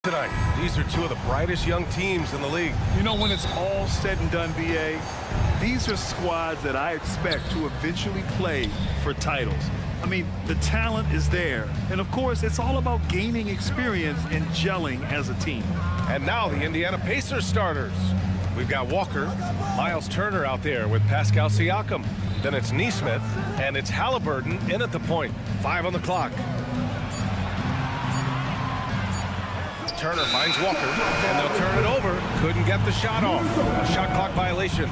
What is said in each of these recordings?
Tonight, these are two of the brightest young teams in the league. You know, when it's all said and done, BA, these are squads that I expect to eventually play for titles. I mean, the talent is there. And, of course, it's all about gaining experience and gelling as a team. And now the Indiana Pacers starters. We've got Walker, Miles Turner out there with Pascal Siakam. Then it's Nesmith, and it's Halliburton in at the point. 5 on the clock. Turner finds Walker, and they'll turn it over. Couldn't get the shot off. A shot clock violation.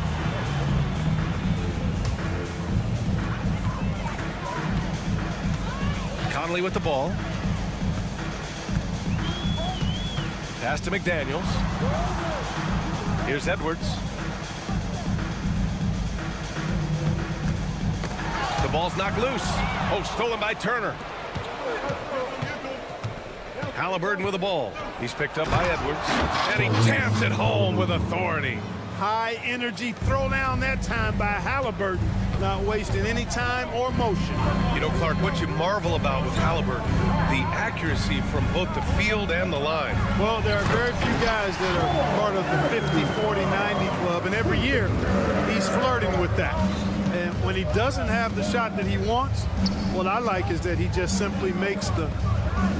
Conley with the ball. Pass to McDaniels. Here's Edwards. The ball's knocked loose. Oh, stolen by Turner. Halliburton with the ball. He's picked up by Edwards. And he jams it home with authority. High energy throwdown that time by Halliburton. Not wasting any time or motion. You know, Clark, what you marvel about with Halliburton, the accuracy from both the field and the line. Well, there are very few guys that are part of the 50, 40, 90 club, and every year he's flirting with that. And when he doesn't have the shot that he wants, what I like is that he just simply makes the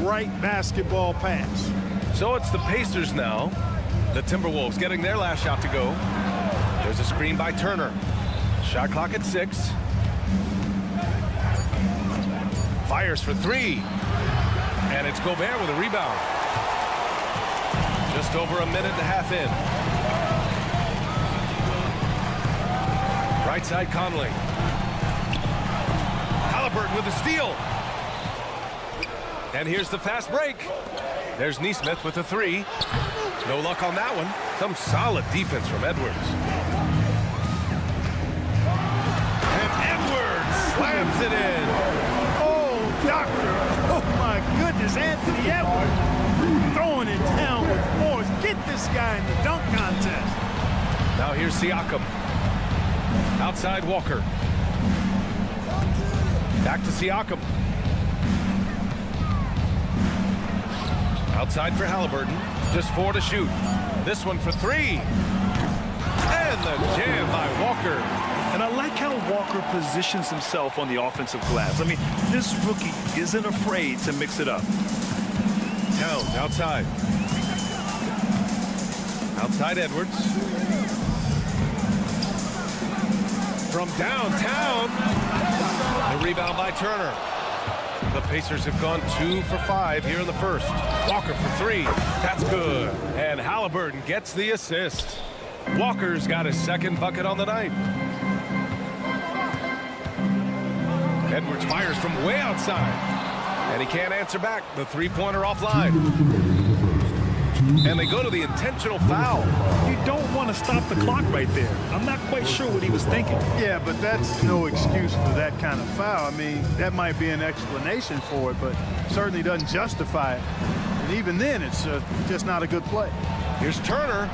right basketball pass. So it's the Pacers now. The Timberwolves getting their last shot to go. There's a screen by Turner. Shot clock at 6. Fires for 3. And it's Gobert with a rebound. Just over a minute and a half in. Right side Conley. Halliburton with the steal. And here's the fast break. There's Nesmith with a 3. No luck on that one. Some solid defense from Edwards. And Edwards slams it in. Oh, doctor. Oh, my goodness. Anthony Edwards throwing it down with force. Get this guy in the dunk contest. Now here's Siakam. Outside Walker. Back to Siakam. Outside for Halliburton. Just 4 to shoot. This one for 3. And the jam by Walker. And I like how Walker positions himself on the offensive glass. I mean, this rookie isn't afraid to mix it up. Towns outside. Outside Edwards. From downtown. The rebound by Turner. The Pacers have gone 2 for 5 here in the first. Walker for 3. That's good. And Halliburton gets the assist. Walker's got his second bucket on the night. Edwards fires from way outside. And he can't answer back. The three-pointer offline. And they go to the intentional foul. You don't want to stop the clock right there. I'm not quite sure what he was thinking. Yeah, but that's no excuse for that kind of foul. I mean, that might be an explanation for it, but certainly doesn't justify it. And even then, it's just not a good play. Here's Turner.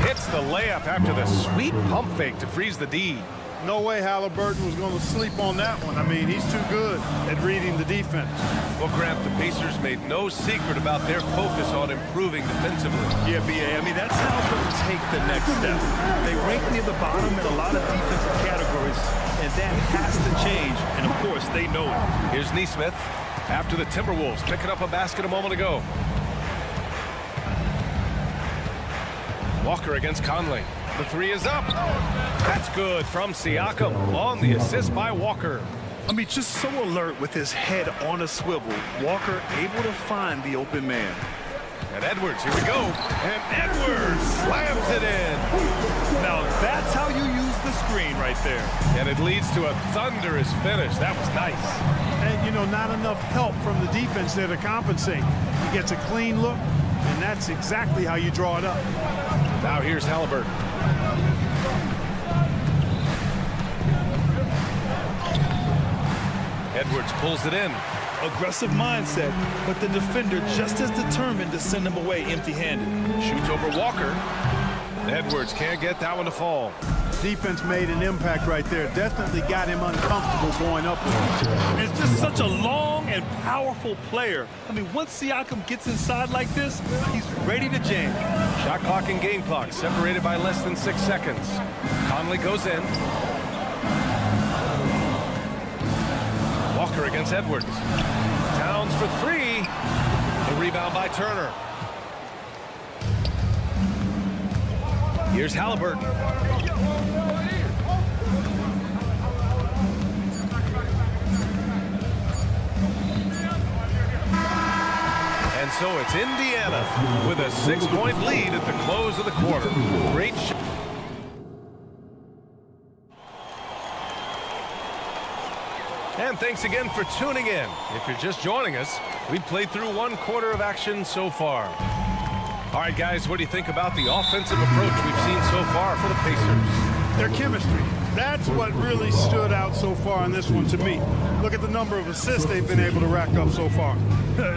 Hits the layup after the sweet pump fake to freeze the D. No way Halliburton was going to sleep on that one. I mean, he's too good at reading the defense. Well, Grant, the Pacers made no secret about their focus on improving defensively. Yeah, BA, I mean, that's how they'll take the next step. They rank near the bottom in a lot of defensive categories, and that has to change, and of course, they know it. Here's Nesmith after the Timberwolves picking up a basket a moment ago. Walker against Conley. The 3 is up. That's good from Siakam on the assist by Walker. I mean, just so alert with his head on a swivel. Walker able to find the open man. And Edwards, here we go. And Edwards slams it in. Now, that's how you use the screen right there. And it leads to a thunderous finish. That was nice. And, you know, not enough help from the defense there to compensate. He gets a clean look, and that's exactly how you draw it up. Now here's Halliburton. Edwards pulls it in. Aggressive mindset, but the defender just as determined to send him away empty-handed. Shoots over Walker. Edwards can't get that one to fall. Defense made an impact right there. Definitely got him uncomfortable going up with him. It's just such a long and powerful player. I mean, once Siakam gets inside like this, he's ready to jam. Shot clock and game clock separated by less than 6 seconds. Conley goes in. Walker against Edwards. Towns for 3. The rebound by Turner. Here's Halliburton. And so it's Indiana with a 6-point lead at the close of the quarter. Great shot. And thanks again for tuning in. If you're just joining us, we've played through 1 quarter of action so far. All right, guys, what do you think about the offensive approach we've seen so far for the Pacers? Their chemistry. That's what really stood out so far in this one to me. Look at the number of assists they've been able to rack up so far.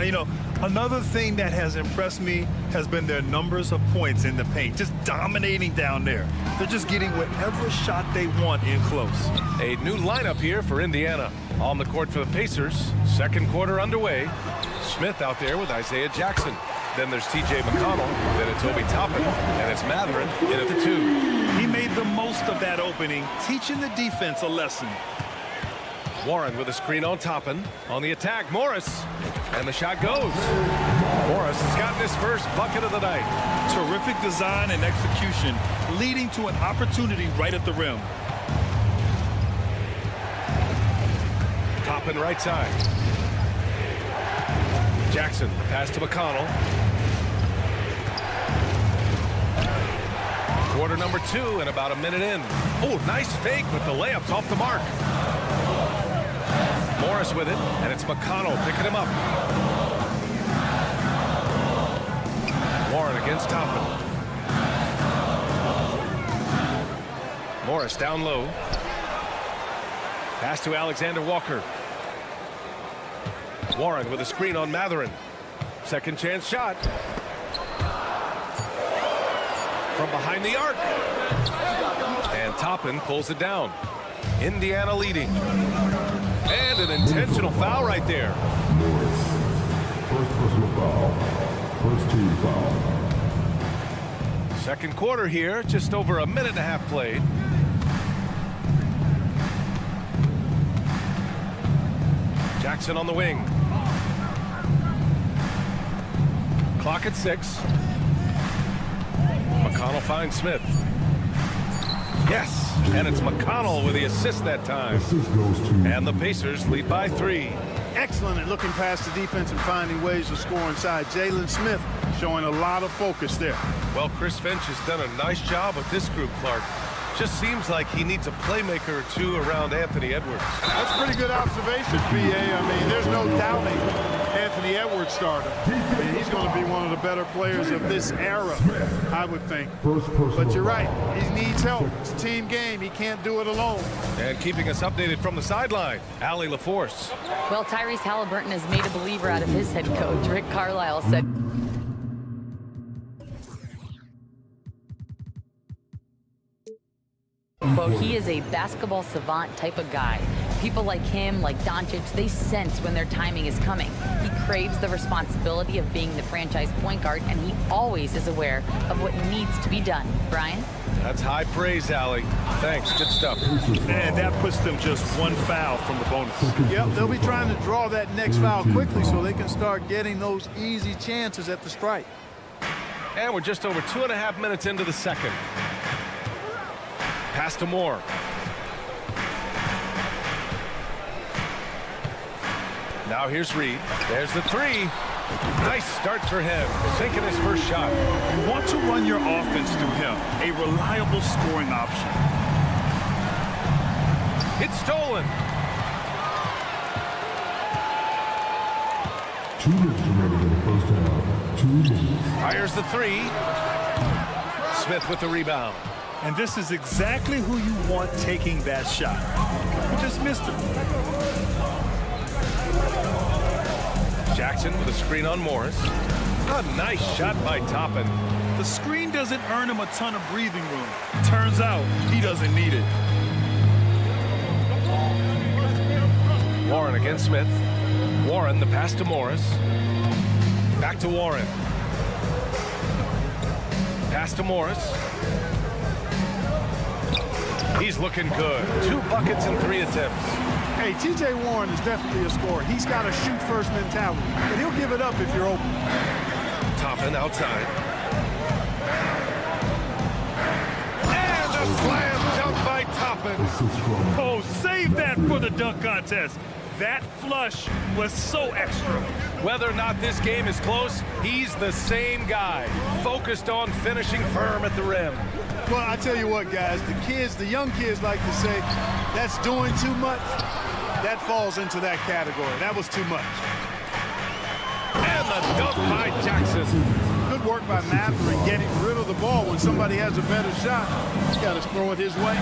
You know, another thing that has impressed me has been their numbers of points in the paint, just dominating down there. They're just getting whatever shot they want in close. A new lineup here for Indiana. On the court for the Pacers, 2nd quarter underway. Smith out there with Isaiah Jackson. Then there's T.J. McConnell. Then it's Obi Toppin. And it's Matherin in at the 2. He made the most of that opening, teaching the defense a lesson. Warren with a screen on Toppin. On the attack, Morris. And the shot goes. Morris has gotten his first bucket of the night. Terrific design and execution, leading to an opportunity right at the rim. Toppin right side. Jackson, pass to McConnell. Quarter number 2 and about a minute in. Oh, nice fake, but the layup's off the mark. Morris with it, and it's McConnell picking him up. Warren against Toppin. Morris down low. Pass to Alexander Walker. Warren with a screen on Matherin. Second chance shot. From behind the arc. And Toppin pulls it down. Indiana leading. And an intentional foul right there. First personal foul. First team foul. Second quarter here, just over a minute and a half played. Jackson on the wing. Clock at 6. McConnell finds Smith. Yes, and it's McConnell with the assist that time. Assist goes to And the Pacers lead by 3. Excellent at looking past the defense and finding ways to score inside. Jalen Smith showing a lot of focus there. Well, Chris Finch has done a nice job with this group, Clark. Just seems like he needs a playmaker or 2 around Anthony Edwards. That's a pretty good observation, B.A. I mean, there's no doubting Anthony Edwards starter. I mean, he's going to be one of the better players of this era, I would think. But you're right. He needs help. It's a team game. He can't do it alone. And keeping us updated from the sideline, Allie LaForce. Well, Tyrese Halliburton has made a believer out of his head coach. Rick Carlisle said, quote, he is a basketball savant type of guy. People like him, like Doncic, they sense when their timing is coming. He craves the responsibility of being the franchise point guard, and he always is aware of what needs to be done. Brian? That's high praise, Allie. Thanks. Good stuff. And that puts them just 1 foul from the bonus. Yep, they'll be trying to draw that next foul quickly so they can start getting those easy chances at the strike. And we're just over 2.5 minutes into the second. Pass to Moore. Now here's Reed. There's the 3. Nice start for him. Sinking his first shot. You want to run your offense through him, a reliable scoring option. It's stolen. 2 minutes remaining in the first half. 2 minutes. Fires the 3. Smith with the rebound. And this is exactly who you want taking that shot. You just missed him. Jackson with a screen on Morris. A nice shot by Toppin. The screen doesn't earn him a ton of breathing room. Turns out he doesn't need it. Warren against Smith. Warren, the pass to Morris. Back to Warren. Pass to Morris. He's looking good. 2 buckets in 3 attempts. Hey, T.J. Warren is definitely a scorer. He's got a shoot-first mentality, but he'll give it up if you're open. Toppin outside. And a slam dunk by Toppin. Oh, save that for the dunk contest. That flush was so extra. Whether or not this game is close, he's the same guy, focused on finishing firm at the rim. Well, I tell you what, guys, the young kids like to say, that's doing too much. That falls into that category. That was too much. And the dunk by Jackson. Good work by Mather in getting rid of the ball. When somebody has a better shot, he's got to throw it his way.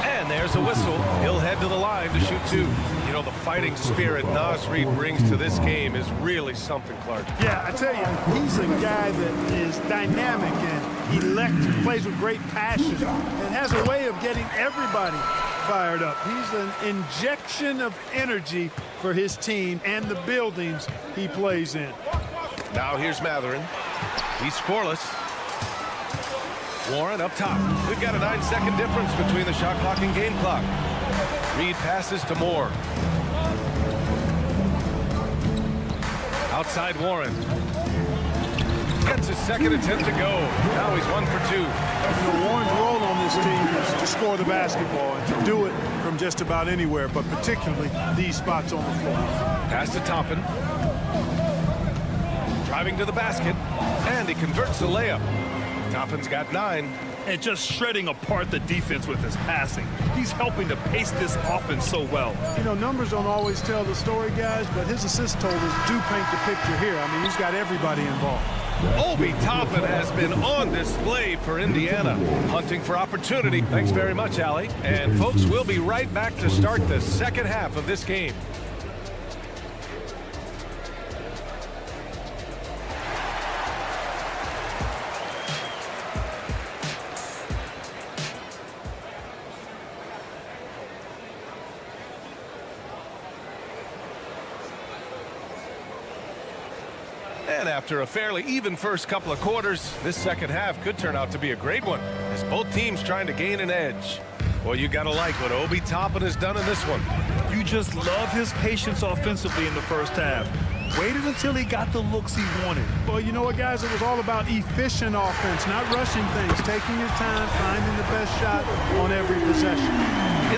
And there's a whistle. He'll head to the line to shoot 2. You know, the fighting spirit Naz Reid brings to this game is really something, Clark. Yeah, I tell you, he's a guy that is dynamic and electric, plays with great passion, and has a way of getting everybody fired up. He's an injection of energy for his team and the buildings he plays in. Now here's Matherin. He's scoreless. Warren up top. We've got a 9-second difference between the shot clock and game clock. Reid passes to Moore. Outside Warren. Gets his second attempt to go. Now he's 1 for 2. You know, Warren's role on this team is to score the basketball and to do it from just about anywhere, but particularly these spots on the floor. Pass to Toppin. Driving to the basket, and he converts the layup. Toppin's got 9. And just shredding apart the defense with his passing. He's helping to pace this offense so well. You know, numbers don't always tell the story, guys, but his assist totals do paint the picture here. I mean, he's got everybody involved. Obi Toppin has been on display for Indiana, hunting for opportunity. Thanks very much, Allie. And folks, we'll be right back to start the second half of this game. And after a fairly even first couple of quarters, this second half could turn out to be a great one, as both teams trying to gain an edge. Well, you got to like what Obi Toppin has done in this one. You just love his patience offensively in the first half. Waited until he got the looks he wanted. Well, you know what, guys? It was all about efficient offense, not rushing things, taking your time, finding the best shot on every possession.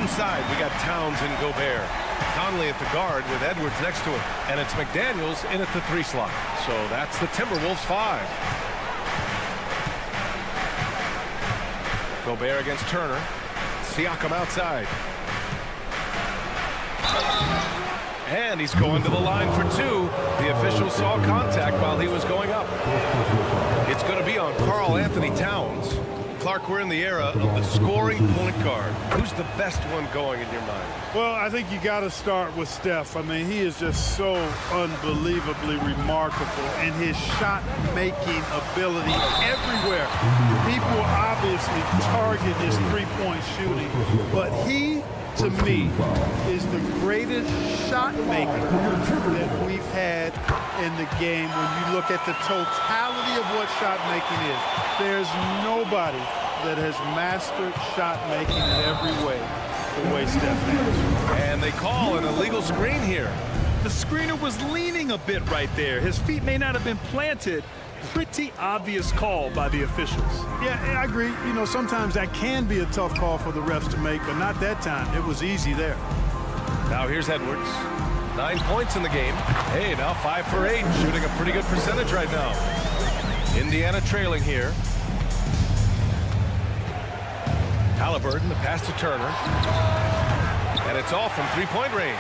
Inside, we got Towns and Gobert. Conley at the guard with Edwards next to him. And it's McDaniels in at the 3 slot. So that's the Timberwolves 5. Gobert against Turner. Siakam outside. And he's going to the line for 2. The official saw contact while he was going up. It's going to be on Karl Anthony Towns. Clark, we're in the era of the scoring point guard. Who's the best one going in your mind? Well, I think you got to start with Steph. I mean, he is just so unbelievably remarkable in his shot-making ability everywhere. People obviously target his three-point shooting, but he, to me, is the greatest shot maker that we've had in the game when you look at the totality of what shot making is. There's nobody that has mastered shot making in every way the way Steph has. And they call an illegal screen here. The screener was leaning a bit right there. His feet may not have been planted. Pretty obvious call by the officials. Yeah, I agree. You know, sometimes that can be a tough call for the refs to make, but not that time. It was easy there. Now here's Edwards. 9 points in the game. Hey, now 5 for 8, shooting a pretty good percentage right now. Indiana trailing here. Halliburton, the pass to Turner. And it's off from three-point range.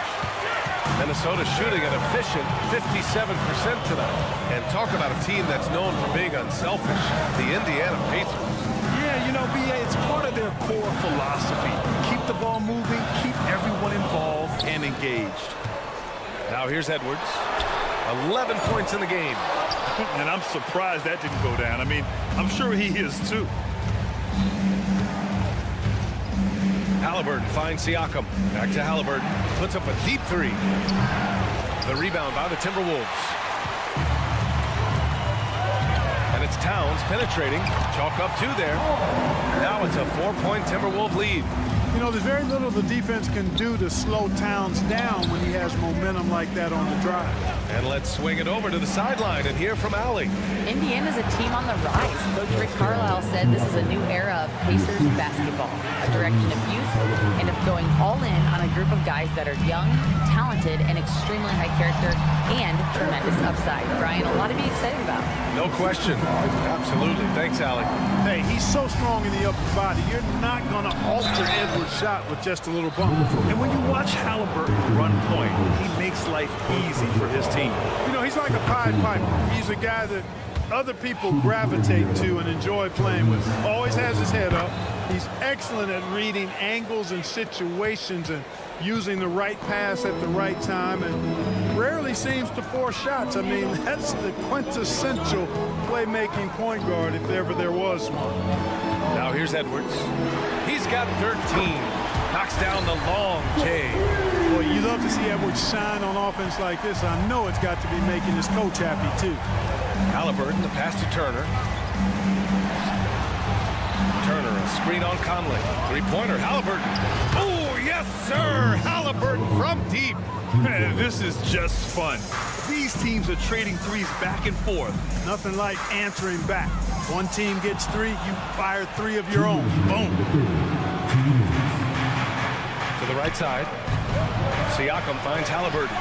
Minnesota shooting an efficient 57% tonight. And talk about a team that's known for being unselfish, the Indiana Pacers. Yeah, you know, B.A., it's part of their core philosophy. Keep the ball moving, keep everyone involved and engaged. Now here's Edwards. 11 points in the game. And I'm surprised that didn't go down. I mean, I'm sure he is too. Halliburton finds Siakam. Back to Halliburton. Puts up a deep three. The rebound by the Timberwolves. And it's Towns penetrating. Chalk up 2 there. Now it's a 4-point Timberwolves lead. You know, there's very little the defense can do to slow Towns down when he has momentum like that on the drive. And let's swing it over to the sideline and hear from Allie. Indiana's a team on the rise. Coach Rick Carlisle said this is a new era of Pacers basketball, a direction of youth and of going all in on a group of guys that are young, talented, and extremely high character and tremendous upside. Brian, a lot to be excited about. No question. Absolutely. Thanks, Allie. Hey, he's so strong in the upper body. You're not going to alter Edwards' shot with just a little bump. And when you watch Halliburton run point, he makes life easy for his team. You know, he's like a Pied Piper. He's a guy that other people gravitate to and enjoy playing with. Always has his head up. He's excellent at reading angles and situations and using the right pass at the right time, and rarely seems to force shots. I mean, that's the quintessential playmaking point guard if ever there was one. Now here's Edwards. He's got 13. Knocks down the long J. Boy, you love to see Edwards shine on offense like this. I know it's got to be making his coach happy, too. Halliburton, the pass to Turner. Turner, a screen on Conley. Three-pointer, Halliburton. Oh, yes, sir! Halliburton from deep. Man, this is just fun. These teams are trading threes back and forth. Nothing like answering back. One team gets 3, you fire 3 of your own. Boom. To the right side. Siakam finds Halliburton.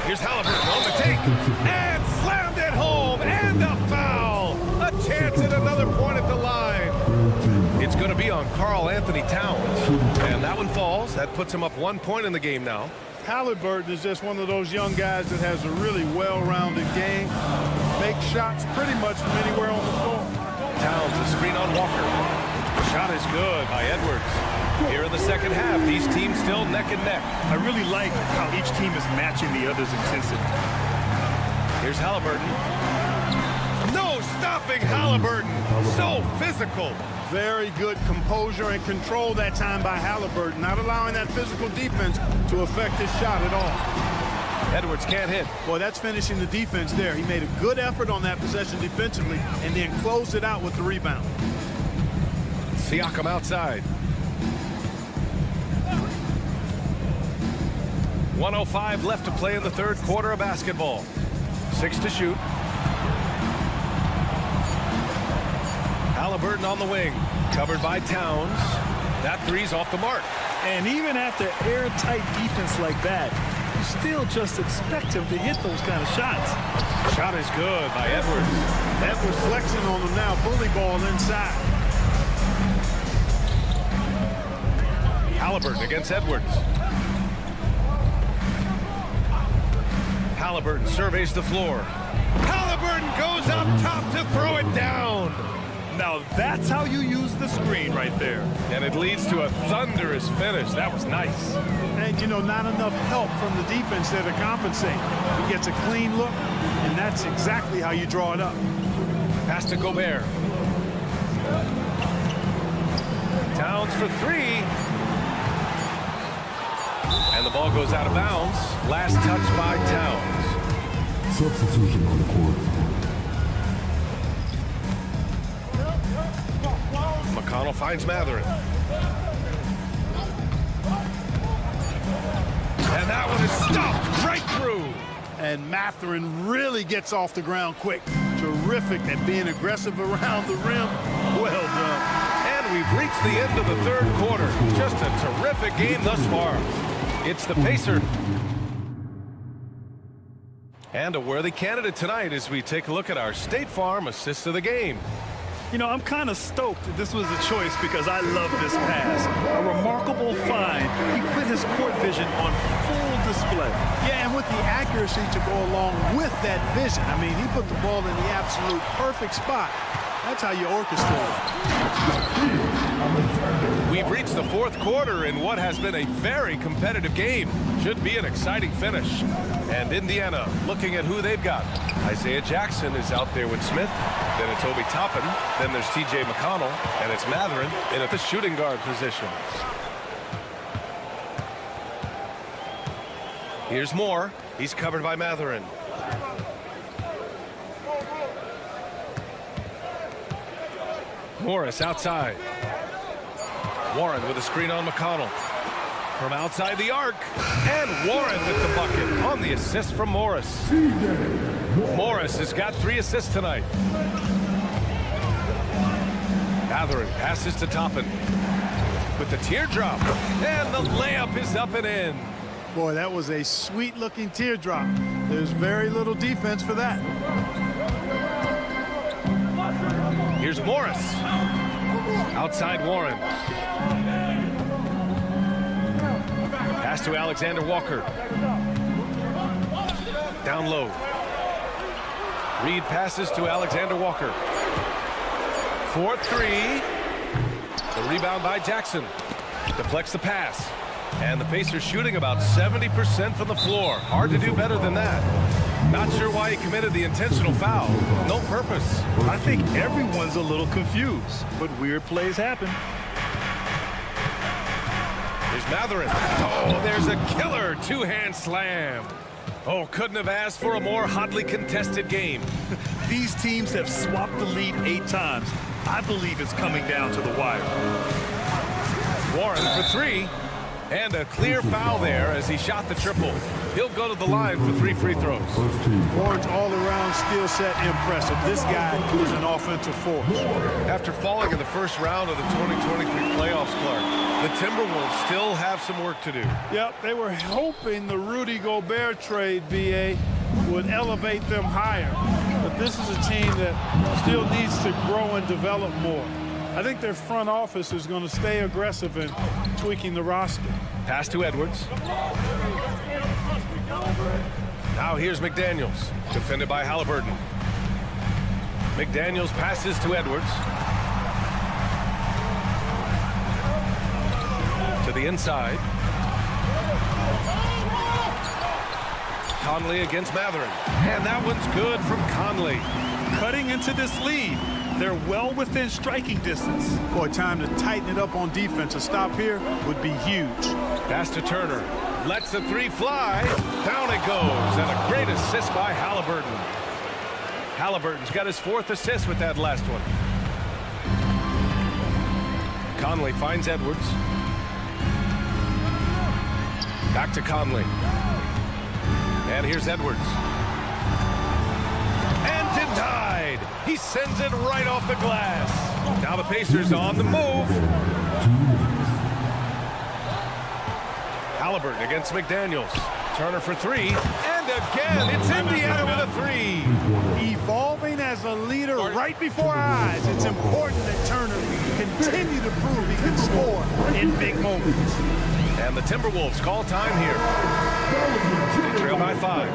Here's Halliburton on the take. And slammed it home. And a foul. A chance at another point at the line. It's going to be on Karl Anthony Towns. And that one falls. That puts him up 1 point in the game now. Halliburton is just one of those young guys that has a really well-rounded game. Makes shots pretty much from anywhere on the floor. Towns, a screen on Walker. The shot is good by Edwards. Here in the second half, these teams still neck and neck. I really like how each team is matching the other's intensity. Here's Halliburton. No stopping Halliburton. So physical. Very good composure and control that time by Halliburton, not allowing that physical defense to affect his shot at all. Edwards can't hit. Boy, that's finishing the defense there. He made a good effort on that possession defensively and then closed it out with the rebound. Siakam outside. 1:05 left to play in the third quarter of basketball. 6 to shoot. Halliburton on the wing, covered by Towns. That three's off the mark. And even after airtight defense like that, you still just expect him to hit those kind of shots. Shot is good by Edwards. Edwards flexing on him now, bully ball inside. Halliburton against Edwards. Halliburton surveys the floor. Halliburton goes up top to throw it down. Now that's how you use the screen right there. And it leads to a thunderous finish. That was nice. And, you know, not enough help from the defense there to compensate. He gets a clean look, and that's exactly how you draw it up. Pass to Gobert. Towns for 3. And the ball goes out of bounds. Last touch by Towns. Substitution on the court. McConnell finds Matherin. And that one is stopped right through. And Matherin really gets off the ground quick. Terrific at being aggressive around the rim. Well done. And we've reached the end of the third quarter. Just a terrific game thus far. It's the Pacers. And a worthy candidate tonight as we take a look at our State Farm assist of the game. You know, I'm kind of stoked that this was a choice because I love this pass. A remarkable find. He put his court vision on full display. Yeah, and with the accuracy to go along with that vision. I mean, he put the ball in the absolute perfect spot. That's how you orchestrate it. We've reached the fourth quarter in what has been a very competitive game. Should be an exciting finish. And Indiana looking at who they've got. Isaiah Jackson is out there with Smith. Then it's Obi Toppin. Then there's TJ McConnell. And it's Matherin in at the shooting guard position. Here's Moore. He's covered by Matherin. Morris outside. Warren with a screen on McConnell. From outside the arc. And Warren with the bucket on the assist from Morris. Morris has got 3 assists tonight. Matherin passes to Toppin. With the teardrop. And the layup is up and in. Boy, that was a sweet-looking teardrop. There's very little defense for that. Here's Morris. Outside Warren. Pass to Alexander Walker. Down low. Reed passes to Alexander Walker. 4-3. The rebound by Jackson. Deflects the pass. And the Pacers shooting about 70% from the floor. Hard to do better than that. Not sure why he committed the intentional foul. No purpose. I think everyone's a little confused, but weird plays happen. Here's Matherin. Oh, there's a killer two-hand slam. Oh, couldn't have asked for a more hotly contested game. These teams have swapped the lead 8 times. I believe it's coming down to the wire. Warren for 3. And a clear foul there as he shot the triple. He'll go to the line for 3 free throws. Warren's all-around skill set impressive. This guy is an offensive force. After falling in the first round of the 2023 playoffs, Clark, the Timberwolves still have some work to do. Yep, they were hoping the Rudy Gobert trade, B.A., would elevate them higher. But this is a team that still needs to grow and develop more. I think their front office is going to stay aggressive in tweaking the roster. Pass to Edwards. Now here's McDaniels, defended by Halliburton. McDaniels passes to Edwards. To the inside. Conley against Matherin. And that one's good from Conley. Cutting into this lead. They're well within striking distance. Boy, time to tighten it up on defense. A stop here would be huge. Pass to Turner. Lets the 3 fly. Down it goes. And a great assist by Halliburton. Halliburton's got his 4th assist with that last one. Conley finds Edwards. Back to Conley. And here's Edwards. And denied. He sends it right off the glass. Now the Pacers on the move. Halliburton against McDaniels. Turner for 3. And again, it's Indiana with a 3. Evolving as a leader right before our eyes. It's important that Turner continue to prove he can score in big moments. And the Timberwolves call time here. They trail by 5.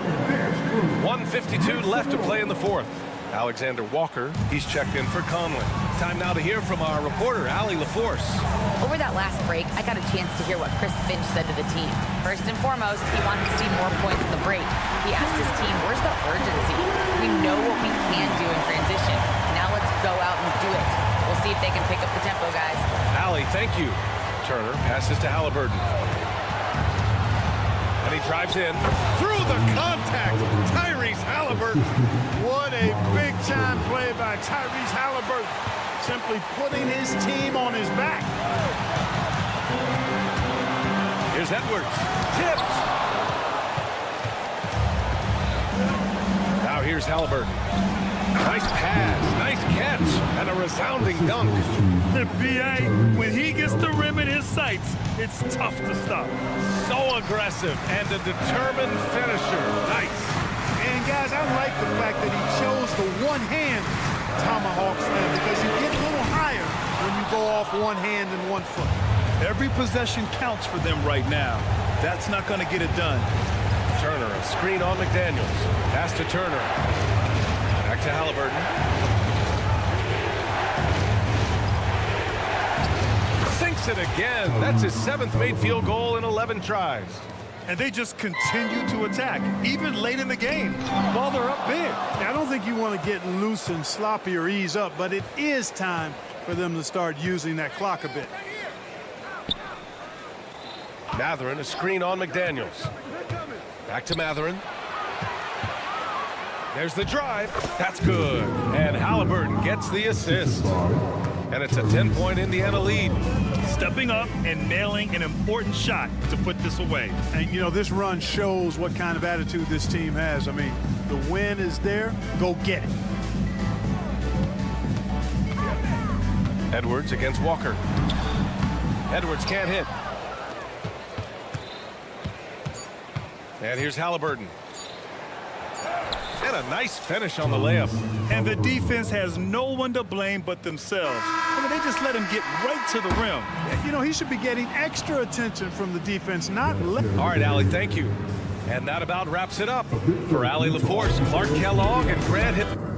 1:52 left to play in the 4th. Alexander Walker, he's checked in for Conley. Time now to hear from our reporter, Allie LaForce. Over that last break, I got a chance to hear what Chris Finch said to the team. First and foremost, he wanted to see more points in the break. He asked his team, where's the urgency? We know what we can do in transition. Now let's go out and do it. We'll see if they can pick up the tempo, guys. Allie, thank you. Turner passes to Halliburton. And he drives in. Through the contact, Tyrese Halliburton. What a big-time play by Tyrese Halliburton. Simply putting his team on his back. Here's Edwards. Tipped. Now here's Halliburton. Nice pass, nice catch, and a resounding dunk. The B.A., when he gets the rim in his sights, it's tough to stop. So aggressive and a determined finisher. Nice. And guys, I like the fact that he chose the one-hand tomahawk slam because you get a little higher when you go off one hand and 1 foot. Every possession counts for them right now. That's not going to get it done. Turner, a screen on McDaniels. Pass to Turner. Back to Halliburton. makes it again. That's his 7th made field goal in 11 tries. And they just continue to attack, even late in the game, while they're up big. I don't think you want to get loose and sloppy or ease up, but it is time for them to start using that clock a bit. Matherin, a screen on McDaniels. Back to Matherin. There's the drive. That's good. And Halliburton gets the assist. And it's a 10-point Indiana lead. Stepping up and nailing an important shot to put this away. And, you know, this run shows what kind of attitude this team has. I mean, the win is there. Go get it. Edwards against Walker. Edwards can't hit. And here's Halliburton. And a nice finish on the layup. And the defense has no one to blame but themselves. I mean, they just let him get right to the rim. You know, he should be getting extra attention from the defense, not less. All right, Allie, thank you. And that about wraps it up. For Allie LaForce, Clark Kellogg, and Grant Hipp.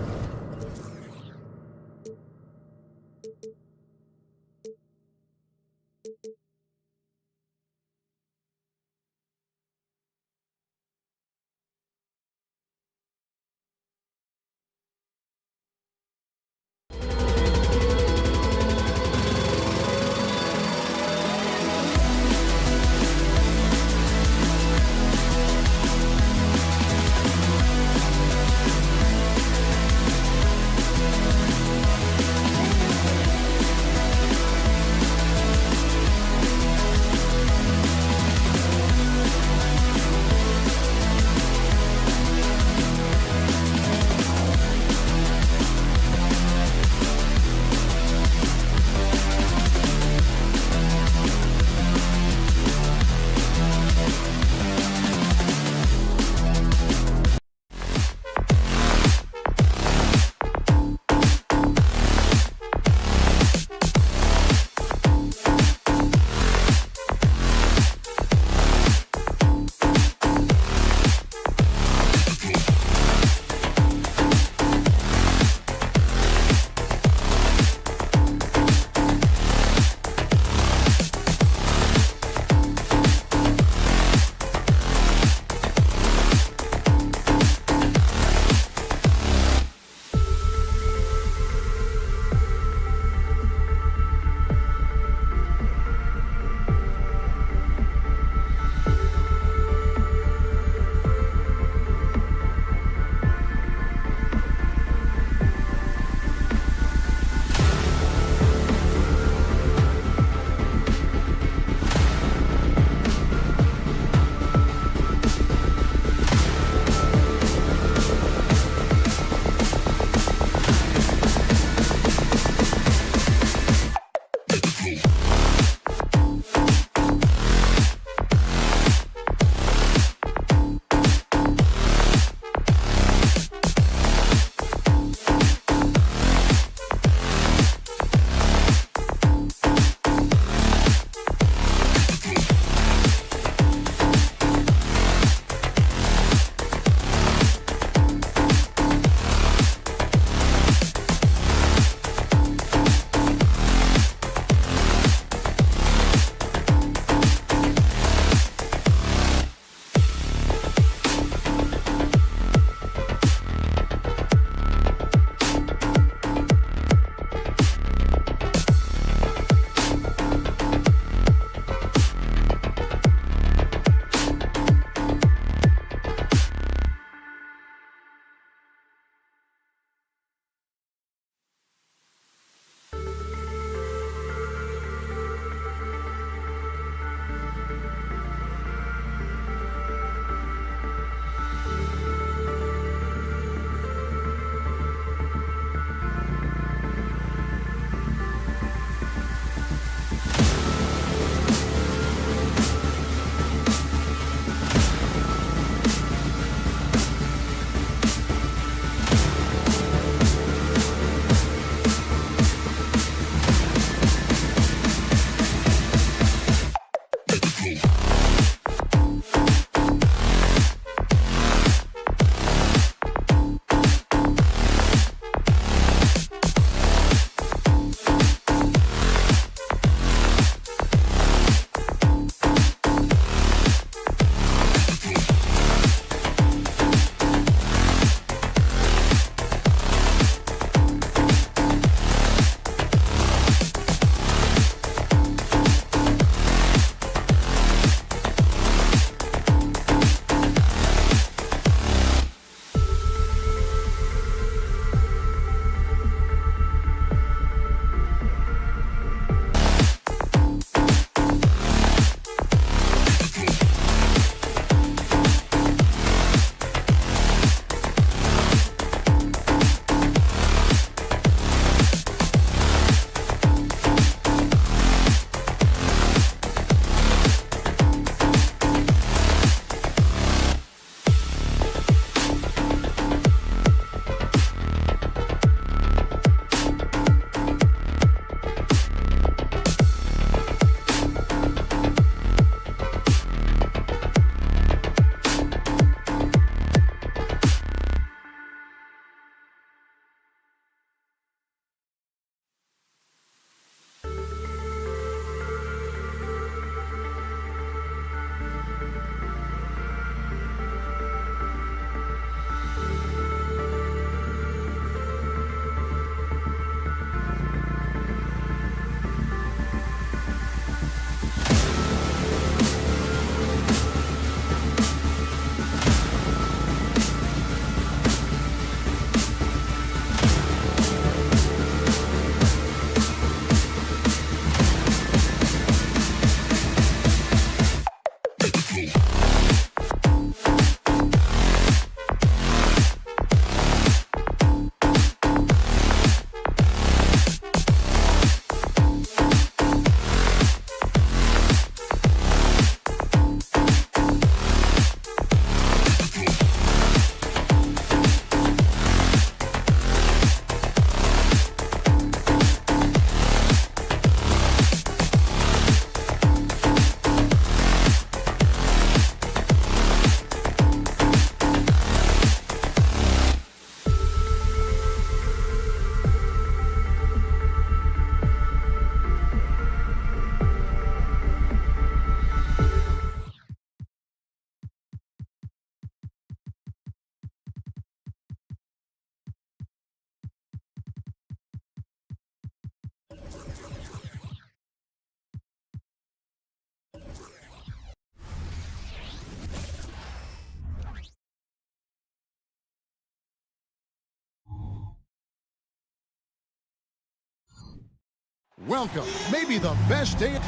Welcome. Maybe the best day.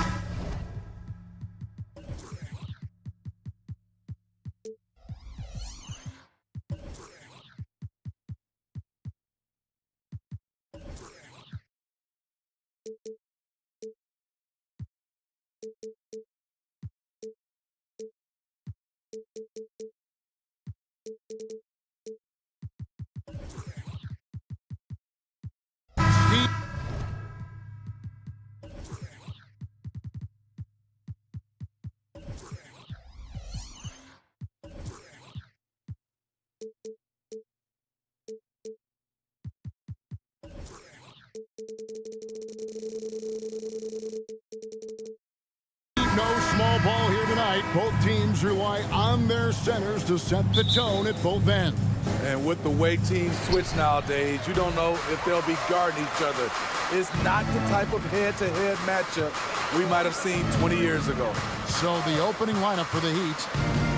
No small ball here tonight. Both teams rely on their centers to set the tone at both ends. And with the way teams switch nowadays, you don't know if they'll be guarding each other. It's not the type of head-to-head matchup we might have seen 20 years ago. So the opening lineup for the Heat,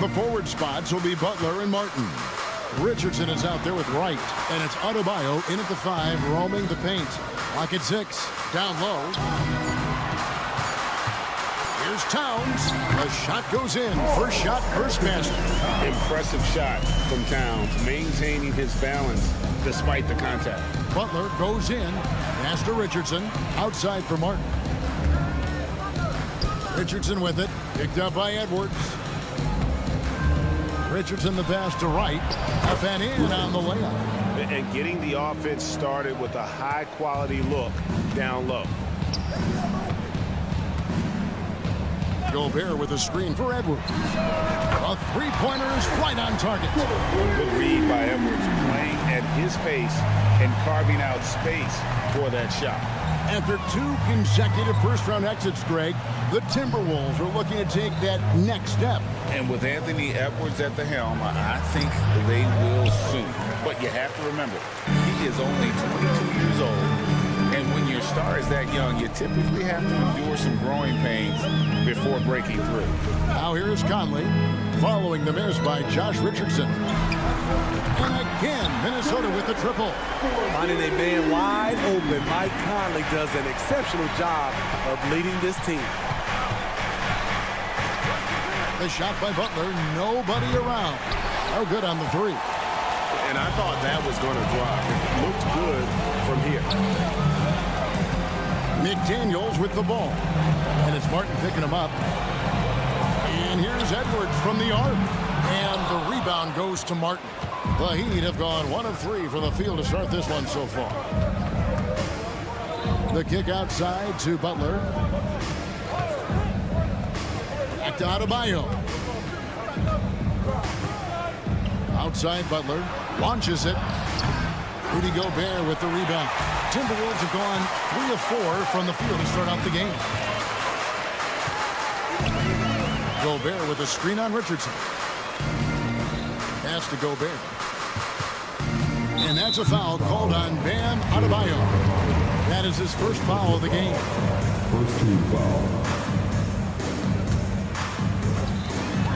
the forward spots will be Butler and Martin. Richardson is out there with Wright, and it's Adebayo in at the 5, roaming the paint. Lock at 6, down low. Here's Towns. The shot goes in. First shot, first basket. Impressive shot from Towns, maintaining his balance despite the contact. Butler goes in. Pass to Richardson. Outside for Martin. Richardson with it. Picked up by Edwards. Richardson the pass to Wright. Up and in on the layup. And getting the offense started with a high-quality look down low. Gobert with a screen for Edwards. A three-pointer is right on target. Good read by Edwards, playing at his pace and carving out space for that shot. After 2 consecutive first-round exits, Greg, the Timberwolves are looking to take that next step. And with Anthony Edwards at the helm, I think they will soon. But you have to remember, he is only 22 years old. And when your star is that young, you typically have to endure some growing pains before breaking through. Now here's Conley, following the miss by Josh Richardson. And again, Minnesota with the triple. Finding a man wide open, Mike Conley does an exceptional job of leading this team. The shot by Butler, nobody around. No good on the 3. And I thought that was going to drop. It looked good from here. McDaniels with the ball. And it's Martin picking him up. And here's Edwards from the arc. And the rebound goes to Martin. The Heat have gone 1 of 3 from the field to start this one so far. The kick outside to Butler. Back to Adebayo. Outside Butler. Launches it. Rudy Gobert with the rebound. Timberwolves have gone 3 of 4 from the field to start out the game. Gobert with a screen on Richardson. Pass to Gobert. And that's a foul called on Bam Adebayo. That is his first foul of the game. First team foul.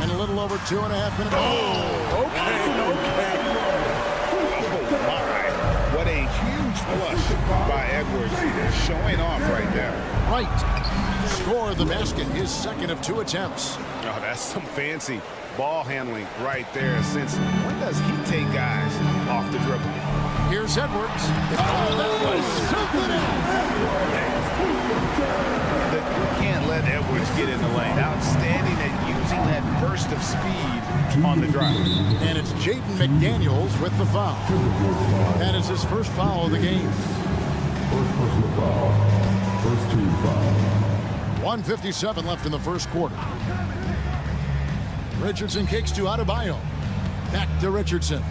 And a little over 2.5 minutes. Oh, okay. What a huge flush by Edwards, showing off right now. Right. Score the basket, his second of 2 attempts. Oh, that's some fancy ball handling right there. Since when does he take guys off the dribble? Here's Edwards. Oh, that was something else. You can't let Edwards get in the lane. Outstanding at using that burst of speed on the drive. And it's Jaden McDaniels with the foul. That is his first foul of the game. First personal foul. First team foul. 1:57 left in the first quarter. Richardson kicks to Adebayo. Back to Richardson.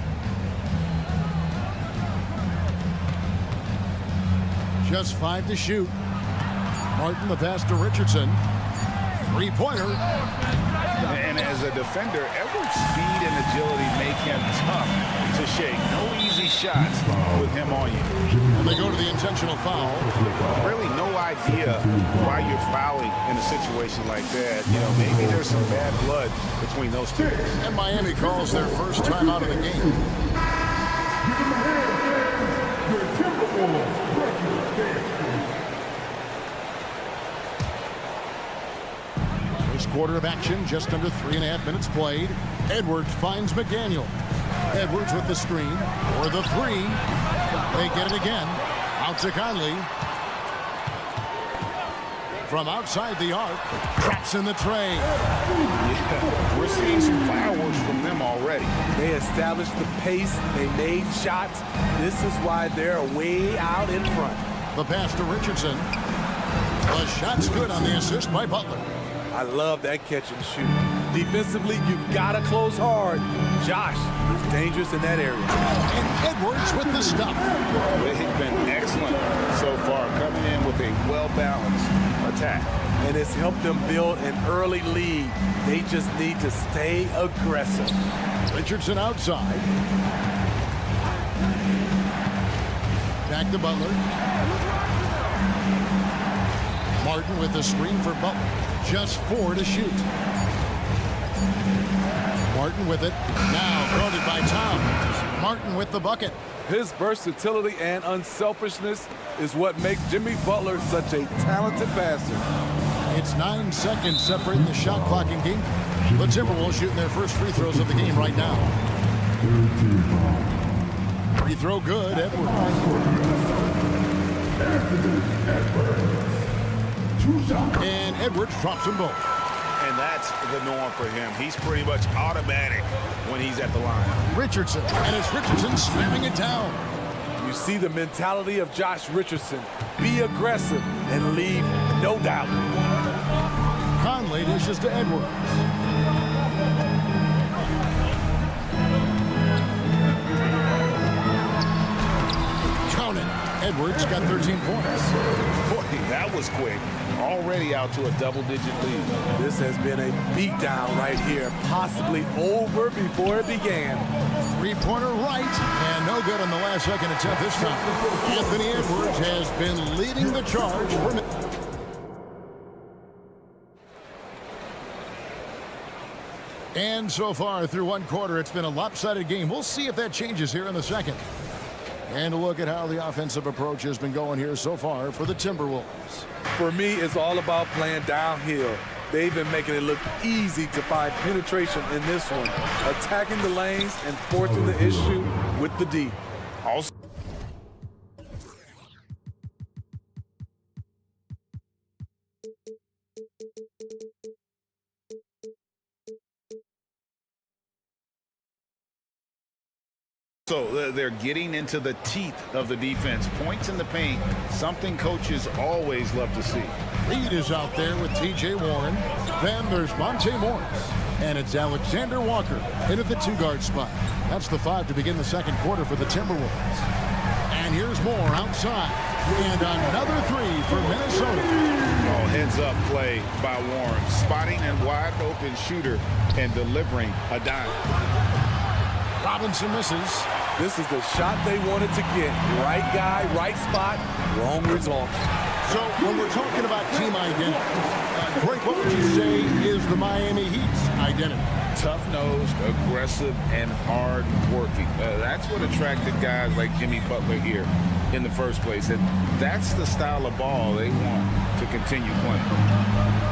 Just 5 to shoot. Martin the pass to Richardson. 3-pointer. And as a defender, Edwards' speed and agility make him tough to shake. No easy shots with him on you. And they go to the intentional foul. Really no idea why you're fouling in a situation like that. You know, maybe there's some bad blood between those two. And Miami calls their first time out of the game. quarter of action, just under 3.5 minutes played. Edwards finds McDaniel. Edwards with the screen for the three. They get it again. Out to Conley. From outside the arc, traps in the tray. Yeah, we're seeing some fireworks from them already. They established the pace. They made shots. This is why they're way out in front. The pass to Richardson. The shot's good on the assist by Butler. I love that catch and shoot. Defensively, you've got to close hard. Josh is dangerous in that area. And Edwards with the stop. They've been excellent so far, coming in with a well-balanced attack. And it's helped them build an early lead. They just need to stay aggressive. Richardson outside. Back to Butler. Martin with the screen for Butler. Just 4 to shoot. Martin with it. Now guarded by Towns. Martin with the bucket. His versatility and unselfishness is what makes Jimmy Butler such a talented passer. It's 9 seconds separating the shot clock in game. The Timberwolves shooting their first free throws of the game right now. Free throw good, Edwards. And Edwards drops them both. And that's the norm for him. He's pretty much automatic when he's at the line. Richardson, and it's Richardson slamming it down. You see the mentality of Josh Richardson. Be aggressive and leave no doubt. Conley dishes to Edwards. Count it. Edwards got 13 points. Boy, that was quick. Already out to a double-digit lead. This has been a beatdown right here, possibly over before it began. Three-pointer right, and no good on the last second attempt this time. Anthony Edwards has been leading the charge for... And so far through one quarter, it's been a lopsided game. We'll see if that changes here in the second. And a look at how the offensive approach has been going here so far for the Timberwolves. For me, it's all about playing downhill. They've been making it look easy to find penetration in this one, attacking the lanes and forcing the issue with the D. Also, they're getting into the teeth of the defense. Points in the paint, something coaches always love to see. Reed is out there with T.J. Warren. Then there's Monte Morris. And it's Alexander Walker in at the 2-guard spot. That's the 5 to begin the second quarter for the Timberwolves. And here's Moore outside. And another 3 for Minnesota. Oh, heads-up play by Warren. Spotting a wide-open shooter and delivering a dime. Robinson misses. This is the shot they wanted to get. Right guy, right spot, wrong result. So when we're talking about team identity, Greg, what would you say is the Miami Heat's identity? Tough-nosed, aggressive, and hard-working. That's what attracted guys like Jimmy Butler here in the first place. And that's the style of ball they want to continue playing.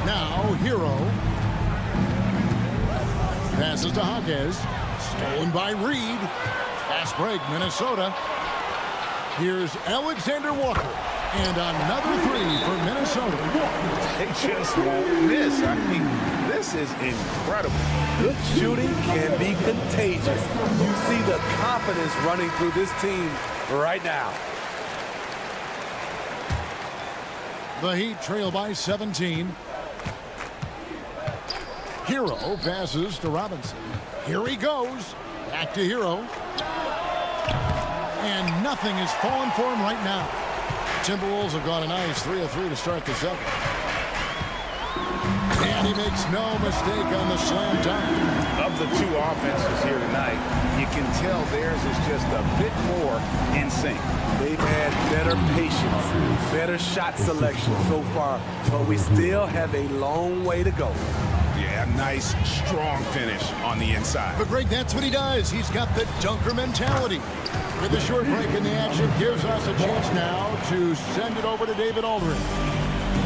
Now, Hero. Passes to Hawkes. Stolen by Reed. Fast break, Minnesota. Here's Alexander Walker. And another 3 for Minnesota. They just won't miss. I mean, this is incredible. Good shooting can be contagious. You see the confidence running through this team right now. The Heat trail by 17. Hero passes to Robinson. Here he goes. Back to Hero. And nothing is falling for him right now. Timberwolves have got a nice 3 of 3 to start the second. And he makes no mistake on the slam dunk. Of the two offenses here tonight, you can tell theirs is just a bit more in sync. They've had better patience, better shot selection so far, but we still have a long way to go. Yeah, nice, strong finish on the inside. But Greg, that's what he does. He's got the dunker mentality. With a short break in the action, gives us a chance now to send it over to David Aldridge.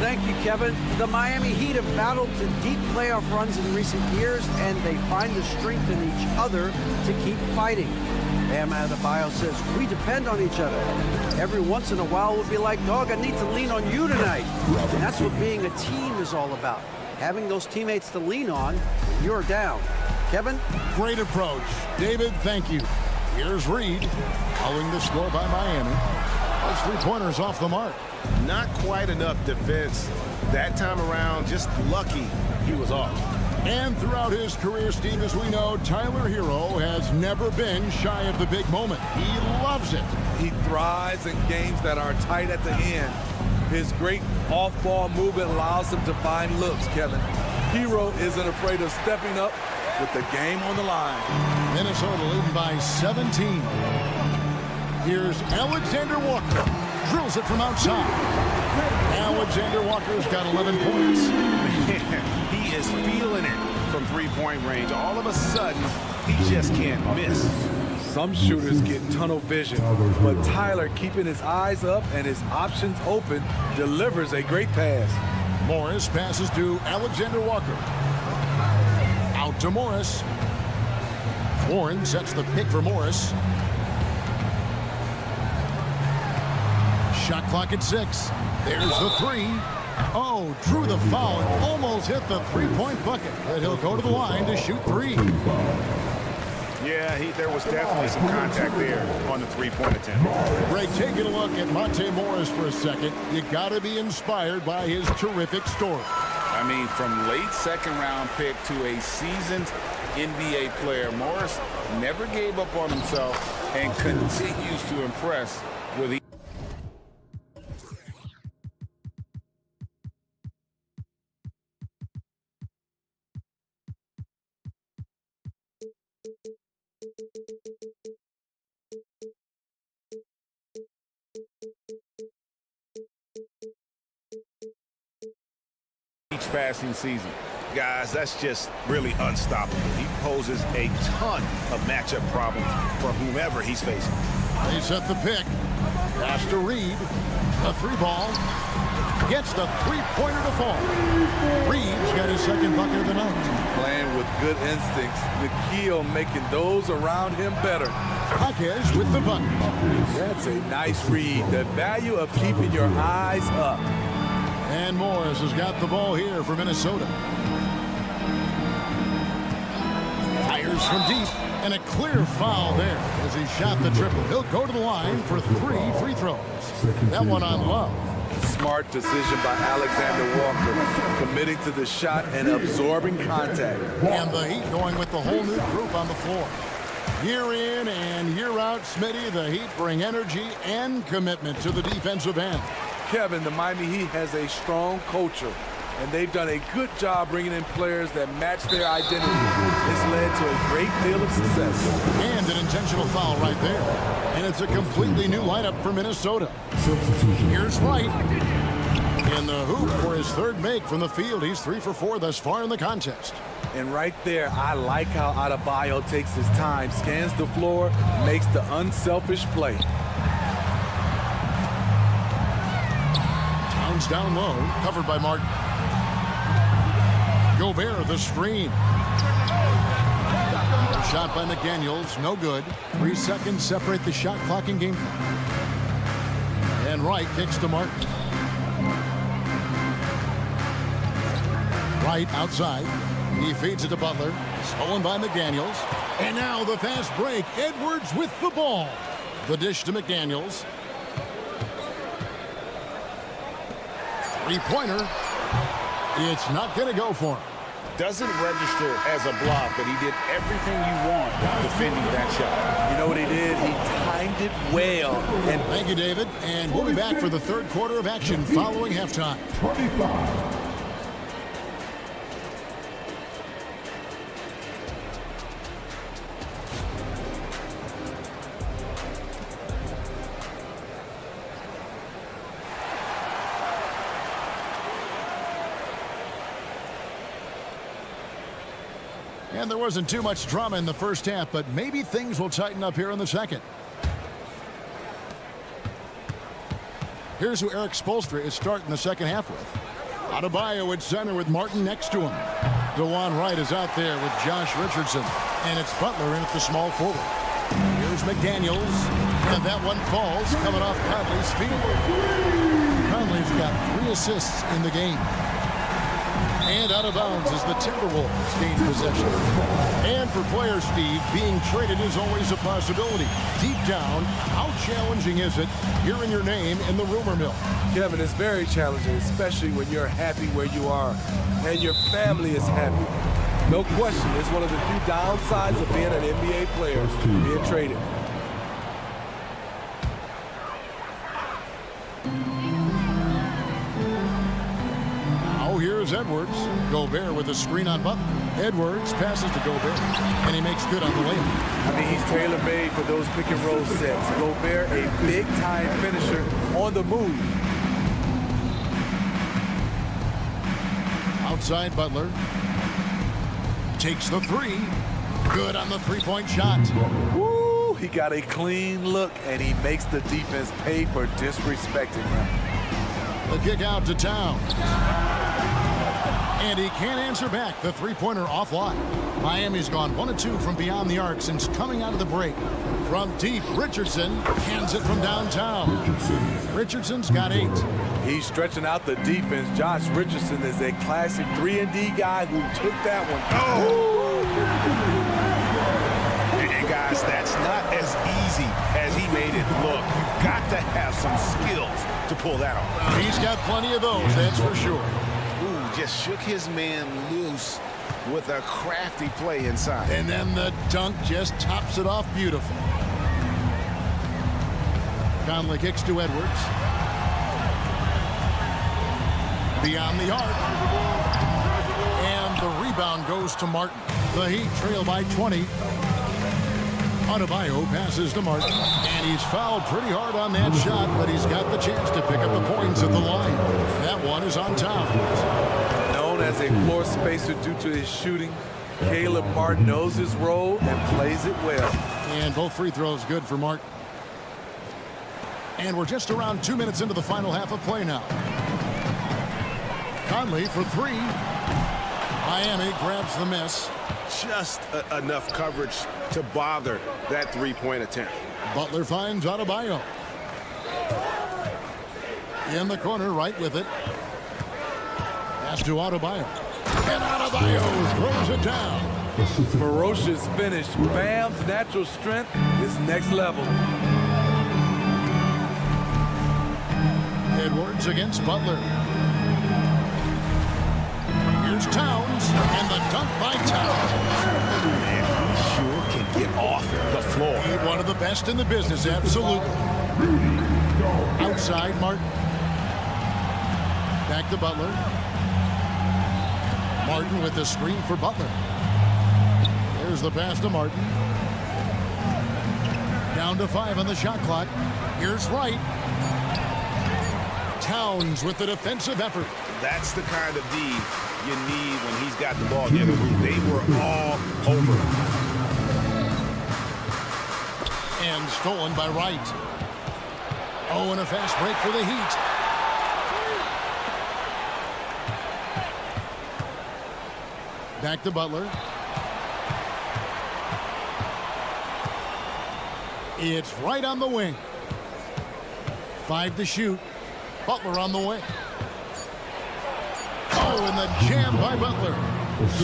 Thank you, Kevin. The Miami Heat have battled to deep playoff runs in recent years, and they find the strength in each other to keep fighting. Bam Adebayo says, we depend on each other. Every once in a while, we'll be like, dog, I need to lean on you tonight. And that's what being a team is all about. Having those teammates to lean on when you're down. Kevin? Great approach. David, thank you. Here's Reed, following the score by Miami. Those three-pointers off the mark. Not quite enough defense that time around. Just lucky he was off. And throughout his career, Steve, as we know, Tyler Hero has never been shy of the big moment. He loves it. He thrives in games that are tight at the end. His great off-ball movement allows him to find looks, Kevin. Hero isn't afraid of stepping up with the game on the line. Minnesota leading by 17. Here's Alexander Walker. Drills it from outside. Alexander Walker's got 11 points. He is feeling it from three-point range. All of a sudden, he just can't miss. Some shooters get tunnel vision, but Tyler, keeping his eyes up and his options open, delivers a great pass. Morris passes to Alexander Walker. Out to Morris. Warren sets the pick for Morris. Shot clock at 6. There's the three. Oh, drew the foul and almost hit the three-point bucket. But he'll go to the line to shoot 3. Yeah, there was definitely some contact there on the three-point attempt. Greg, taking a look at Monte Morris for a second. You got to be inspired by his terrific story. I mean, from late second-round pick to a seasoned NBA player, Morris never gave up on himself and continues to impress with each passing season. Guys, that's just really unstoppable. He poses a ton of matchup problems for whomever he's facing. They set the pick. Pass to Reed. The three ball. Gets the three-pointer to fall. Reed's got his second bucket of the night. Playing with good instincts. Nikhil making those around him better. Jaquez with the bucket. That's a nice read. The value of keeping your eyes up. And Morris has got the ball here for Minnesota. Fires from deep. And a clear foul there as he shot the triple. He'll go to the line for 3 free throws. That one on Love. Smart decision by Alexander Walker, committing to the shot and absorbing contact. And the Heat going with the whole new group on the floor. Year in and year out, Smitty, the Heat bring energy and commitment to the defensive end. Kevin, the Miami Heat has a strong culture, and they've done a good job bringing in players that match their identity. This led to a great deal of success. And an intentional foul right there. And it's a completely new lineup for Minnesota. Here's Wright. In the hoop for his third make from the field. He's 3 for 4 thus far in the contest. And right there, I like how Adebayo takes his time, scans the floor, makes the unselfish play. Towns down low, covered by Martin. Gobert, the screen. Shot by McDaniels, no good. 3 seconds separate the shot clock and game clock. And Wright kicks to Martin. Wright outside. He feeds it to Butler. Stolen by McDaniels. And now the fast break. Edwards with the ball. The dish to McDaniels. Three-pointer. It's not going to go for him. Doesn't register as a block, but he did everything you want defending that shot. You know what he did? He timed it well. And thank you, David. And we'll be back for the third quarter of action following halftime. 25. And there wasn't too much drama in the first half, but maybe things will tighten up here in the second. Here's who Eric Spoelstra is starting the second half with. Adebayo at center with Martin next to him. DeJuan Wright is out there with Josh Richardson. And it's Butler in at the small forward. Here's McDaniels. And that one falls coming off Conley's feet. Conley's got 3 assists in the game. And out of bounds as the Timberwolves gain possession. And for players, Steve, being traded is always a possibility. Deep down, how challenging is it hearing your name in the rumor mill? Kevin, it's very challenging, especially when you're happy where you are and your family is happy. No question, it's one of the few downsides of being an NBA player, being traded. Here's Edwards. Gobert with a screen on Butler. Edwards passes to Gobert, and he makes good on the layup. I mean, he's tailor-made for those pick-and-roll sets. Gobert, a big-time finisher on the move. Outside Butler. Takes the 3. Good on the three-point shot. Woo! He got a clean look, and he makes the defense pay for disrespecting him. The kick out to Town. And he can't answer back. The three-pointer offline. Miami's gone 1 of 2 from beyond the arc since coming out of the break. From deep, Richardson hands it from downtown. Richardson's got 8. He's stretching out the defense. Josh Richardson is a classic 3-and-D guy who took that one. Oh! And guys, that's not as easy as he made it look. You've got to have some skills to pull that off. He's got plenty of those, that's for sure. Just shook his man loose with a crafty play inside. And then the dunk just tops it off beautiful. Conley kicks to Edwards. Beyond the arc. And the rebound goes to Martin. The Heat trail by 20. Adebayo passes to Martin. And he's fouled pretty hard on that shot, but he's got the chance to pick up the points at the line. That one is on Towns. Known as a floor spacer due to his shooting, Caleb Martin knows his role and plays it well. And both free throws good for Martin. And we're just around 2 minutes into the final half of play now. Conley for 3. Miami grabs the miss. Just enough coverage to bother that three-point attempt. Butler finds Adebayo. In the corner, right with it. Pass to Adebayo. And Adebayo throws it down. Ferocious finish. Bam's natural strength is next level. Edwards against Butler. Here's Towns, and the dunk by Towns. Man, he sure can get off the floor. One of the best in the business, absolutely. Outside, Martin. Back to Butler. Martin with the screen for Butler. There's the pass to Martin. Down to 5 on the shot clock. Here's Wright. Towns with the defensive effort. That's the kind of D you need when he's got the ball the other way. They were all over him. And stolen by Wright. Oh, and a fast break for the Heat. Back to Butler. It's right on the wing. 5 to shoot. Butler on the wing. Oh, and the jam by Butler.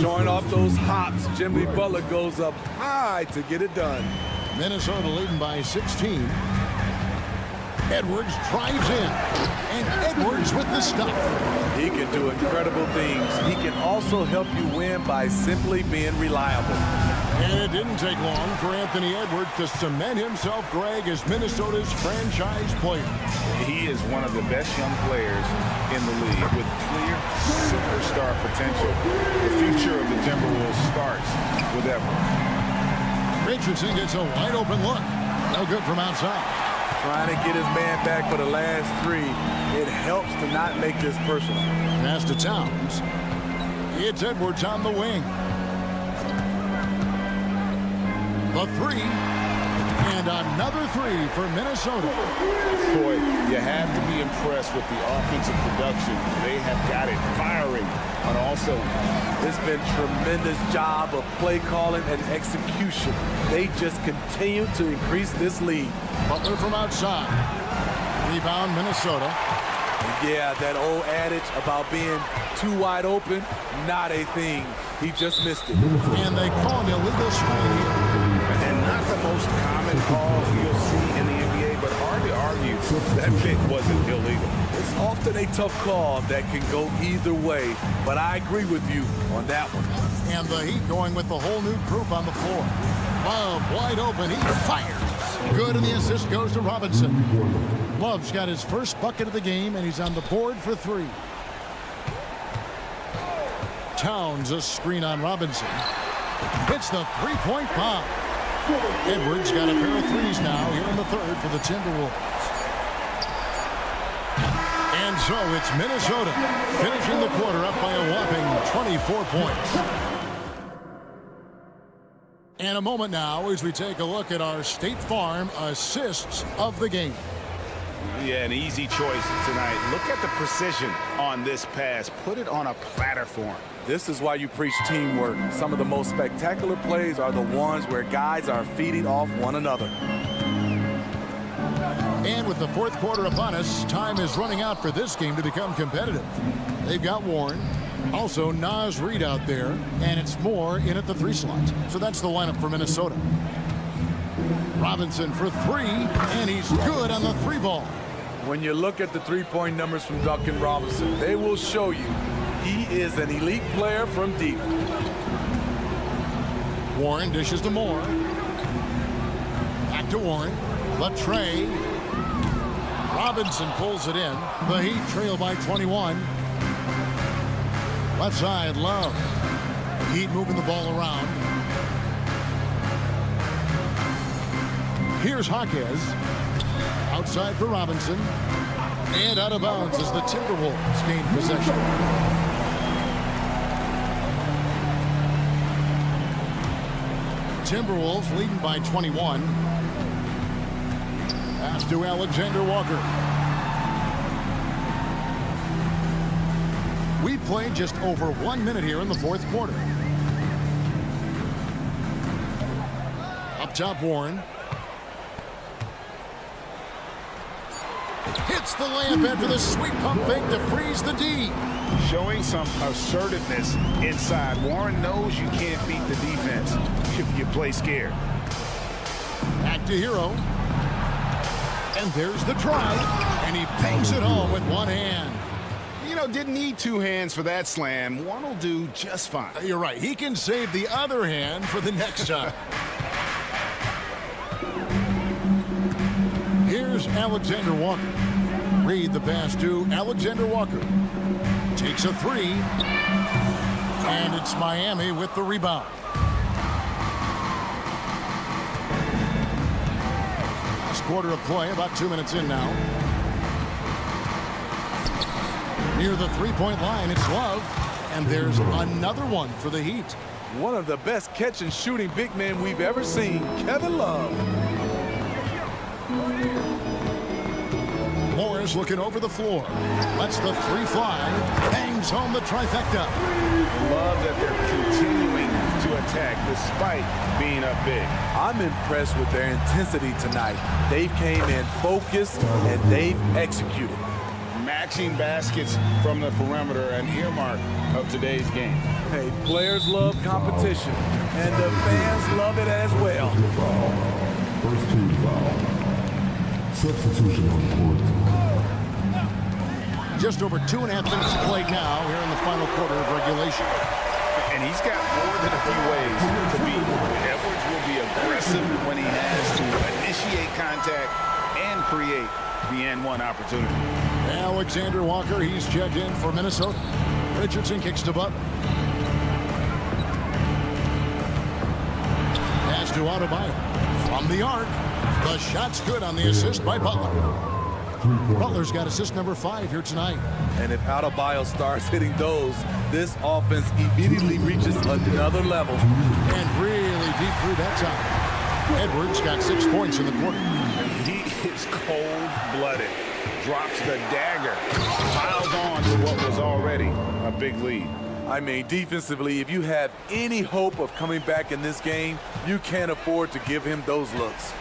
Showing off those hops, Jimmy Butler goes up high to get it done. Minnesota leading by 16. Edwards drives in. And Edwards with the stuff. He can do incredible things. He can also help you win by simply being reliable. And it didn't take long for Anthony Edwards to cement himself, Greg, as Minnesota's franchise player. He is one of the best young players in the league with clear superstar potential. The future of the Timberwolves starts with Edwards. Richardson gets a wide open look. No good from outside. Trying to get his man back for the last 3. It helps to not make this personal. Pass to Towns. It's Edwards on the wing. The 3. And another 3 for Minnesota. Boy, you have to be impressed with the offensive production. They have got it firing on all cylinders. It's been tremendous job of play calling and execution. They just continue to increase this lead. Butler from outside. Rebound, Minnesota. Yeah, that old adage about being too wide open, not a thing. He just missed it. And they call an illegal swing here. And not the most common call you'll see in the NBA, but hard to argue that pick wasn't illegal. It's often a tough call that can go either way, but I agree with you on that one. And the Heat going with the whole new group on the floor. Love wide open. He fires. Good, and the assist goes to Robinson. Love's got his first bucket of the game, and he's on the board for 3. Towns a screen on Robinson. Hits the three-point bomb. Edwards got a pair of threes now here in the third for the Timberwolves. And so it's Minnesota finishing the quarter up by a whopping 24 points. And a moment now as we take a look at our State Farm assists of the game. Yeah, an easy choice tonight. Look at the precision on this pass. Put it on a platter for him. This is why you preach teamwork. Some of the most spectacular plays are the ones where guys are feeding off one another. And with the fourth quarter upon us, time is running out for this game to become competitive. They've got Warren, also Naz Reid out there, and it's Moore in at the 3 slot. So that's the lineup for Minnesota. Robinson for 3, and he's good on the 3 ball. When you look at the three-point numbers from Duncan Robinson, they will show you he is an elite player from deep. Warren dishes to Moore. Back to Warren. Latre. Robinson pulls it in. The Heat trail by 21. Left side, Love. Heat moving the ball around. Here's Jaquez. Outside for Robinson. And out of bounds as the Timberwolves gain possession. Timberwolves leading by 21. Pass to Alexander Walker. We played just over 1 minute here in the fourth quarter. Up top, Warren. Hits the layup after the sweet pump fake to freeze the D. Showing some assertiveness inside. Warren knows you can't beat the defense if you play scared. Back to Hero. And there's the drive. And he bangs it home with one hand. You know, didn't need 2 hands for that slam. One will do just fine. You're right. He can save the other hand for the next time. Here's Alexander Walker. Read the pass to Alexander Walker. Takes a 3. And it's Miami with the rebound. Last quarter of play, about 2 minutes in now. Near the 3-point line, it's Love. And there's another one for the Heat. One of the best catch and shooting big men we've ever seen, Kevin Love. Morris looking over the floor. Lets the 3 fly. Bangs home the trifecta. Love that they're continuing to attack despite being up big. I'm impressed with their intensity tonight. They came in focused and they've executed. Matching baskets from the perimeter, an earmark of today's game. Hey, players love competition, and the fans love it as well. First team foul. Substitution on court. Just over 2.5 minutes played now here in the final quarter of regulation. And he's got more than a few ways to beat. Edwards will be aggressive when he has to initiate contact and create the N1 opportunity. Alexander Walker, he's checked in for Minnesota. Richardson kicks to Butler. Pass to Adebayo. From the arc. The shot's good on the assist by Butler. Butler's got assist number 5 here tonight. And if Adebayo starts hitting those, this offense immediately reaches another level. And really deep through that time. Edwards got 6 points in the quarter. He is cold-blooded. drops the dagger, piles on to what was already a big lead. I mean, defensively, if you have any hope of coming back in this game, you can't afford to give him those looks.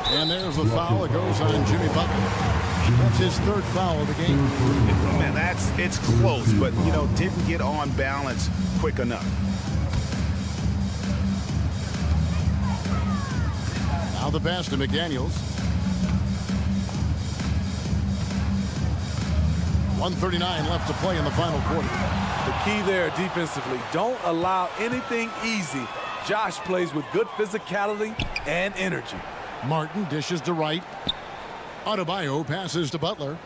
And there's the foul. It goes on Jimmy Butler. That's his third foul of the game. Man, it's close, but, you know, didn't get on balance quick enough. Now the pass to McDaniels. 1:39 left to play in the final quarter. The key there defensively, don't allow anything easy. Josh plays with good physicality and energy. Martin dishes to Wright. Adebayo passes to Butler.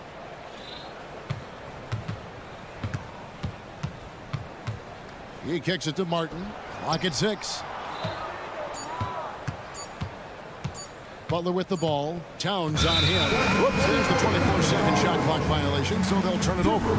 He kicks it to Martin. Clock at 6. Butler with the ball. Towns on him. Whoops, there's the 24-second shot clock violation, so they'll turn it over.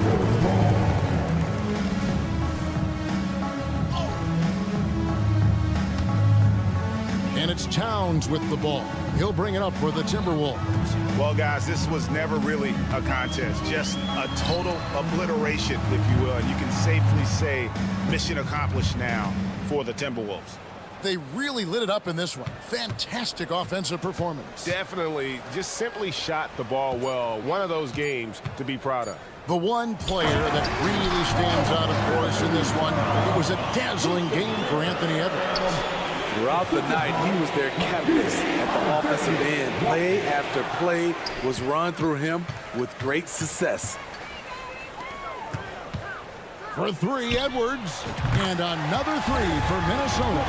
And it's Towns with the ball. He'll bring it up for the Timberwolves. Well, guys, this was never really a contest. Just a total obliteration, if you will. And you can safely say mission accomplished now for the Timberwolves. They really lit it up in this one. Fantastic offensive performance. Definitely just simply shot the ball well. One of those games to be proud of. The one player that really stands out, of course, in this one, it was a dazzling game for Anthony Edwards. Throughout the night, he was their catalyst at the offensive end. Play after play was run through him with great success. For 3, Edwards. And another 3 for Minnesota.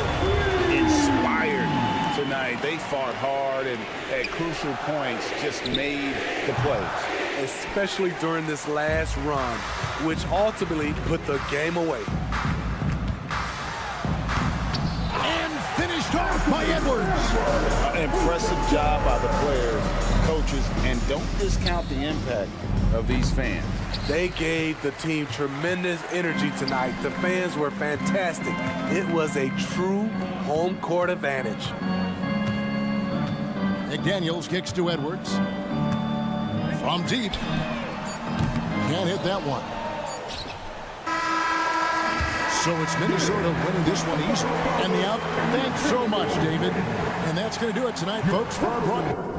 Inspired tonight. They fought hard and at crucial points just made the plays. Especially during this last run, which ultimately put the game away. And finished off by Edwards. Impressive job by the players, coaches, and don't discount the impact of these fans. They gave the team tremendous energy tonight. The fans were fantastic. It was a true home court advantage. McDaniels kicks to Edwards. From deep. Can't hit that one. So it's Minnesota winning this one easily. And the out. Thanks so much, David. And that's going to do it tonight, folks, for our broadcast.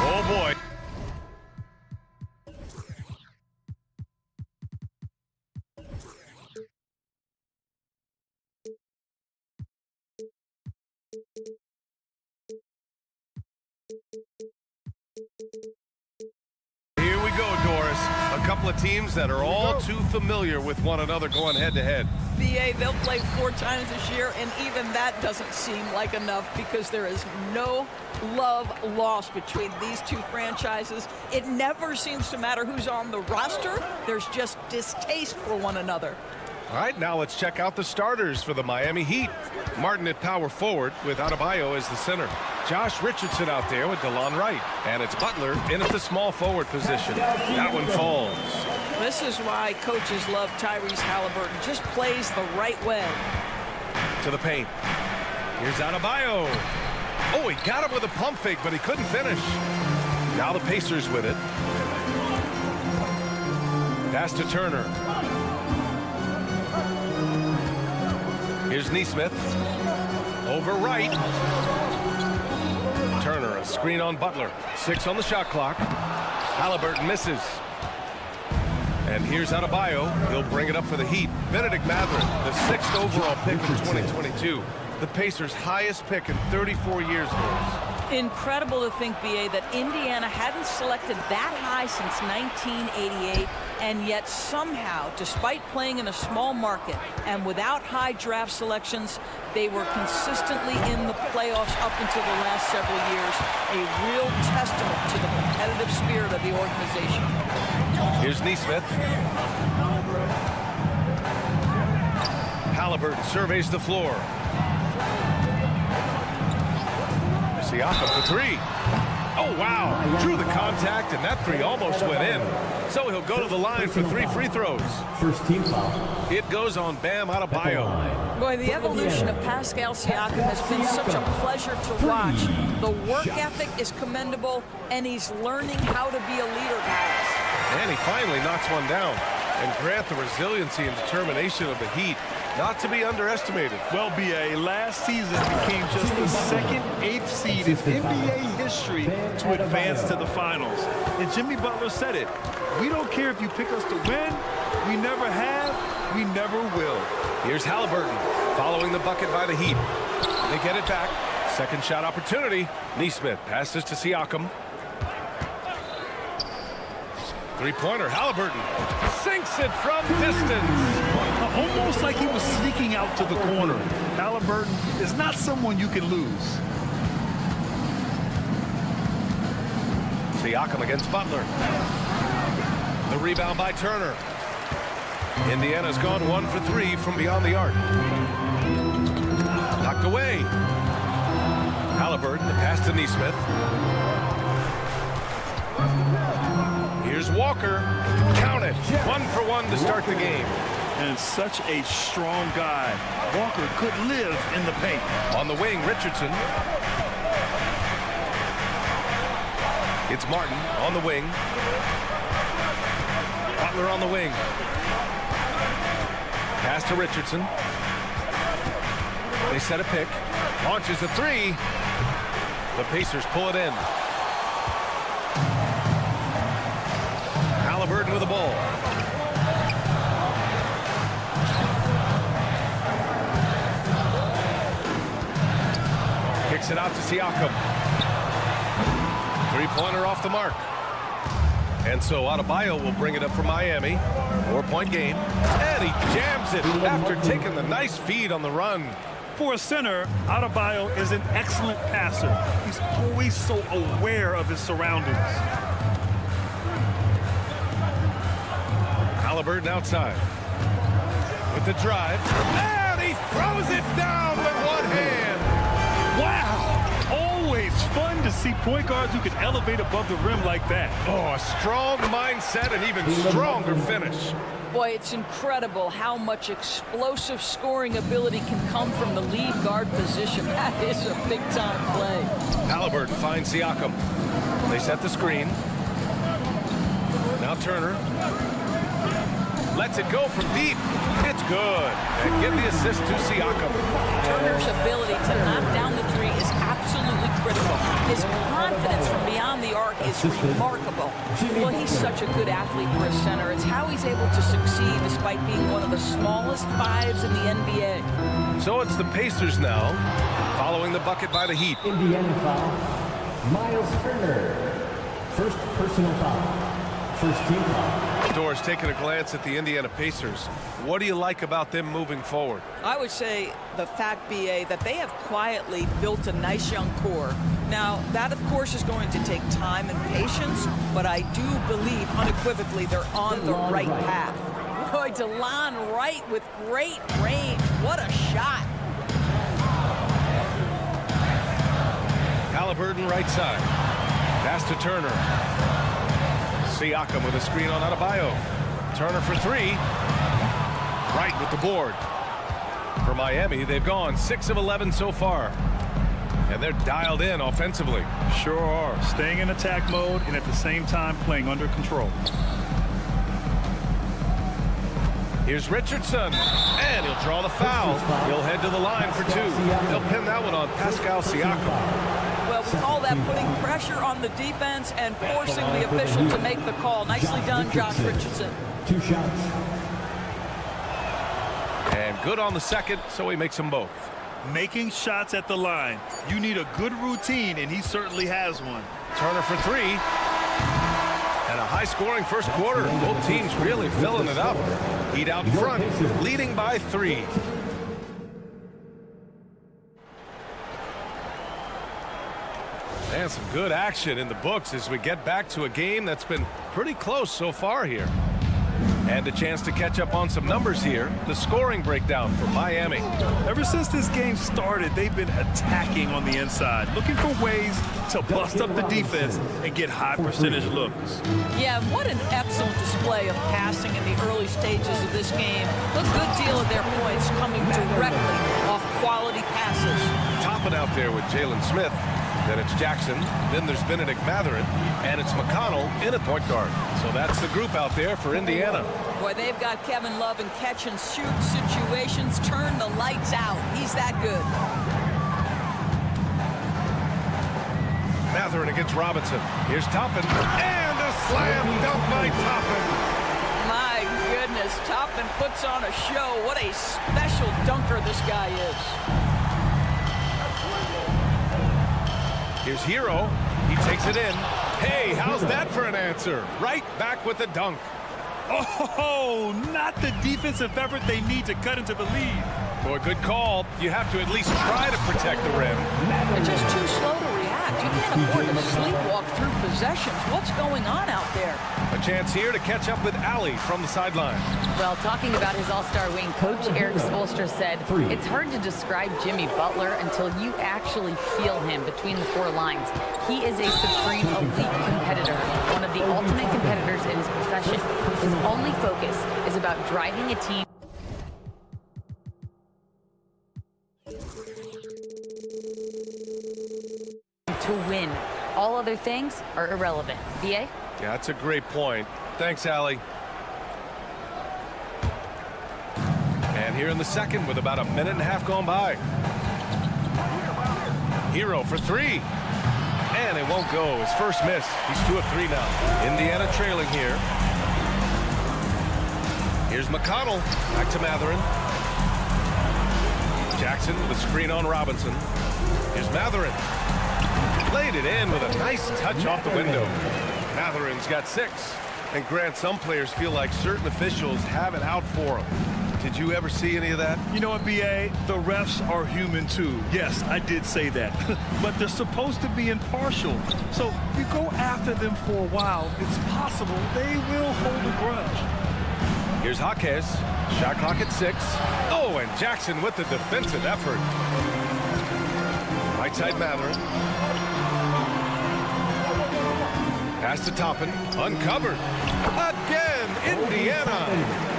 Oh, boy. Here we go, Doris. A couple of teams that are all too familiar with one another going head-to-head. BA, they'll play 4 times this year, and even that doesn't seem like enough because there is no love lost between these two franchises. It never seems to matter who's on the roster. There's just distaste for one another. All right, now let's check out the starters for the Miami Heat. Martin at power forward with Adebayo as the center. Josh Richardson out there with DeLon Wright. And it's Butler in at the small forward position. That one falls. This is why coaches love Tyrese Halliburton. Just plays the right way. To the paint. Here's Adebayo. Oh, he got him with a pump fake, but he couldn't finish. Now the Pacers with it. Pass to Turner. Here's Nesmith. Over Wright. Turner, a screen on Butler. 6 on the shot clock. Halliburton misses. And here's Adebayo. He'll bring it up for the Heat. Benedict Mathurin, the 6th overall pick in 2022. The Pacers' highest pick in 34 years, Doris. Incredible to think, BA, that Indiana hadn't selected that high since 1988, and yet somehow, despite playing in a small market and without high draft selections, they were consistently in the playoffs up until the last several years. A real testament to the competitive spirit of the organization. Here's Nesmith. Halliburton surveys the floor. Siakam for 3. Oh, wow. Drew the contact, and that 3 almost went in. So he'll go to the line for 3 free throws. First team foul. It goes on Bam Adebayo. Boy, the evolution of Pascal Siakam has been such a pleasure to watch. The work ethic is commendable, and he's learning how to be a leader, guys. And he finally knocks one down. And Grant, the resiliency and determination of the Heat, not to be underestimated. Well, BA, last season became just the second 8th seed in NBA history to advance to the finals. And Jimmy Butler said it. We don't care if you pick us to win. We never have. We never will. Here's Halliburton following the bucket by the Heat. They get it back. Second shot opportunity. Nesmith passes to Siakam. Three-pointer, Halliburton sinks it from distance. Almost like he was sneaking out to the corner. Halliburton is not someone you can lose. Siakam against Butler. The rebound by Turner. Indiana's gone 1 for 3 from beyond the arc. Knocked away. Halliburton, the pass to Nesmith. Here's Walker. Count it. 1 for 1 to start the game. And such a strong guy. Walker could live in the paint. On the wing, Richardson. It's Martin on the wing. Butler on the wing. Pass to Richardson. They set a pick. Launches a 3. The Pacers pull it in. Halliburton with the ball. Kicks it out to Siakam. Three-pointer off the mark. And so Adebayo will bring it up for Miami. 4-point game. And he jams it after taking the nice feed on the run. For a center, Adebayo is an excellent passer. He's always so aware of his surroundings. Halliburton outside with the drive, and he throws it down with one hand. Wow! Always fun to see point guards who can elevate above the rim like that. Oh, a strong mindset and even stronger finish. Boy, it's incredible how much explosive scoring ability can come from the lead guard position. That is a big-time play. Halliburton finds Siakam. They set the screen. Now Turner lets it go from deep. It's good. And give the assist to Siakam. Turner's ability to knock down the three is absolutely critical. His confidence from beyond the arc is remarkable. Well, he's such a good athlete for a center. It's how he's able to succeed despite being one of the smallest fives in the NBA. So it's the Pacers now, following the bucket by the Heat. Indiana foul. Miles Turner. First personal foul. First team foul. Doors taking a glance at the Indiana Pacers. What do you like about them moving forward? I would say the fact, BA, that they have quietly built a nice young core. Now, that, of course, is going to take time and patience, but I do believe unequivocally they're on the right path. Boy, DeLon Wright with great range. What a shot. Halliburton right side. Pass to Turner. Siakam with a screen on Adebayo. Turner for three. Wright with the board. For Miami, they've gone 6 of 11 so far. And they're dialed in offensively. Sure are. Staying in attack mode and at the same time playing under control. Here's Richardson. And he'll draw the foul. He'll head to the line for two. They'll pin that one on Pascal Siakam. Well, we call that putting pressure on the defense and forcing the official to make the call. Nicely done, Josh Richardson. 2 shots. And good on the second, so he makes them both. Making shots at the line. You need a good routine, and he certainly has one. Turner for three. And a high-scoring first quarter. Both teams really filling it up. Heat out in front, leading by 3. And some good action in the books as we get back to a game that's been pretty close so far here. And a chance to catch up on some numbers here. The scoring breakdown for Miami. Ever since this game started, they've been attacking on the inside, looking for ways to bust up the defense and get high percentage looks. Yeah, what an excellent display of passing in the early stages of this game. A good deal of their points coming directly off quality passes. Topping out there with Jalen Smith. Then it's Jackson, then there's Benedict Mathurin, and it's McConnell in at point guard. So that's the group out there for Indiana. Boy, they've got Kevin Love in catch-and-shoot situations. Turn the lights out. He's that good. Mathurin against Robinson. Here's Toppin, and a slam dunk by Toppin. My goodness, Toppin puts on a show. What a special dunker this guy is. Here's Hero. He takes it in. Hey, how's that for an answer? Right back with the dunk. Oh, not the defensive effort they need to cut into the lead. Boy, good call. You have to at least try to protect the rim. They're just too slow to react. You can't afford to sleepwalk through possessions. What's going on out there? A chance here to catch up with Allie from the sideline. Well, talking about his all-star wing, Coach Eric Spoelstra said, it's hard to describe Jimmy Butler until you actually feel him between the 4 lines. He is a supreme elite competitor, one of the ultimate competitors in his profession. His only focus is about driving a team to win. All other things are irrelevant. BA? Yeah, that's a great point. Thanks, Allie. And here in the second with about a minute and a half gone by. Hero for 3. And it won't go. His first miss. He's 2 of 3 now. Indiana trailing here. Here's McConnell. Back to Mathurin. Jackson with a screen on Robinson. Here's Mathurin. Laid it in with a nice touch off the window. Mathurin's got 6. And Grant, some players feel like certain officials have it out for them. Did you ever see any of that? You know what, B.A.? The refs are human too. Yes, I did say that. But they're supposed to be impartial. So you go after them for a while, it's possible they will hold a grudge. Here's Jaquez. Shot clock at 6. Oh, and Jackson with the defensive effort. Right side Matherin. Pass to Toppin. Uncovered. Again, Indiana.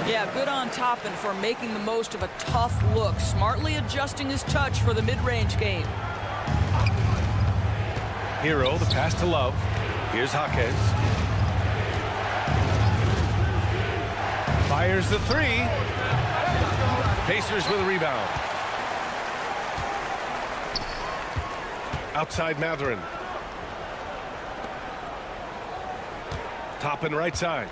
Yeah, good on Toppin for making the most of a tough look, smartly adjusting his touch for the mid-range game. Hero, the pass to Love. Here's Jaquez. Fires the 3. Pacers with a rebound. Outside Matherin. Toppin right side.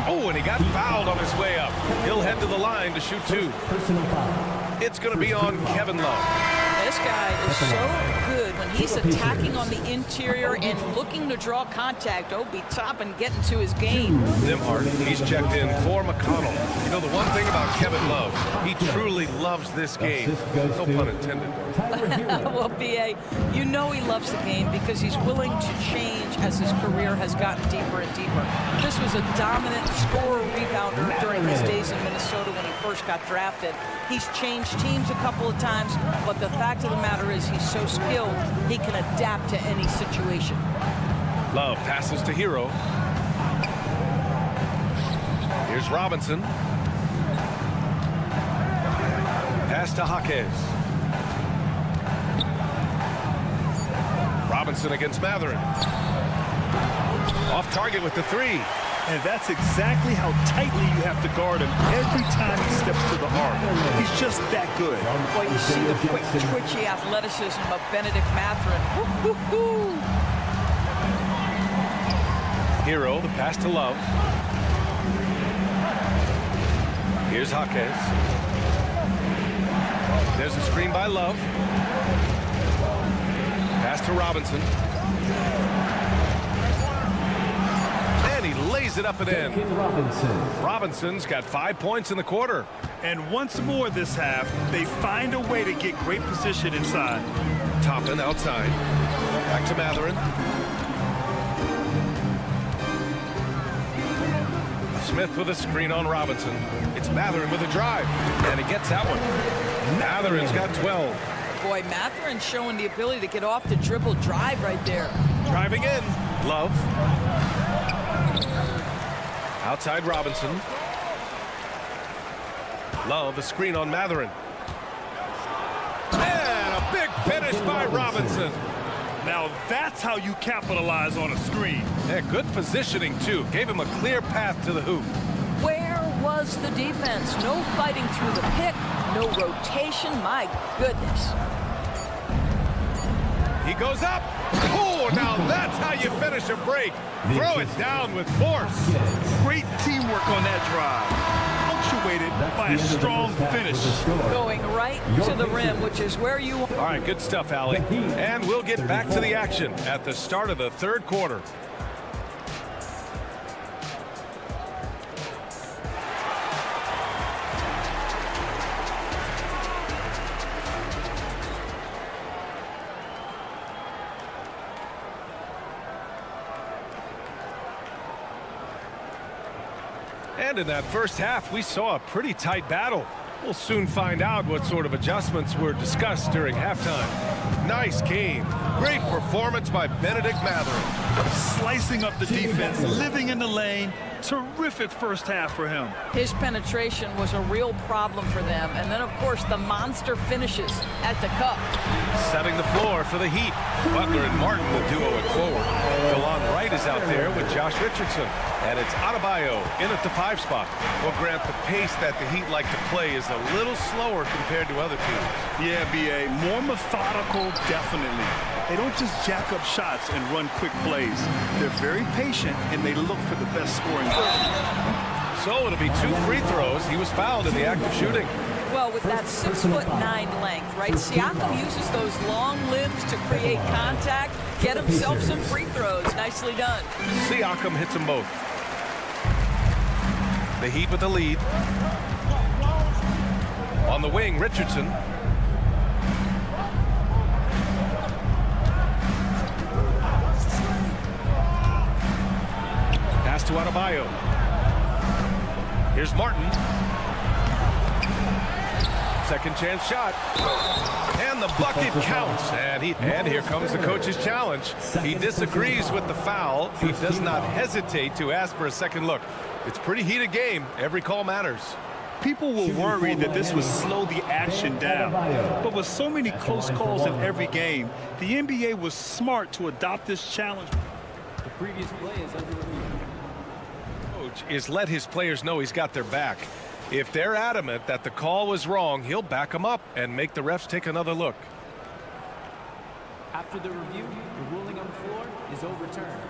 Oh, and he got fouled on his way up. He'll head to the line to shoot 2. It's going to be on Kevin Love. This guy is so good when he's attacking on the interior and looking to draw contact. Obi Toppin getting to his game. Nimhart, he's checked in for McConnell. You know, the one thing about Kevin Love, he truly loves this game. No pun intended. Well, B.A., you know he loves the game because he's willing to change as his career has gotten deeper and deeper. This was a dominant scorer-rebounder during his days in Minnesota when he first got drafted. He's changed teams a couple of times, but the fact of the matter is he's so skilled, he can adapt to any situation. Love passes to Hero. Here's Robinson. Pass to Jaquez. Robinson against Matherin. Off target with the 3. And that's exactly how tightly you have to guard him every time he steps to the arc. He's just that good. Well, you see the quick, twitchy athleticism of Benedict Matherin. Woo-hoo-hoo. Hero, the pass to Love. Here's Jaquez. There's a screen by Love. Pass to Robinson. And he lays it up and in. Robinson's got 5 points in the quarter. And once more this half, they find a way to get great position inside. Toppin outside. Back to Matherin. Smith with a screen on Robinson. It's Matherin with a drive. And he gets that one. Matherin's got 12. Boy, Matherin showing the ability to get off the dribble drive right there. Driving in. Love. Outside Robinson. Love, a screen on Matherin. And a big finish by Robinson. Now that's how you capitalize on a screen. Yeah, good positioning, too. Gave him a clear path to the hoop. Where was the defense? No fighting through the pick, no rotation. My goodness. He goes up. Oh, now that's how you finish a break. Throw it down with force. Great teamwork on that drive. Punctuated by a strong finish. Going right to the rim, which is where you are. All right, good stuff, Allie. And we'll get back to the action at the start of the third quarter. And in that first half, we saw a pretty tight battle. We'll soon find out what sort of adjustments were discussed during halftime. Nice game. Great performance by Benedict Matherin. Slicing up the defense, living in the lane. Terrific first half for him. His penetration was a real problem for them. And then, of course, the monster finishes at the cup. Setting the floor for the Heat. Butler and Martin, the duo at forward. DeLon Wright is out there with Josh Richardson. And it's Adebayo in at the 5 spot. Well, Grant, the pace that the Heat like to play is a little slower compared to other teams. Yeah, B.A. More methodical, definitely. They don't just jack up shots and run quick plays. They're very patient, and they look for the best scoring. So it'll be 2 free throws. He was fouled in the act of shooting. Well, Well, with that 6'9" length, right? Siakam uses those long limbs to create contact, get himself some free throws. Nicely done. Siakam hits them both. The Heat with the lead. On the wing, Richardson. Pass to Adebayo. Here's Martin. Second chance shot. And the bucket counts. And here comes the coach's challenge. He disagrees with the foul. He does not hesitate to ask for a second look. It's a pretty heated game. Every call matters. People were worried that this would slow the action down. But with so many close calls in every game, the NBA was smart to adopt this challenge. The previous play is under review. Coach is let his players know he's got their back. If they're adamant that the call was wrong, he'll back them up and make the refs take another look. After the review, the ruling on the floor is overturned.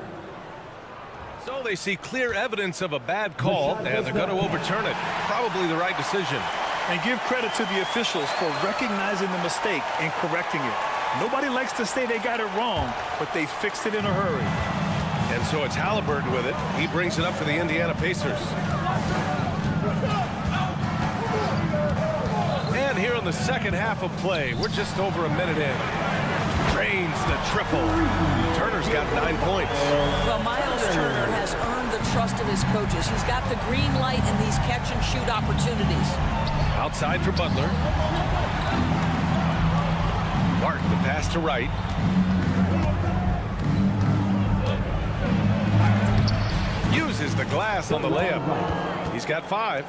So they see clear evidence of a bad call, and they're going to overturn it. Probably the right decision. And give credit to the officials for recognizing the mistake and correcting it. Nobody likes to say they got it wrong, but they fixed it in a hurry. And so it's Halliburton with it. He brings it up for the Indiana Pacers. And here in the second half of play, we're just over a minute in. Drains the triple. Turner's got 9 points. Well, Miles Turner has earned the trust of his coaches. He's got the green light in these catch-and-shoot opportunities. Outside for Butler. Martin, the pass to Wright. Uses the glass on the layup. He's got 5.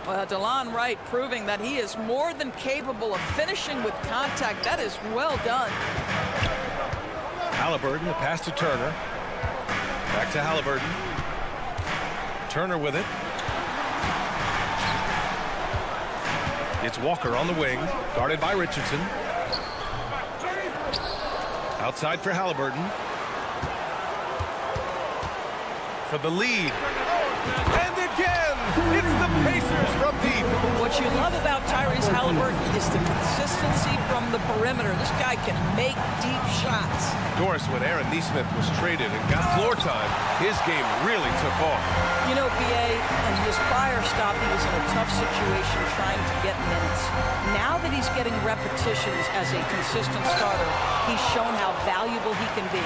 Well, DeLon Wright proving that he is more than capable of finishing with contact. That is well done. Halliburton, the pass to Turner. Back to Halliburton. Turner with it. It's Walker on the wing, guarded by Richardson. Outside for Halliburton. For the lead. And again, it's the Pacers from deep. What you love about Tyrese Halliburton is the consistency from the perimeter. This guy can make deep shots. Doris, when Aaron Nesmith was traded and got floor time, his game really took off. You know, BA, in his prior stop, he was in a tough situation trying to get minutes. Now that he's getting repetitions as a consistent starter, he's shown how valuable he can be.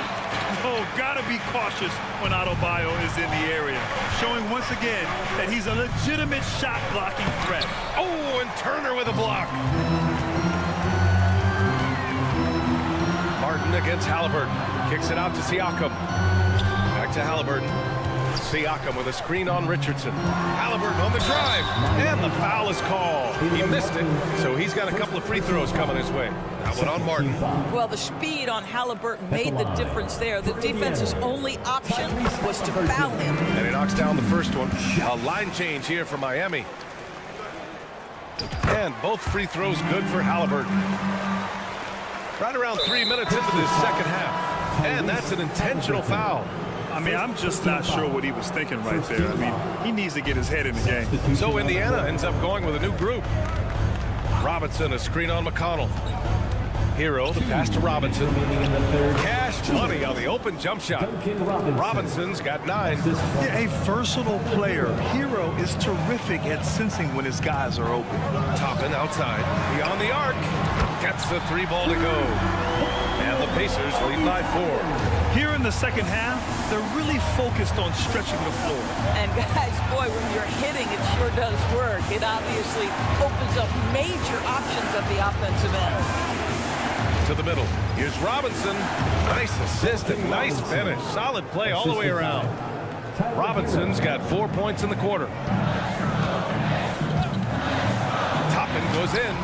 Oh, gotta be cautious when Adebayo is in the area, showing once again that he's a legitimate shot-blocking threat. Oh, and Turner with a block. Martin against Halliburton. Kicks it out to Siakam. Back to Halliburton. Siakam with a screen on Richardson. Halliburton on the drive. And the foul is called. He missed it, so he's got a couple of free throws coming his way. That one on Martin. Well, the speed on Halliburton made the difference there. The defense's only option was to foul him. And he knocks down the first one. A line change here for Miami. And both free throws good for Halliburton. Right around 3 minutes into this second half. And that's an intentional foul. I mean, I'm just not sure what he was thinking right there. I mean, he needs to get his head in the game. So Indiana ends up going with a new group. Robinson, a screen on McConnell. Hero, the pass to Robinson. Cash money on the open jump shot. Robinson's got 9. Yeah, a versatile player. Hero is terrific at sensing when his guys are open. Toppin outside. Beyond the arc. Gets the 3-ball to go. And the Pacers lead by 4. Here in the second half, they're really focused on stretching the floor. And guys, boy, when you're hitting, it sure does work. It obviously opens up major options at the offensive end. To the middle. Here's Robinson. Nice assist and nice finish. Solid play all the way around. Robinson's got 4 points in the quarter. Toppin goes in.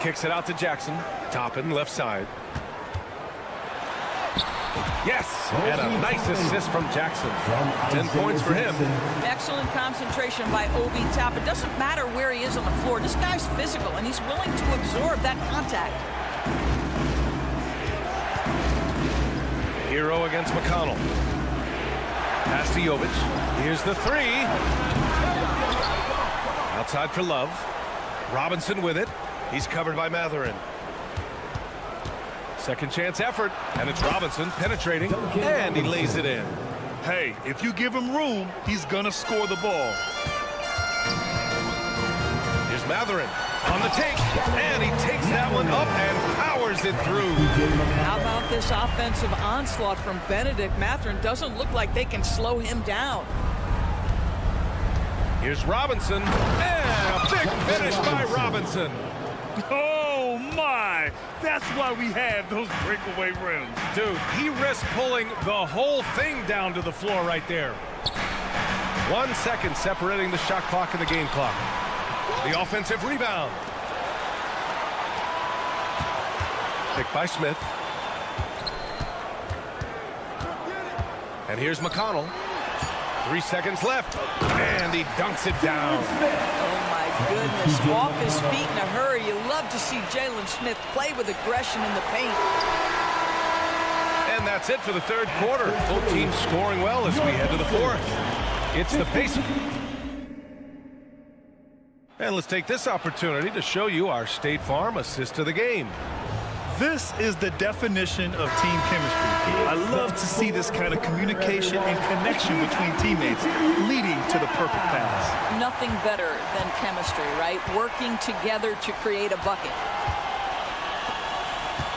Kicks it out to Jackson. Toppin left side. Yes, and a nice assist from Jackson. 10 points for him. Excellent concentration by Obi Toppin. It doesn't matter where he is on the floor. This guy's physical, and he's willing to absorb that contact. Hero against McConnell. Pass to Jovic. Here's the 3. Outside for Love. Robinson with it. He's covered by Matherin. Second chance effort, and it's Robinson penetrating, and he lays it in. Hey, if you give him room, he's gonna score the ball. Here's Matherin on the take, and he takes that one up and powers it through. How about this offensive onslaught from Benedict? Matherin doesn't look like they can slow him down. Here's Robinson, and a big finish by Robinson. Oh, my! That's why we have those breakaway rims. Dude, he risked pulling the whole thing down to the floor right there. 1 second separating the shot clock and the game clock. The offensive rebound. Picked by Smith. And here's McConnell. 3 seconds left, and he dunks it down. Oh, my goodness. Off his feet in a hurry. You love to see Jalen Smith play with aggression in the paint. And that's it for the third quarter. Both teams scoring well as we head to the fourth. It's the Pacers. And let's take this opportunity to show you our State Farm assist of the game. This is the definition of team chemistry. I love to see this kind of communication and connection between teammates leading to the perfect pass. Nothing better than chemistry, right? Working together to create a bucket.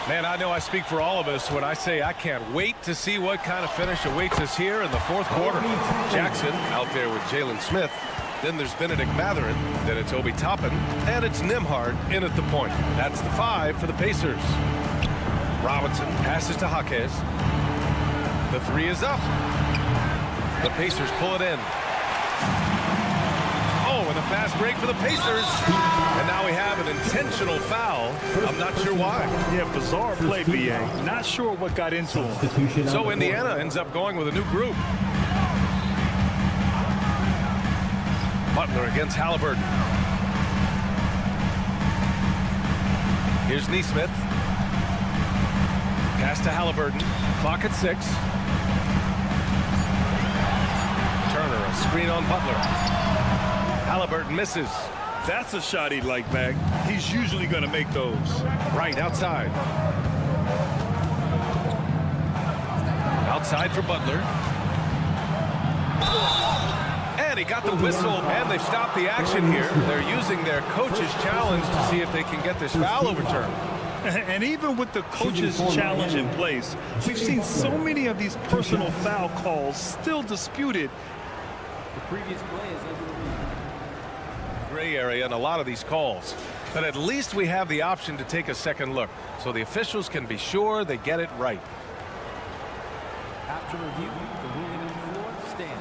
Man, I know I speak for all of us when I say I can't wait to see what kind of finish awaits us here in the fourth quarter. Jackson out there with Jalen Smith. Then there's Benedict Matherin. Then it's Obi Toppin. And it's Nembhard in at the point. That's the 5 for the Pacers. Robinson passes to Jaquez. The 3 is up. The Pacers pull it in. Oh, and a fast break for the Pacers. And now we have an intentional foul. I'm not sure why. Yeah, bizarre play, B.A. Not sure what got into him. So Indiana ends up going with a new group. Butler against Halliburton. Here's Nesmith. Pass to Halliburton. Clock at 6. Turner, a screen on Butler. Halliburton misses. That's a shot he'd like back. He's usually going to make those. Right, outside. Outside for Butler. And he got the whistle, and they've stopped the action here. They're using their coach's challenge to see if they can get this foul overturned. And even with the coach's challenge in place, we've seen so many of these personal foul calls still disputed. The previous play is under the review. Gray area in a lot of these calls. But at least we have the option to take a second look, so the officials can be sure they get it right. After review, the ruling on the floor stands.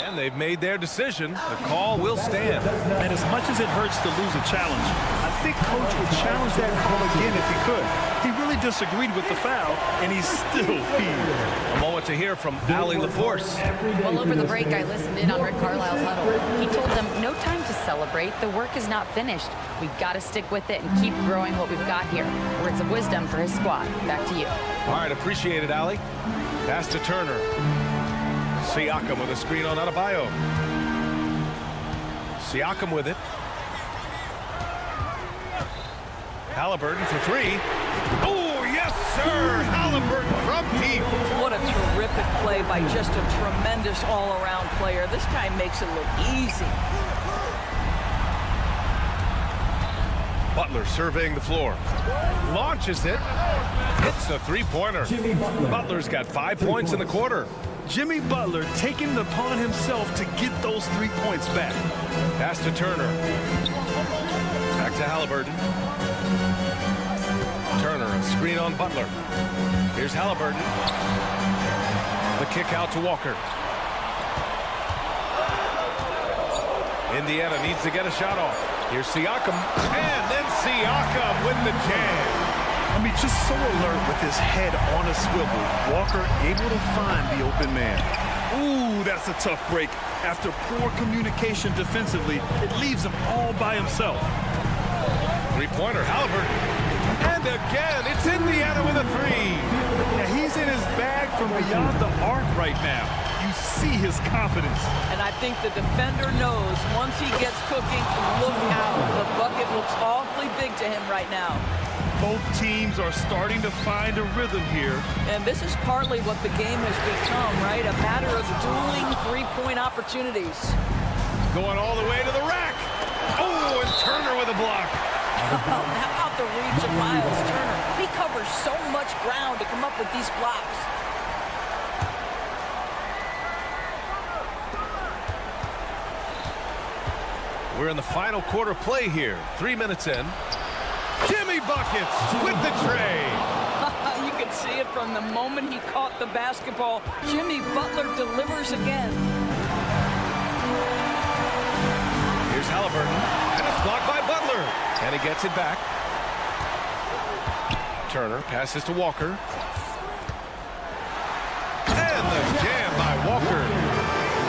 And they've made their decision. The call will stand. And as much as it hurts to lose a challenge, I think Coach would challenge that call again if he could. He really disagreed with the foul, and he's still peeved. A moment to hear from Allie LaForce. Well, over the break, I listened in on Rick Carlisle's huddle. He told them, no time to celebrate. The work is not finished. We've got to stick with it and keep growing what we've got here. Words of wisdom for his squad. Back to you. All right, appreciate it, Allie. Pass to Turner. Siakam with a screen on Adebayo. Siakam with it. Halliburton for 3. Oh, yes, sir! Halliburton from deep. What a terrific play by just a tremendous all-around player. This guy makes it look easy. Butler surveying the floor. Launches it. Hits a three-pointer. Butler's got 5 points in the quarter. Jimmy Butler taking it upon himself to get those 3 points back. Pass to Turner. Back to Halliburton. Turner, a screen on Butler. Here's Halliburton. The kick out to Walker. Indiana needs to get a shot off. Here's Siakam. And then Siakam with the jam. I mean, just so alert with his head on a swivel. Walker able to find the open man. Ooh, that's a tough break. After poor communication defensively, it leaves him all by himself. Three-pointer, Halliburton. And again, it's Indiana with a 3. Yeah, he's in his bag from beyond the arc right now. You see his confidence. And I think the defender knows once he gets cooking, look out. The bucket looks awfully big to him right now. Both teams are starting to find a rhythm here. And this is partly what the game has become, right? A matter of dueling three-point opportunities. Going all the way to the rack. Oh, and Turner with a block. How about the reach of Miles Turner? He covers so much ground to come up with these blocks. We're in the final quarter play here. 3 minutes in. Jimmy buckets with the tray. You can see it from the moment he caught the basketball. Jimmy Butler delivers again. Here's Halliburton, and it's blocked by Butler. And he gets it back. Turner passes to Walker. And the jam by Walker.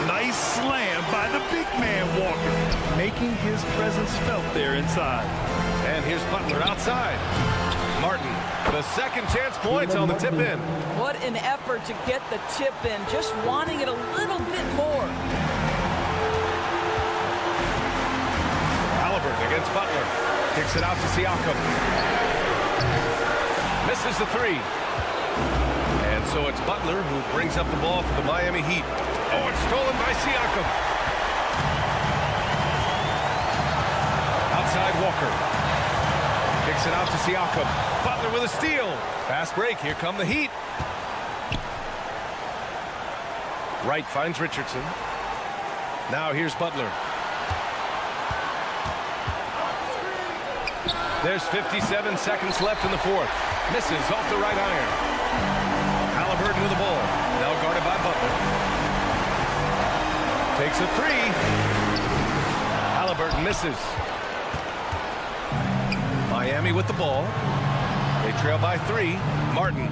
Nice slam by the big man Walker, making his presence felt there inside. And here's Butler outside. Martin, the second chance points on the tip in. What an effort to get the tip in, just wanting it a little bit more. Halliburton against Butler. Kicks it out to Siakam. Misses the three. And so it's Butler who brings up the ball for the Miami Heat. Oh, it's stolen by Siakam. Outside Walker. Kicks it out to Siakam. Butler with a steal. Fast break. Here come the Heat. Wright finds Richardson. Now here's Butler. There's 57 seconds left in the fourth. Misses off the right iron. Halliburton with the ball. Now guarded by Butler. Takes a three. Halliburton misses. Miami with the ball. They trail by three. Martin.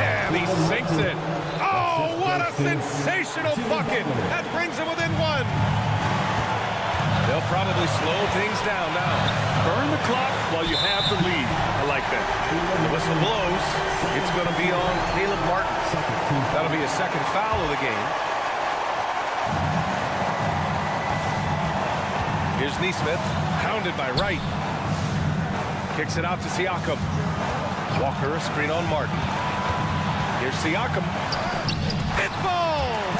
And he sinks it. Oh, what a sensational bucket. That brings him within one. They'll probably slow things down now. Burn the clock while you have the lead. I like that. The whistle blows. It's going to be on Caleb Martin. That'll be a second foul of the game. Here's Neesmith, hounded by Wright. Kicks it out to Siakam. Walker, a screen on Martin. Here's Siakam. It falls!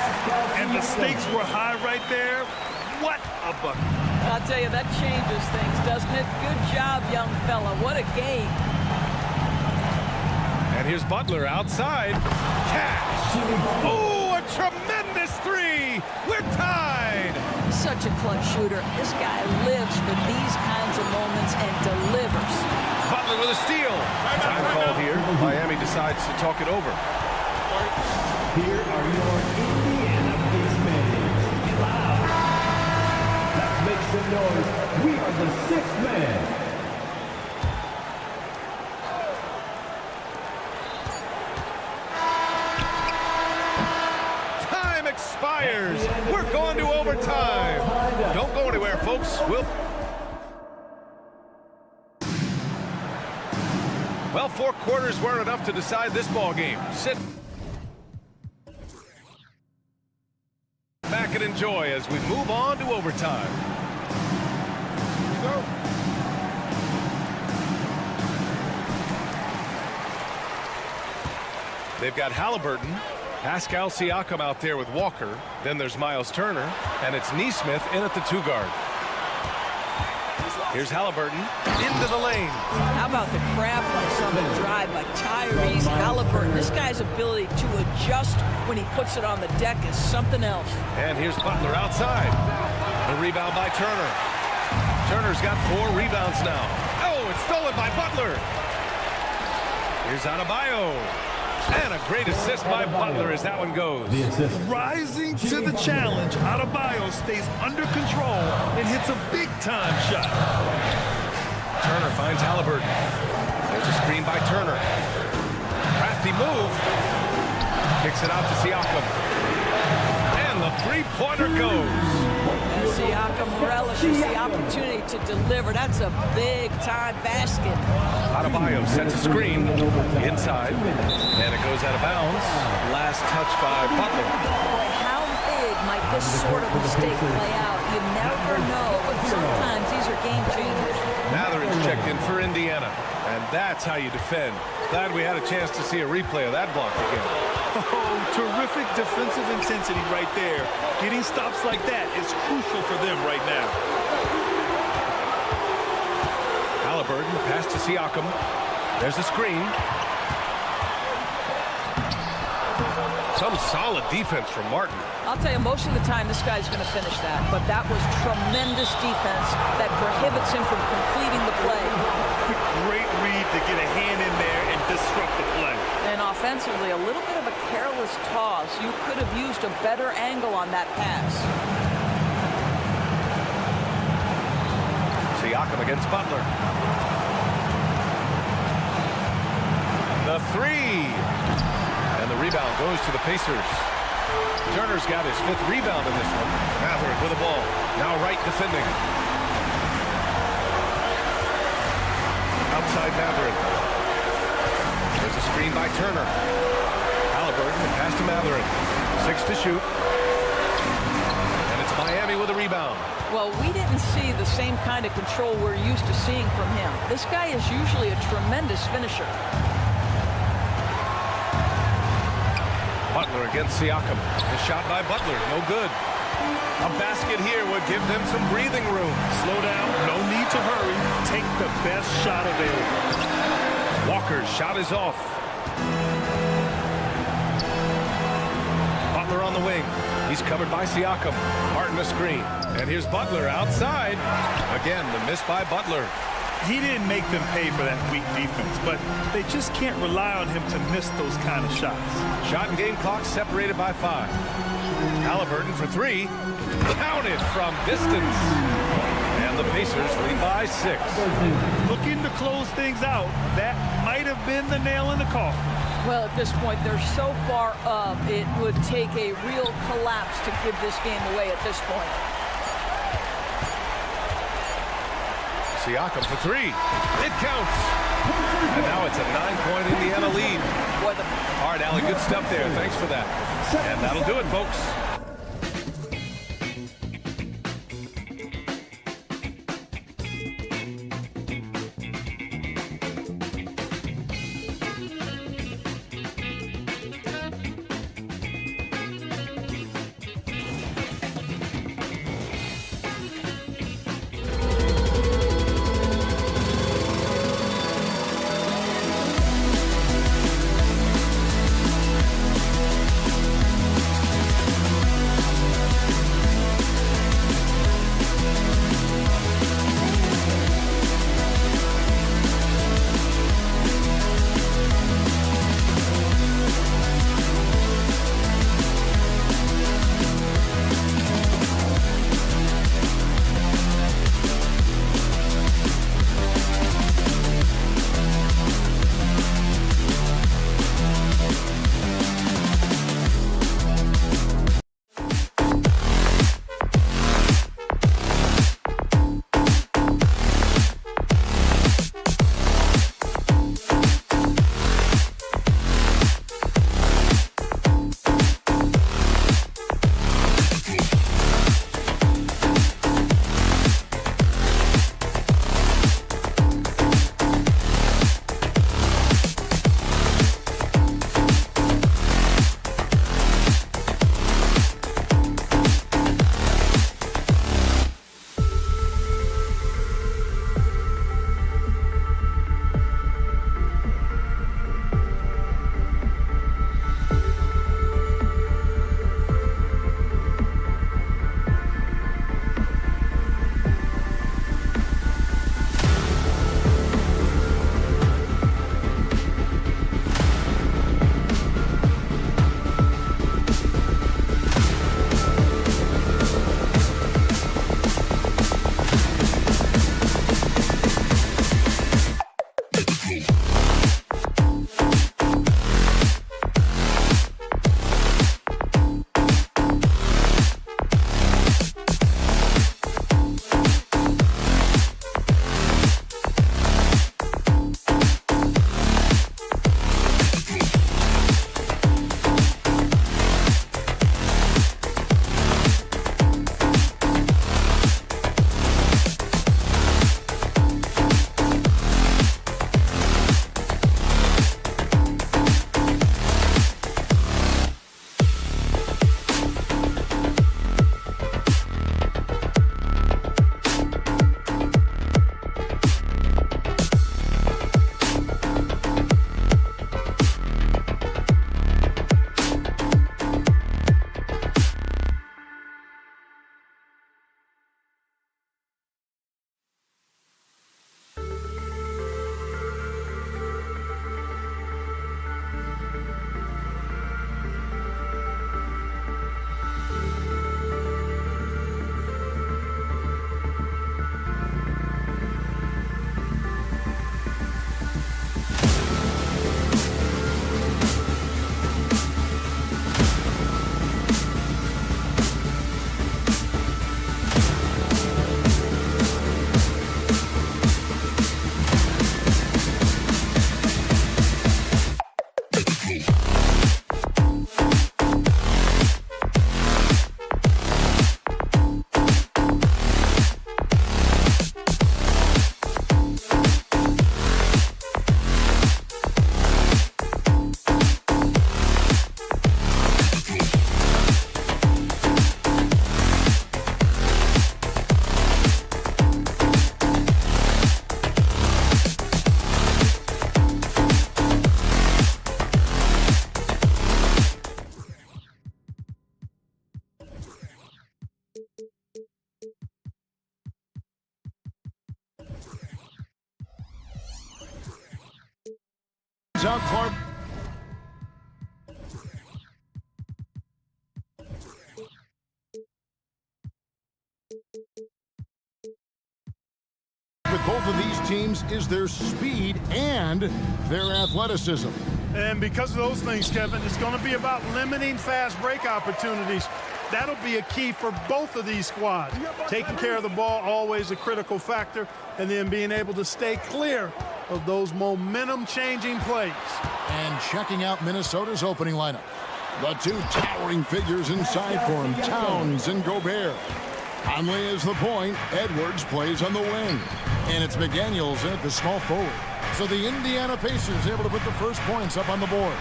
And the stakes were high right there. What a bucket. I'll tell you, that changes things, doesn't it? Good job, young fella. What a game. And here's Butler outside. Cash. Oh, a tremendous three. We're tied. Such a clutch shooter. This guy lives for these kinds of moments and delivers. Butler with a steal. Time call here. Miami decides to talk it over. Here are your Indiana Pacers. Loud. Let's make some noise. We are the sixth man. Time expires. We're going to overtime. Don't go anywhere, folks. Well, 4 quarters weren't enough to decide this ball game. Sit back and enjoy as we move on to overtime. Go. They've got Halliburton, Pascal Siakam out there with Walker. Then there's Miles Turner, and it's Neesmith in at the 2 guard. Here's Halliburton into the lane. How about the craftiness on the drive by Tyrese Halliburton? This guy's ability to adjust when he puts it on the deck is something else. And here's Butler outside. The rebound by Turner. Turner's got 4 rebounds now. Oh, it's stolen by Butler. Here's Adebayo. And a great assist by Butler as that one goes. Rising to the challenge, Adebayo stays under control and hits a big-time shot. Turner finds Halliburton. There's a screen by Turner. Crafty move. Kicks it out to Siakam. And the three-pointer goes. Siakam relishes the opportunity to deliver. That's a big-time basket. Adebayo sets a screen inside, and it goes out of bounds. Last touch by Butler. Boy, how big this sort of mistake play out. You never know, but sometimes these are game changers. Matherin's checked in for Indiana, and that's how you defend. Glad we had a chance to see a replay of that block again. Oh, terrific defensive intensity right there. Getting stops like that is crucial for them right now. Halliburton, pass to Siakam. There's a screen. Some solid defense from Martin. I'll tell you, most of the time this guy's going to finish that, but that was tremendous defense that prohibits him from completing the play. Great read to get a hand in there and disrupt the play. And offensively, a little bit of a careless toss. You could have used a better angle on that pass. Siakam against Butler. The three. And the rebound goes to the Pacers. Turner's got his 5th rebound in this one. Matherin with the ball. Now Wright defending. Outside Matherin. There's a screen by Turner. Halliburton pass to Matherin. 6 to shoot. And it's Miami with a rebound. Well, we didn't see the same kind of control we're used to seeing from him. This guy is usually a tremendous finisher. Butler against Siakam. The shot by Butler, no good. A basket here would give them some breathing room. Slow down, no need to hurry. Take the best shot available. Walker's shot is off. Butler on the wing. He's covered by Siakam. Martin a screen. And here's Butler outside. Again, the miss by Butler. He didn't make them pay for that weak defense, but they just can't rely on him to miss those kind of shots. Shot and game clock separated by 5. Halliburton for 3. Counted from distance. And the Pacers lead by 6. Looking to close things out. That might have been the nail in the coffin. Well, at this point, they're so far up, it would take a real collapse to give this game away at this point. Siakam for 3. It counts. And now it's a 9-point Indiana lead. Boy, all right, Allie, good stuff there. Thanks for that. And that'll do it, folks. South Clark. With both of these teams is their speed and their athleticism. And because of those things, Kevin, it's going to be about limiting fast break opportunities. That'll be a key for both of these squads. Taking care of the ball, always a critical factor, and then being able to stay clear of those momentum-changing plays. And checking out Minnesota's opening lineup. The two towering figures inside for him, Towns and Gobert. Conley is the point. Edwards plays on the wing. And it's McDaniels at the small forward. So the Indiana Pacers able to put the first points up on the board.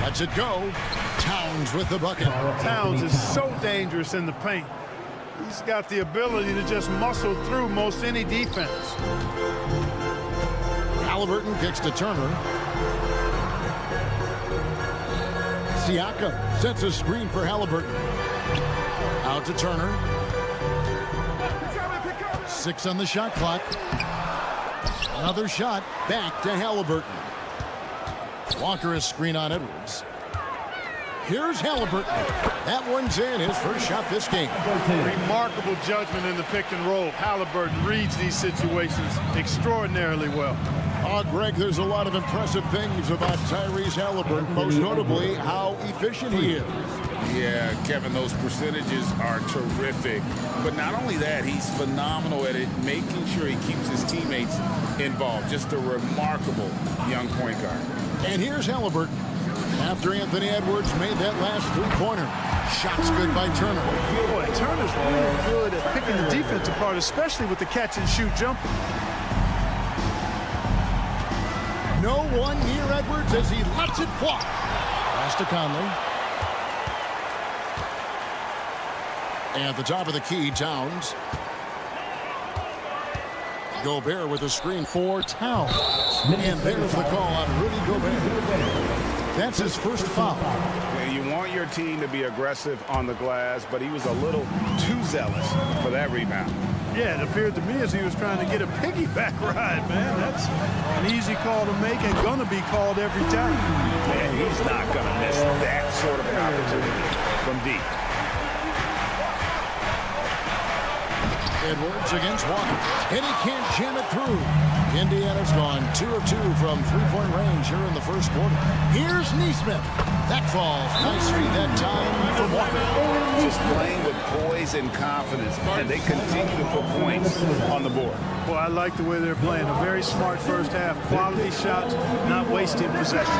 Lets it go. Towns with the bucket. Towns is so dangerous in the paint. He's got the ability to just muscle through most any defense. Halliburton kicks to Turner. Siakam sets a screen for Halliburton. Out to Turner. 6 on the shot clock. Another shot back to Halliburton. Walker is screen on Edwards. Here's Halliburton. That one's in, his first shot this game. Remarkable judgment in the pick and roll. Halliburton reads these situations extraordinarily well. Greg, there's a lot of impressive things about Tyrese Halliburton, most notably how efficient he is. Yeah, Kevin, those percentages are terrific. But not only that, he's phenomenal at it, making sure he keeps his teammates involved. Just a remarkable young point guard. And here's Halliburton. After Anthony Edwards made that last three-pointer. Shots good by Turner. Boy, Turner's really good at picking the defense apart, especially with the catch-and-shoot jumper. No one near Edwards as he lets it fly. Pass to Conley. At the top of the key, Towns. Gobert with a screen for Towns. And there's the call on Rudy Gobert. That's his first foul. Yeah, you want your team to be aggressive on the glass, but he was a little too zealous for that rebound. Yeah, it appeared to me as he was trying to get a piggyback ride, man. That's an easy call to make and going to be called every time. Man, he's not going to miss that sort of an opportunity from deep. Edwards against Walker, and he can't jam it through. Indiana's gone 2 of 2 from three-point range here in the first quarter. Here's Neesmith. That falls. Nice feed that time from Walker. Just playing with poise and confidence, and they continue to put points on the board. Well, I like the way they're playing. A very smart first half. Quality shots, not wasting possession.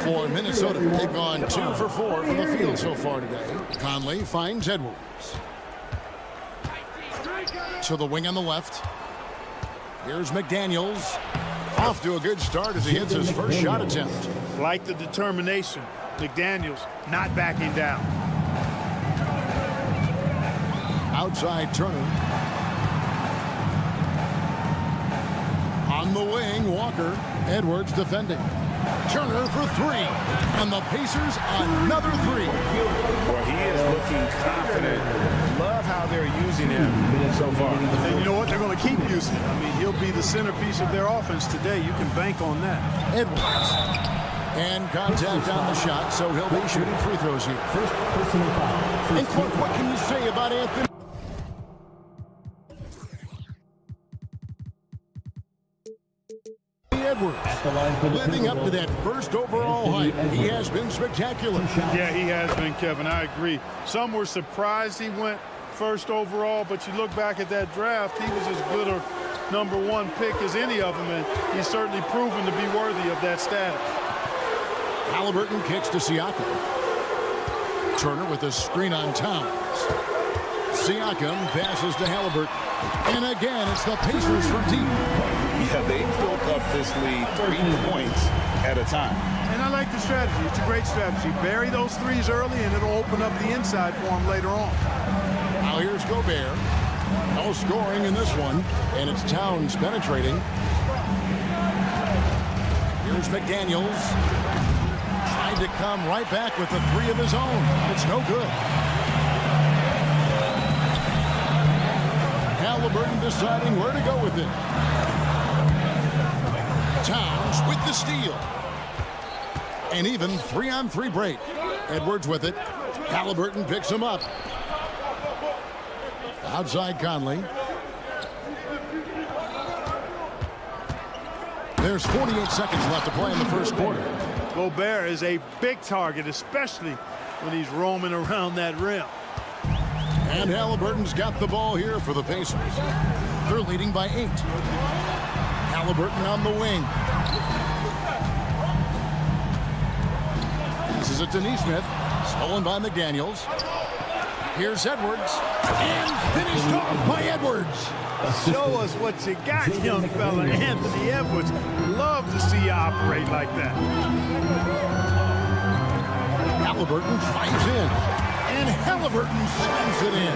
For Minnesota, they've gone 2 for 4 from the field so far today. Conley finds Edwards. To the wing on the left. Here's McDaniels. Off to a good start as he hits his first shot attempt. Like the determination. McDaniels not backing down. Outside Turner. On the wing, Walker. Edwards defending. Turner for 3. And the Pacers another 3. Well, he is looking confident. Love how they're using him so far. And you know what? They're going to keep using him. I mean, he'll be the centerpiece of their offense today. You can bank on that. Edwards. And contact on the shot, so he'll be shooting free throws here. First personal foul. And Clark, what can you say about Anthony? Edwards, living up to that first overall hype. He has been spectacular. Yeah, he has been, Kevin. I agree. Some were surprised he went first overall, but you look back at that draft, he was as good a #1 pick as any of them, and he's certainly proven to be worthy of that status. Halliburton kicks to Siakam. Turner with a screen on Towns. Siakam passes to Halliburton. And again, it's the Pacers from deep. Yeah, they built up this lead 3 points at a time. And I like the strategy. It's a great strategy. Bury those threes early, and it'll open up the inside for him later on. Now here's Gobert. No scoring in this one, and it's Towns penetrating. Here's McDaniels. Tried to come right back with the 3 of his own. It's no good. Halliburton deciding where to go with it. Towns with the steal. An even 3-on-3 break. Edwards with it. Halliburton picks him up. Outside Conley. There's 48 seconds left to play in the first quarter. Gobert is a big target, especially when he's roaming around that rim. And Halliburton's got the ball here for the Pacers. They're leading by 8. Halliburton on the wing. This is it to Nesmith. Stolen by McDaniels. Here's Edwards. And finished off by Edwards. Show us what you got, young fella. Anthony Edwards. Love to see you operate like that. Halliburton drives in. And Halliburton slams it in.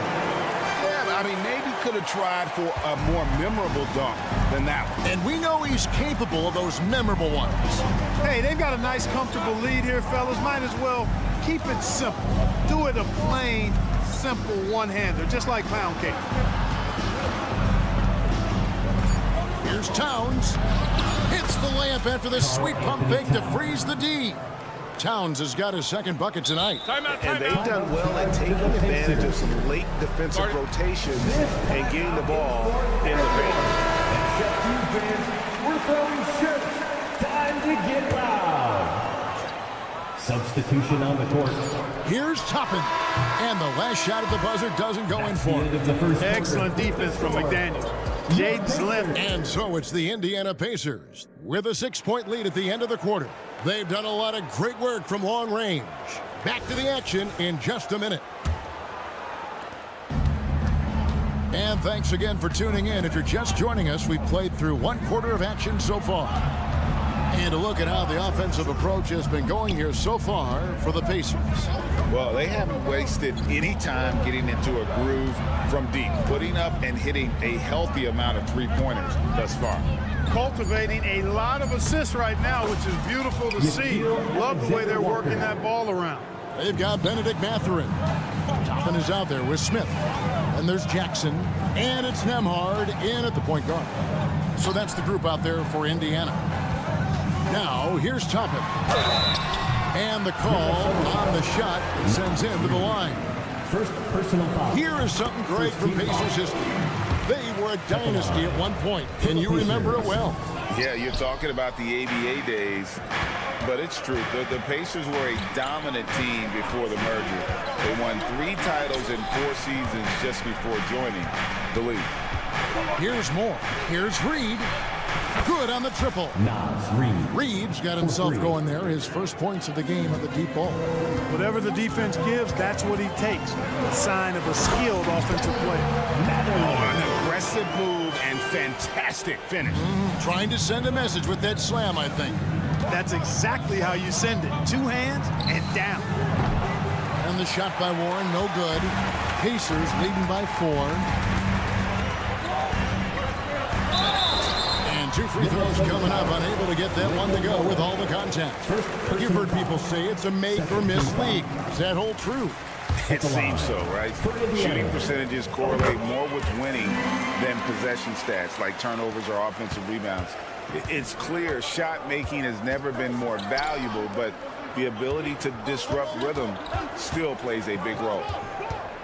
Yeah, I mean, maybe could have tried for a more memorable dunk than that one. And we know he's capable of those memorable ones. Hey, they've got a nice, comfortable lead here, fellas. Might as well keep it simple. Do it a plain, simple one-hander, just like pound cake. Here's Towns. Hits the layup after the sweet pump fake to freeze the D. Towns has got his second bucket tonight. And they've done well at taking advantage of some late defensive rotations and getting the ball in the paint. We're throwing shirts. Time to get loud. Substitution on the court. Here's Toppin. And the last shot at the buzzer doesn't go in for him. Excellent defense from McDaniels. Jaden's left. And so it's the Indiana Pacers with a 6-point lead at the end of the quarter. They've done a lot of great work from long range. Back to the action in just a minute. And thanks again for tuning in. If you're just joining us, we've played through 1 quarter of action so far. And a look at how the offensive approach has been going here so far for the Pacers. Well, they haven't wasted any time getting into a groove from deep, putting up and hitting a healthy amount of three-pointers thus far. Cultivating a lot of assists right now, which is beautiful to see. Love the way they're working that ball around. They've got Benedict Mathurin. Toppin is out there with Smith. And there's Jackson. And it's Nembhard in at the point guard. So that's the group out there for Indiana. Now, here's Toppin. And the call on the shot sends him to the line. First personal foul. Here is something great from Pacers history. They were a dynasty at one point, and you remember it well. Yeah, you're talking about the ABA days, but it's true. The Pacers were a dominant team before the merger. They won 3 titles in 4 seasons just before joining the league. Here's more. Here's Reed. Good on the triple. Nas Reed. Reed's got himself going there. His first points of the game on the deep ball. Whatever the defense gives, that's what he takes. A sign of a skilled offensive player. An aggressive move and fantastic finish. Trying to send a message with that slam, I think. That's exactly how you send it. 2 hands and down. And the shot by Warren, no good. Pacers leading by 4. 2 free throws coming up, unable to get that one to go with all the contact. You've heard people say it's a make or miss league. Does that hold true? It seems so, right? Shooting percentages correlate more with winning than possession stats like turnovers or offensive rebounds. It's clear shot making has never been more valuable, but the ability to disrupt rhythm still plays a big role.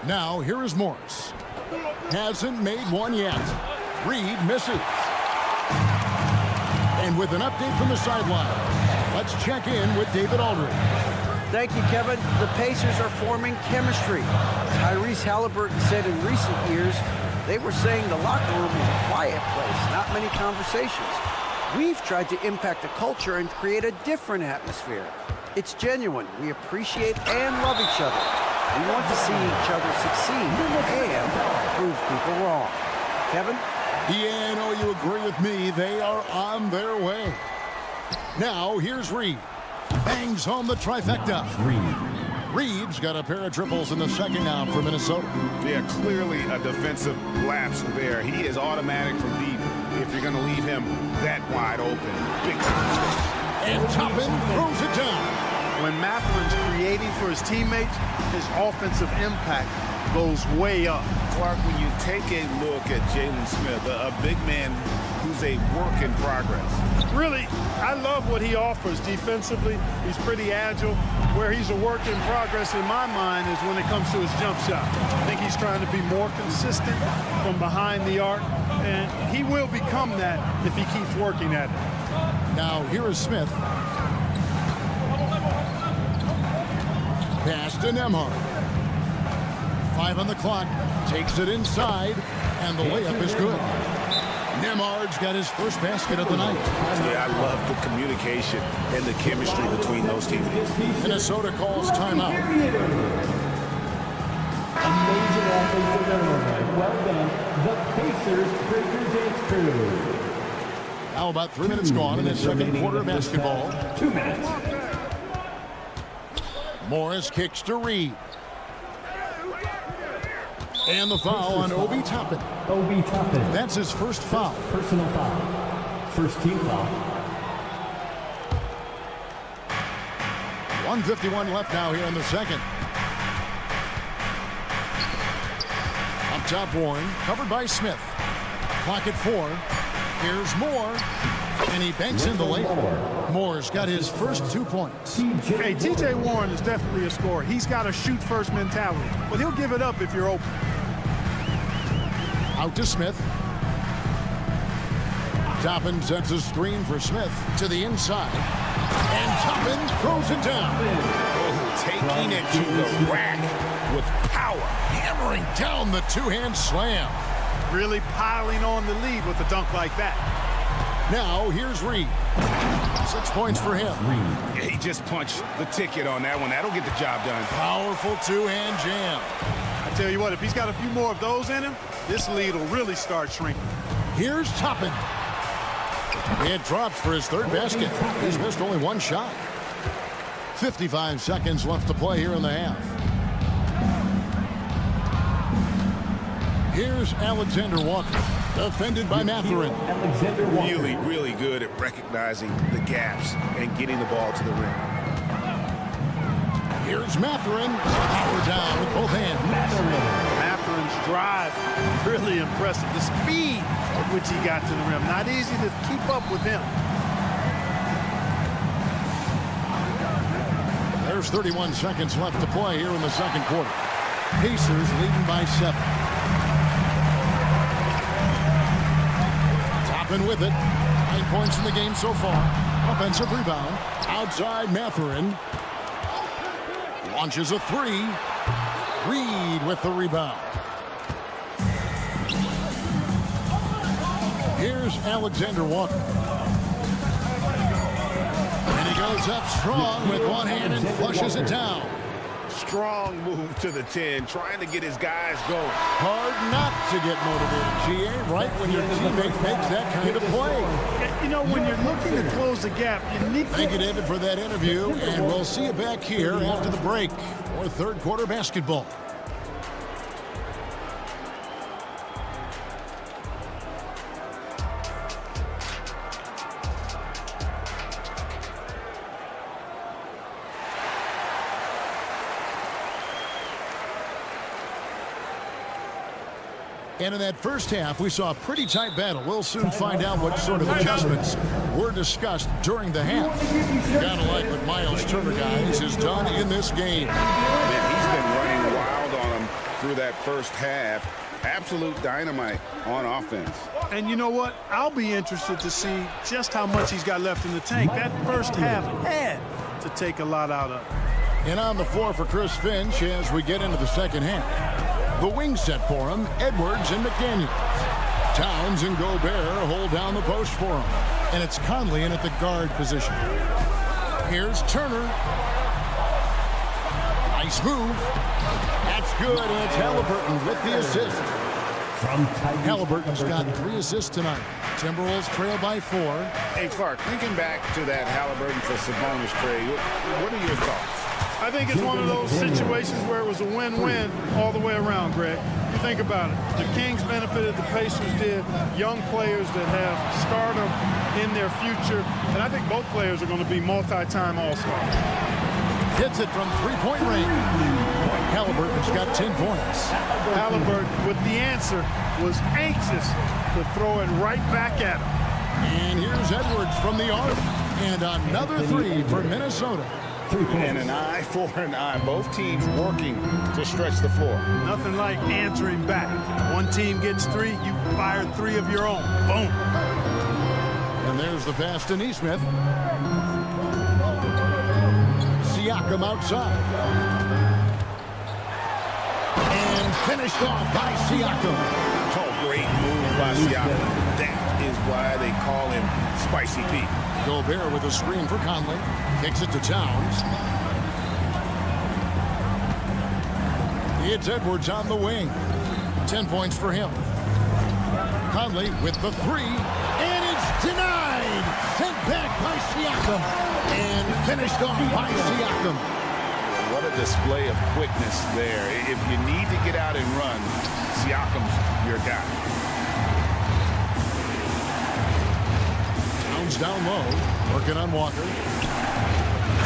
Now, here is Morris. Hasn't made one yet. Reed misses. And with an update from the sideline, let's check in with David Aldridge. Thank you, Kevin. The Pacers are forming chemistry. Tyrese Halliburton said in recent years, they were saying the locker room is a quiet place, not many conversations. We've tried to impact the culture and create a different atmosphere. It's genuine. We appreciate and love each other. We want to see each other succeed and prove people wrong. Kevin? Yeah, I know you agree with me. They are on their way. Now, here's Reed. Bangs home the trifecta. Reed's got a pair of triples in the second half for Minnesota. Yeah, clearly a defensive lapse there. He is automatic from deep if you're going to leave him that wide open. Big time. And Toppin throws it down. When Matherin's creating for his teammates, his offensive impact goes way up. Clark, when you take a look at Jalen Smith, a big man who's a work in progress. Really, I love what he offers defensively. He's pretty agile. Where he's a work in progress in my mind is when it comes to his jump shot. I think he's trying to be more consistent from behind the arc, and he will become that if he keeps working at it. Now here is Smith. Pass to Nembhard. 5 on the clock. Takes it inside, and the layup is good. Nembhard's got his first basket of the night. Yeah, I love the communication and the chemistry between those teammates. Minnesota calls timeout. Amazing offensive effort. Well done. The Pacers break your dance crew. Now about 3 minutes gone in the second quarter of basketball. 2 minutes. Morris kicks to Reed. And the foul on Obi Toppin. Obi Toppin. That's his first foul. Personal foul. First team foul. 1:51 left now here in the second. Up top, Warren, covered by Smith. Clock at 4. Here's Moore, and he banks in the layup. Moore's got his first 2 points. Hey, T.J. Warren is definitely a scorer. He's got a shoot-first mentality, but he'll give it up if you're open. Out to Smith. Toppin sets a screen for Smith to the inside. And Toppin throws it down. Oh, taking it to the rack with power. Hammering down the two-hand slam. Really piling on the lead with a dunk like that. Now, here's Reed. 6 points for him. Yeah, he just punched the ticket on that one. That'll get the job done. Powerful two-hand jam. I tell you what, if he's got a few more of those in him, this lead will really start shrinking. Here's Toppin. It drops for his third basket. He's missed only one shot. 55 seconds left to play here in the half. Here's Alexander Walker, defended by Matherin. Really, really good at recognizing the gaps and getting the ball to the rim. Here's Matherin, power down with both hands. Matherin's drive, really impressive. The speed at which he got to the rim, not easy to keep up with him. There's 31 seconds left to play here in the second quarter. Pacers leading by 7. Toppin with it. 9 points in the game so far. Offensive rebound. Outside Matherin. Launches a 3. Reed with the rebound. Here's Alexander Walker. And he goes up strong with one hand and flushes it down. Strong move to the 10, trying to get his guys going. Hard not to get motivated, GA, right when your teammate makes that kind of play. You know, when you're looking to close the gap, you need to... Thank you, David, for that interview, and we'll see you back here after the break for third quarter basketball. And in that first half, we saw a pretty tight battle. We'll soon find out what sort of adjustments were discussed during the half. You gotta like what Miles Turner, guys, has done in this game. Man, he's been running wild on him through that first half. Absolute dynamite on offense. And you know what? I'll be interested to see just how much he's got left in the tank. That first half had to take a lot out of it. And on the floor for Chris Finch as we get into the second half. The wing set for him, Edwards and McDaniels. Towns and Gobert hold down the post for him. And it's Conley in at the guard position. Here's Turner. Nice move. That's good, and it's Halliburton with the assist. Halliburton's got 3 assists tonight. Timberwolves trail by 4. Hey, Clark, thinking back to that Halliburton to Sabonis trade, what are your thoughts? I think it's one of those situations where it was a win-win all the way around, Greg. You think about it. The Kings benefited, the Pacers did. Young players that have stardom in their future. And I think both players are going to be multi-time All-Stars. Hits it from three-point range. Halliburton's got 10 points. Halliburton, with the answer, was anxious to throw it right back at him. And here's Edwards from the arc. And another three for Minnesota. And an eye for an eye. Both teams working to stretch the floor. Nothing like answering back. One team gets three, you fire three of your own. Boom. And there's the pass to Neesmith. Siakam outside. And finished off by Siakam. Oh, great move by Siakam. That is why they call him Spicy Pete. Gobert with a screen for Conley. Kicks it to Towns. It's Edwards on the wing. 10 points for him. Conley with the three. And it's denied. Sent back by Siakam. And finished off by Siakam. What a display of quickness there. If you need to get out and run, Siakam's your guy. Towns down low. Working on Walker.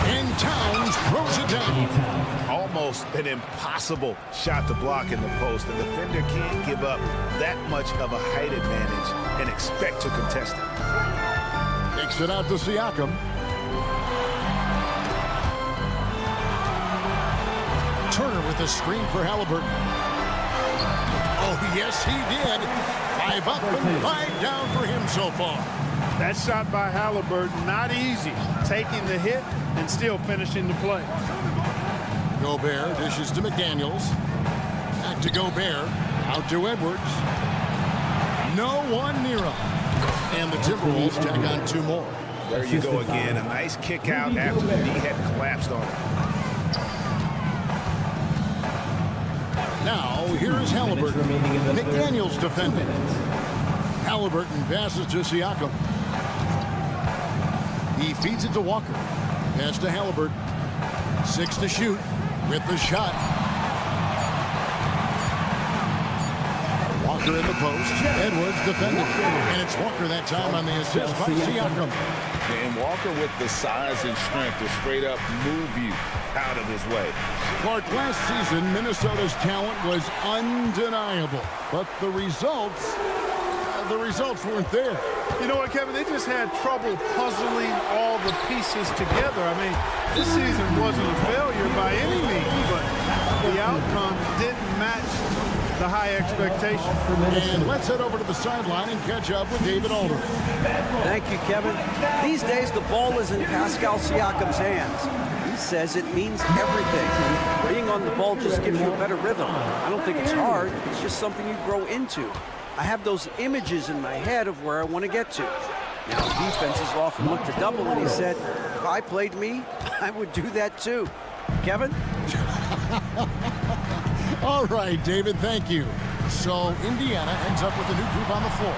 And Towns throws it down. Almost an impossible shot to block in the post. The defender can't give up that much of a height advantage and expect to contest it. Takes it out to Siakam. Turner with a screen for Halliburton. Oh, yes, he did. 5 up and 5 down for him so far. That shot by Halliburton, not easy. Taking the hit and still finishing the play. Gobert dishes to McDaniels. Back to Gobert. Out to Edwards. No one near him. And the Timberwolves tack on 2 more. There you go again. A nice kick out after the knee had collapsed on him. Now, here is Halliburton. McDaniels defending. Halliburton passes to Siakam. He feeds it to Walker. Pass to Halliburton. 6 to shoot with the shot. Walker in the post. Edwards defending. And it's Walker that time on the assist by Siakam. And Walker with the size and strength to straight up move you out of his way. Clark, last season, Minnesota's talent was undeniable. But the results weren't there. You know what, Kevin? They just had trouble puzzling all the pieces together. I mean, this season wasn't a failure by any means, but the outcome didn't match the high expectation. And let's head over to the sideline and catch up with David Alder. Thank you, Kevin. These days, the ball is in Pascal Siakam's hands. He says it means everything. Being on the ball just gives you a better rhythm. I don't think it's hard. It's just something you grow into. I have those images in my head of where I want to get to. Now, defenses often look to double, and he said, if I played me, I would do that too. Kevin? All right, David, thank you. So Indiana ends up with a new group on the floor.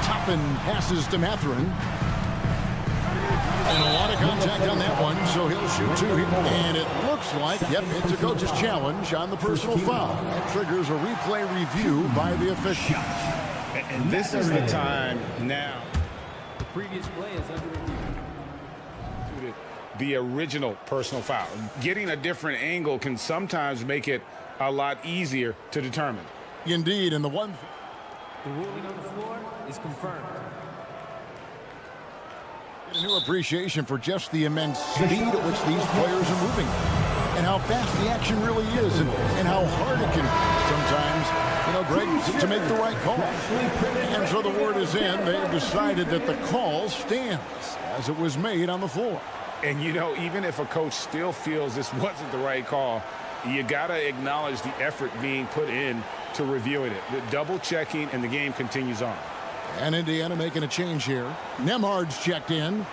Toppin passes to Mathurin. And a lot of contact on that one, so he'll shoot 2. And it looks like, yep, it's a coach's challenge on the personal foul. That triggers a replay review by the official. And this is the time now. The previous play is under review. The original personal foul. Getting a different angle can sometimes make it a lot easier to determine. Indeed, and the one... The ruling on the floor is confirmed. A new appreciation for just the immense speed at which these players are moving and how fast the action really is and how hard it can sometimes, Greg, to make the right call. And so the word is in. They've decided that the call stands as it was made on the floor. And, even if a coach still feels this wasn't the right call, you got to acknowledge the effort being put in to reviewing it. The double checking, and the game continues on. And Indiana making a change here. Nemhard's checked in.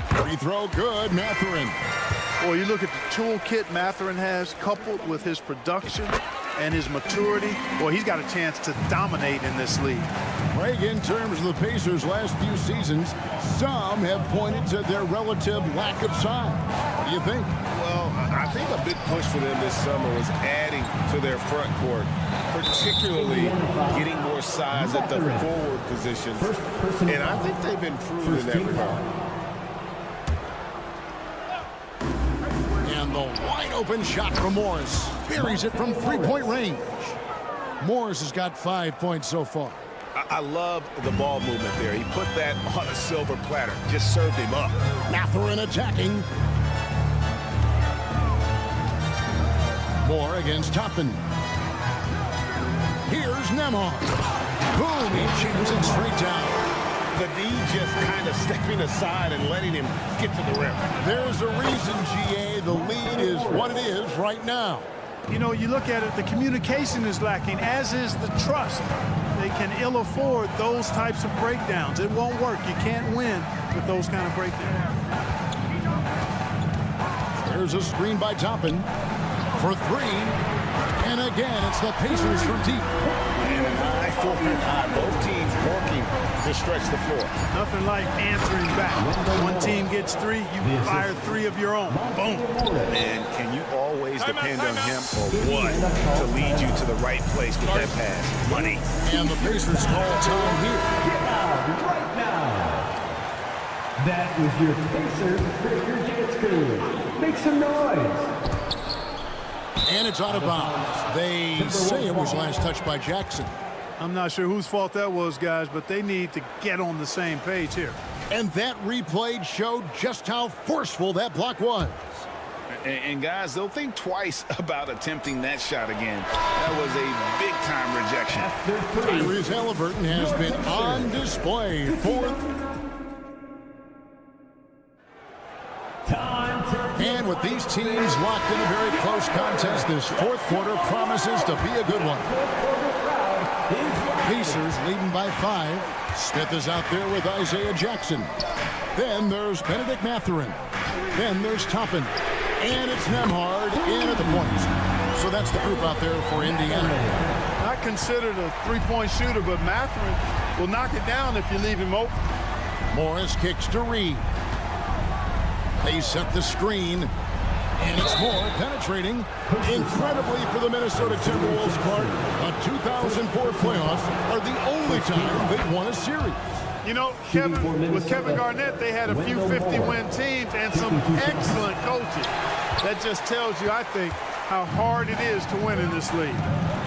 Free throw good, Mathurin. Boy, you look at the toolkit Mathurin has, coupled with his production and his maturity. Boy, he's got a chance to dominate in this league. Craig, in terms of the Pacers' last few seasons, some have pointed to their relative lack of size. What do you think? Well, I think a big push for them this summer was adding to their front court, particularly getting more size at the forward positions. And I think they've improved in that regard. And the wide open shot from Morris. Buries it from three-point range. Morris has got 5 points so far. I love the ball movement there. He put that on a silver platter. Just served him up. Mathurin attacking. Moore against Toppin. Here's Nembhard. Boom, he jams it straight down. The D just kind of stepping aside and letting him get to the rim. There's a reason, GA, the lead is what it is right now. You know, you look at it, the communication is lacking, as is the trust. They can ill afford those types of breakdowns. It won't work. You can't win with those kind of breakdowns. There's a screen by Toppin for three. And again, it's the Pacers from deep. And an eye for an eye. Both teams working to stretch the floor. Nothing like answering back. One team gets three, you fire three of your own. Boom. And can you always depend on him or what to lead you to the right place with that pass? Money. And the Pacers call time here. Get out right now. That was your Pacers breaker dance crew. Make some noise. And it's out of bounds. They say it was last touched by Jackson. I'm not sure whose fault that was, guys, but they need to get on the same page here. And that replay showed just how forceful that block was. And guys, they'll think twice about attempting that shot again. That was a big-time rejection. Tyrese Halliburton has been on display for... And with these teams locked in a very close contest, this fourth quarter promises to be a good one. Pacers leading by 5. Smith is out there with Isaiah Jackson. Then there's Benedict Mathurin. Then there's Toppin. And it's Nembhard in at the point. So that's the group out there for Indiana. Not considered a three-point shooter, but Mathurin will knock it down if you leave him open. Morris kicks to Reed. They set the screen. And it's Moore penetrating. Incredibly for the Minnesota Timberwolves part, the 2004 playoffs are the only time they've won a series. You know, Kevin, with Kevin Garnett, they had a few 50-win teams and some excellent coaching. That just tells you, I think, how hard it is to win in this league.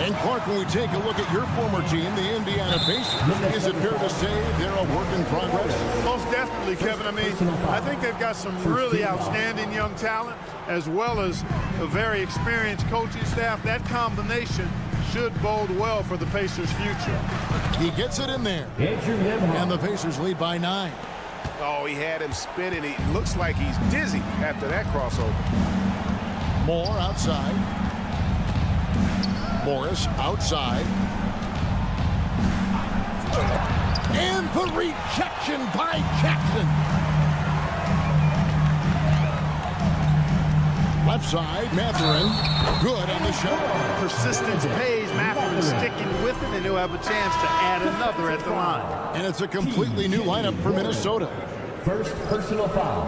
And Clark, when we take a look at your former team, the Indiana Pacers, is it fair to say they're a work in progress? Most definitely, Kevin. I mean, I think they've got some really outstanding young talent, as well as a very experienced coaching staff. That combination should bode well for the Pacers' future. He gets it in there. And the Pacers lead by 9. Oh, he had him spinning. He looks like he's dizzy after that crossover. Moore outside. Morris outside. And the rejection by Jackson. Left side, Mathurin. Good on the shot. Persistence pays. Mathurin sticking with it, and he'll have a chance to add another at the line. And it's a completely new lineup for Minnesota. First personal foul.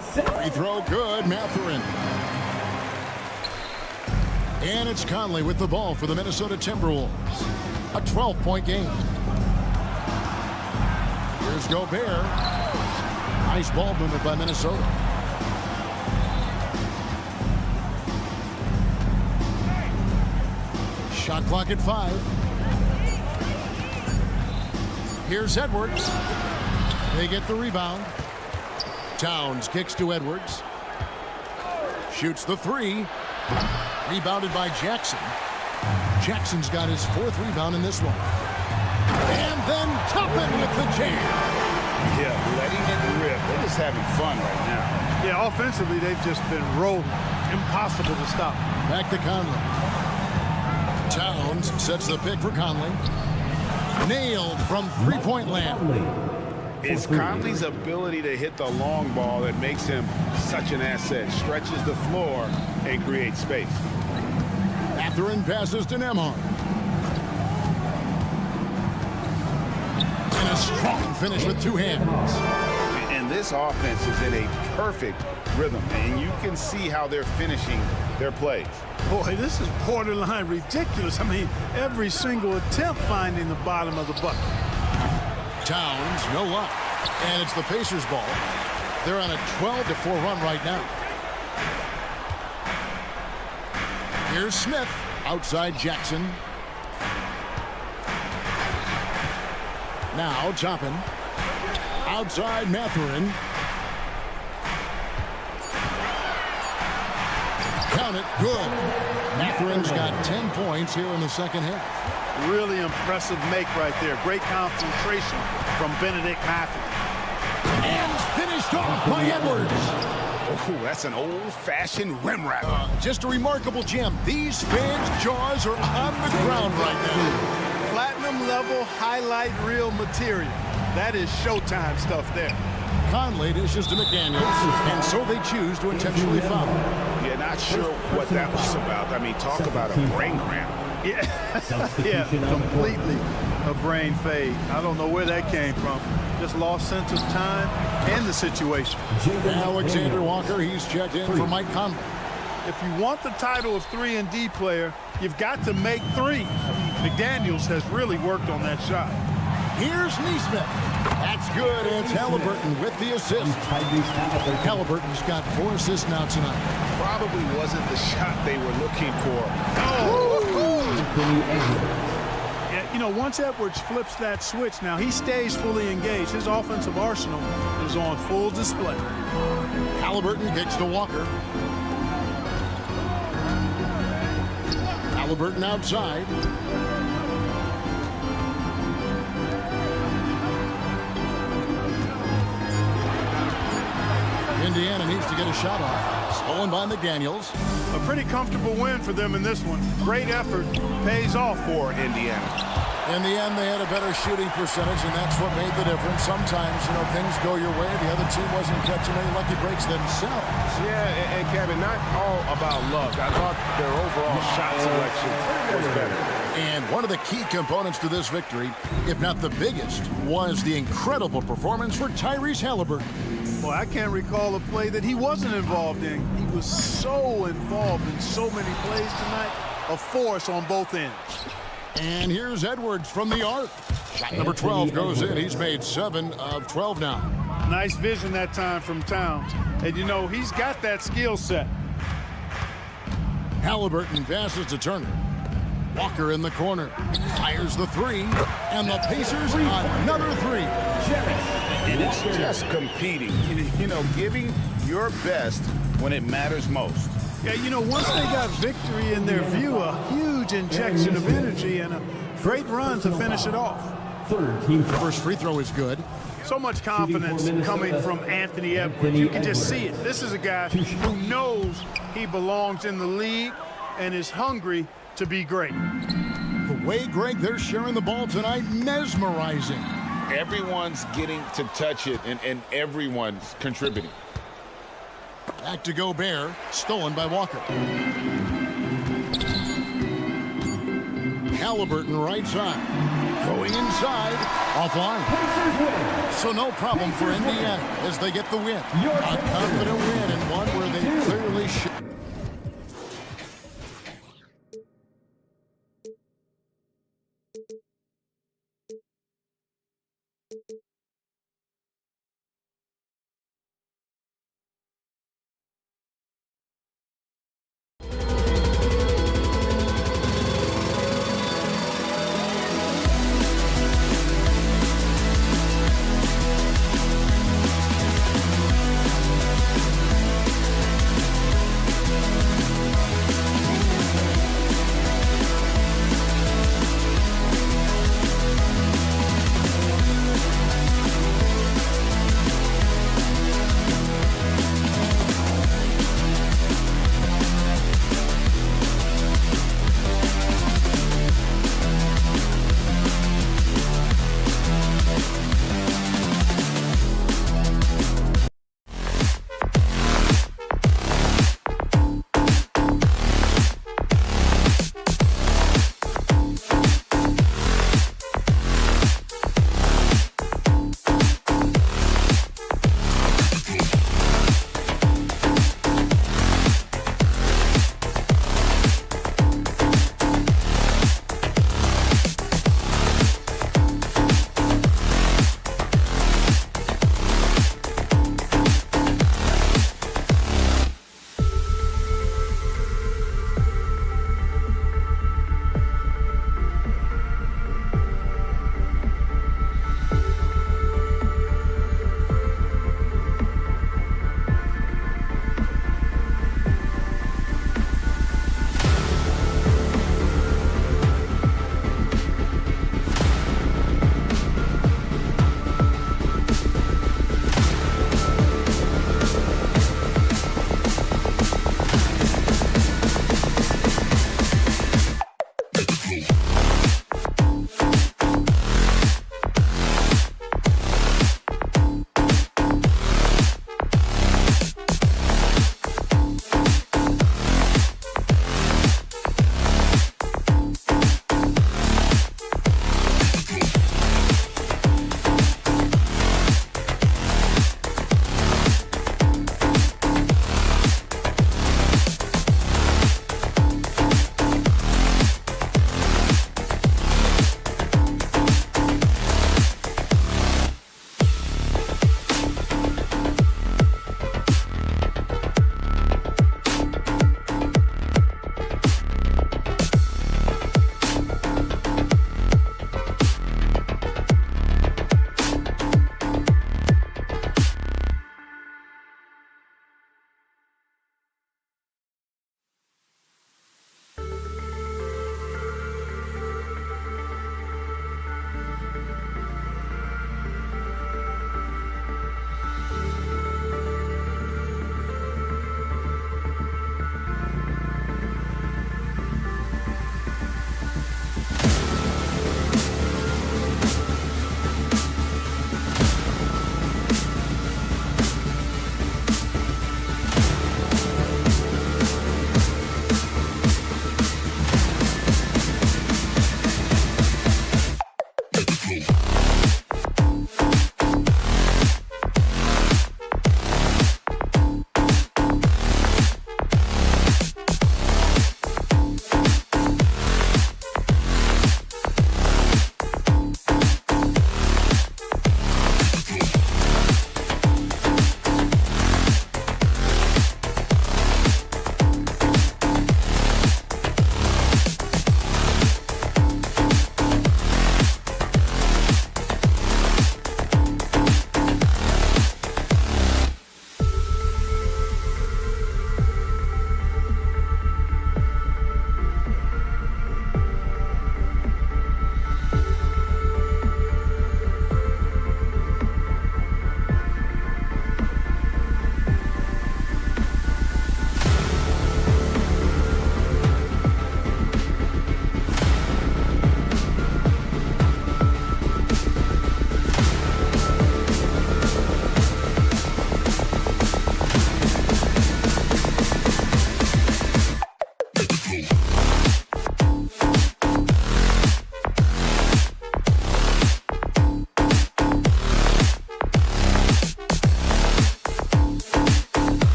Free throw good, Mathurin. And it's Conley with the ball for the Minnesota Timberwolves. A 12-point game. Here's Gobert. Nice ball movement by Minnesota. Shot clock at 5. Here's Edwards. They get the rebound. Towns kicks to Edwards. Shoots the 3. Rebounded by Jackson. Jackson's got his 4th rebound in this one. And then Toppin with the jam. Yeah, letting it rip. They're just having fun right now. Yeah, offensively, they've just been rolling. Impossible to stop. Back to Conley. Towns sets the pick for Conley. Nailed from three-point land. It's Conley's ability to hit the long ball that makes him such an asset. Stretches the floor and creates space. Mathurin passes to Nembhard. And a strong finish with 2 hands. And this offense is in a perfect rhythm, and you can see how they're finishing their plays. Boy, this is borderline ridiculous. I mean, every single attempt finding the bottom of the bucket. Towns, no luck. And it's the Pacers' ball. They're on a 12-4 run right now. Here's Smith. Outside Jackson. Now Toppin. Outside Mathurin. Count it. Good. Mathurin's got 10 points here in the second half. Really impressive make right there. Great concentration from Benedict Mathurin. And finished off by Edwards. Oh, that's an old-fashioned rim wrap. Just a remarkable gem. These fans' jaws are on the ground right now. Platinum level highlight reel material. That is Showtime stuff there. Conley dishes to McDaniels, and so they choose to intentionally foul. Yeah, not sure what that was about. I mean, talk about a brain cramp. Yeah, completely a brain fade. I don't know where that came from. Just lost sense of time and the situation. Alexander Walker, he's checked in for Mike Conley. If you want the title of 3-and-D player, you've got to make threes. McDaniels has really worked on that shot. Here's Neesmith. That's good. It's Halliburton with the assist. Halliburton's got 4 assists now tonight. Probably wasn't the shot they were looking for. Yeah, you know, once Edwards flips that switch, now he stays fully engaged. His offensive arsenal is on full display. Halliburton kicks to Walker. Halliburton outside. Indiana needs to get a shot off. Stolen by McDaniels. A pretty comfortable win for them in this one. Great effort pays off for Indiana. In the end, they had a better shooting percentage, and that's what made the difference. Sometimes, you know, things go your way. The other team wasn't catching any lucky breaks themselves. Yeah, and Kevin, not all about luck. I thought their overall shot selection was better. And one of the key components to this victory, if not the biggest, was the incredible performance for Tyrese Halliburton. Boy, I can't recall a play that he wasn't involved in. He was so involved in so many plays tonight. A force on both ends. And here's Edwards from the arc. Shot number 12 goes in. He's made 7 of 12 now. Nice vision that time from Towns. And, you know, he's got that skill set. Halliburton passes to Turner. Walker in the corner. Fires the 3. And the Pacers another 3. And it's just competing. You know, giving your best when it matters most. Yeah, you know, once they got victory in their view, a huge injection of energy and a great run to finish it off. First free throw is good. So much confidence coming from Anthony Edwards. You can just see it. This is a guy who knows he belongs in the league and is hungry to be great. The way, Greg, they're sharing the ball tonight, mesmerizing. Everyone's getting to touch it, and everyone's contributing. Back to Gobert, stolen by Walker. Halliburton right side. Going inside, offline. So no problem for Indiana as they get the win. A confident win and one where they clearly should.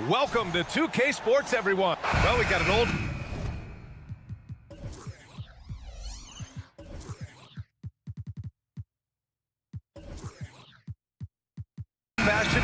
Welcome to 2K Sports, everyone. Well, we got an old fashioned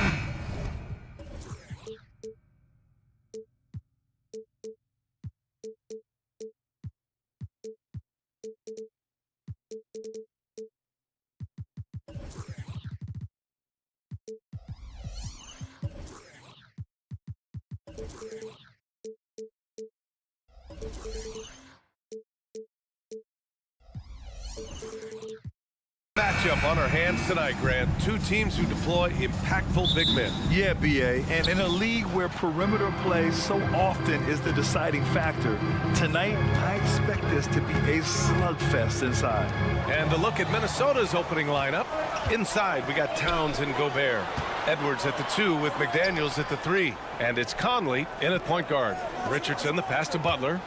matchup on our hands tonight, Grant. Two teams who deploy impactful big men. Yeah, BA, and in a league where perimeter play so often is the deciding factor, tonight I expect this to be a slugfest inside. And a look at Minnesota's opening lineup. Inside, we got Towns and Gobert. Edwards at the 2 with McDaniels at the 3. And it's Conley in at point guard. Richardson, the pass to Butler.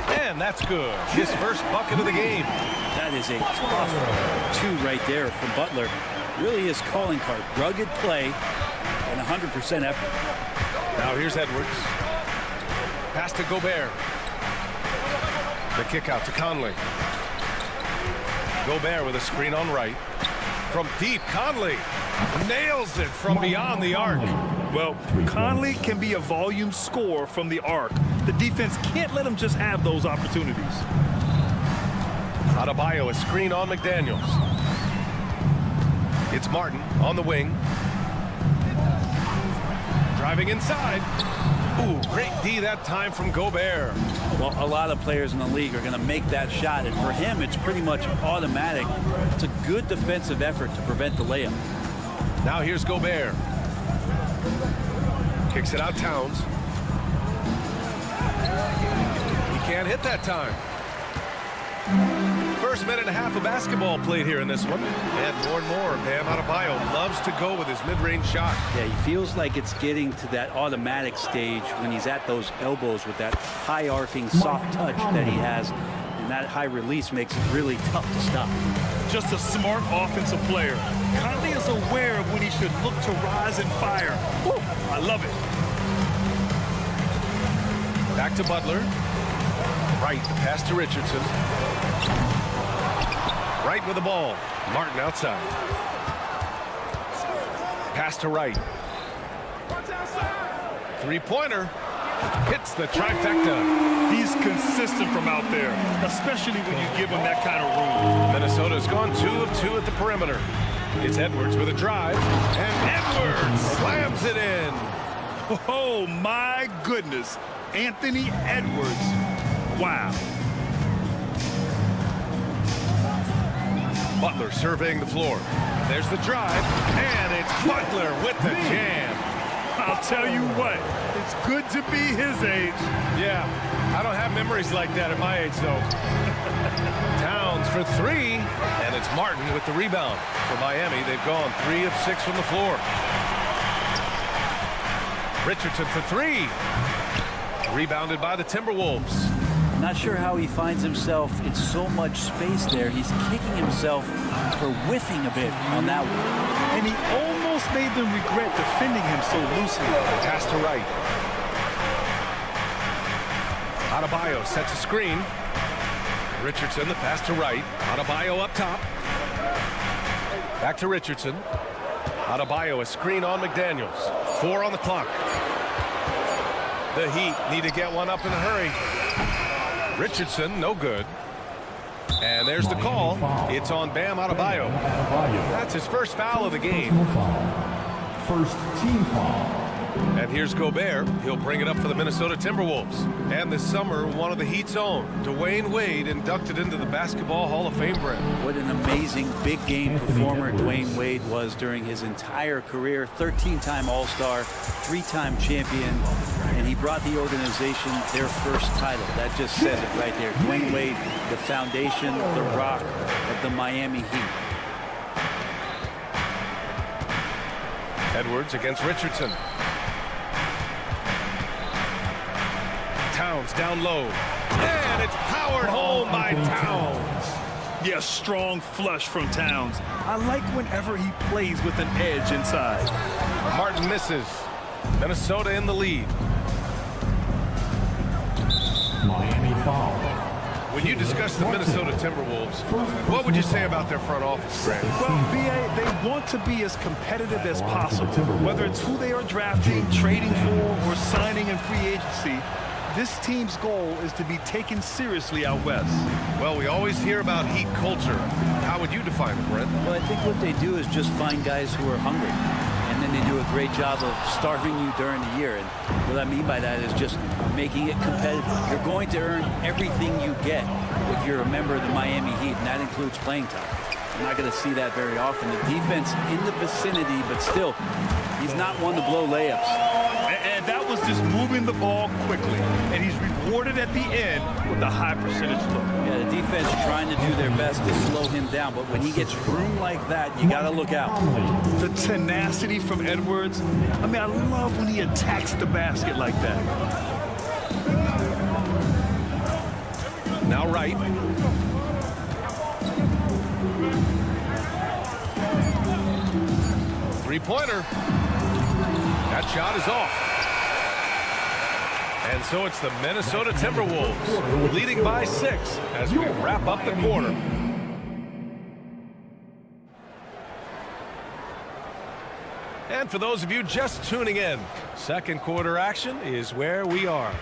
And that's good. His first bucket of the game. That is a tough 2 right there from Butler. Really his calling card. Rugged play and 100% effort. Now here's Edwards. Pass to Gobert. The kick out to Conley. Gobert with a screen on right. From deep, Conley nails it from beyond the arc. Well, Conley can be a volume scorer from the arc. The defense can't let him just have those opportunities. Adebayo, a screen on McDaniels. It's Martin on the wing. Driving inside. Ooh, great D that time from Gobert. Well, a lot of players in the league are going to make that shot, and for him, it's pretty much automatic. It's a good defensive effort to prevent the layup. Now here's Gobert. Kicks it out, Towns. He can't hit that time. First minute and a half of basketball played here in this one. And more, Bam Adebayo loves to go with his mid-range shot. Yeah, he feels like it's getting to that automatic stage when he's at those elbows with that high-arcing soft touch that he has. And that high release makes it really tough to stop. Just a smart offensive player. Conley is aware of when he should look to rise and fire. Woo, I love it. Back to Butler. Right, the pass to Richardson. Right with the ball. Martin outside. Pass to Wright. Three-pointer. Hits the trifecta. He's consistent from out there, especially when you give him that kind of room. Minnesota's gone 2 of 2 at the perimeter. It's Edwards with a drive. And Edwards slams it in. Oh, my goodness. Anthony Edwards. Wow. Butler surveying the floor. There's the drive, and it's Butler with the jam. I'll tell you what, it's good to be his age. Yeah, I don't have memories like that at my age, though. Towns for 3, and it's Martin with the rebound. For Miami, they've gone 3 of 6 from the floor. Richardson for 3. Rebounded by the Timberwolves. Not sure how he finds himself in so much space there. He's kicking himself for whiffing a bit on that one. And he almost made them regret defending him so loosely. Pass to Wright. Adebayo sets a screen. Richardson, the pass to Wright. Adebayo up top. Back to Richardson. Adebayo, a screen on McDaniels. 4 on the clock. The Heat need to get one up in a hurry. Richardson, no good. And there's the call. It's on Bam Adebayo. That's his first foul of the game. First team foul. And here's Gobert. He'll bring it up for the Minnesota Timberwolves. And this summer, one of the Heat's own, Dwayne Wade, inducted into the Basketball Hall of Fame, Brent. What an amazing big game performer Dwayne Wade was during his entire career. 13-time All-Star, 3-time champion, and he brought the organization their first title. That just says it right there. Dwayne Wade, the foundation, the rock of the Miami Heat. Edwards against Richardson. Towns down low. And it's powered home by Towns. Yeah, strong flush from Towns. I like whenever he plays with an edge inside. Martin misses. Minnesota in the lead. Miami foul. When you discuss the Minnesota Timberwolves, what would you say about their front office, Grant? Well, BA, they want to be as competitive as possible. Whether it's who they are drafting, trading for, or signing in free agency, this team's goal is to be taken seriously out west. Well, we always hear about Heat culture. How would you define it, Brent? Well, I think what they do is just find guys who are hungry. And then they do a great job of starving you during the year. And what I mean by that is just making it competitive. You're going to earn everything you get if you're a member of the Miami Heat, and that includes playing time. You're not going to see that very often. The defense in the vicinity, but still, he's not one to blow layups. And that was just moving the ball quickly. And he's rewarded at the end with a high percentage look. Yeah, the defense trying to do their best to slow him down, but when he gets room like that, you got to look out. The tenacity from Edwards. I mean, I love when he attacks the basket like that. Now right. Three-pointer. That shot is off. And so it's the Minnesota Timberwolves leading by 6 as we wrap up the quarter. And for those of you just tuning in, second quarter action is where we are.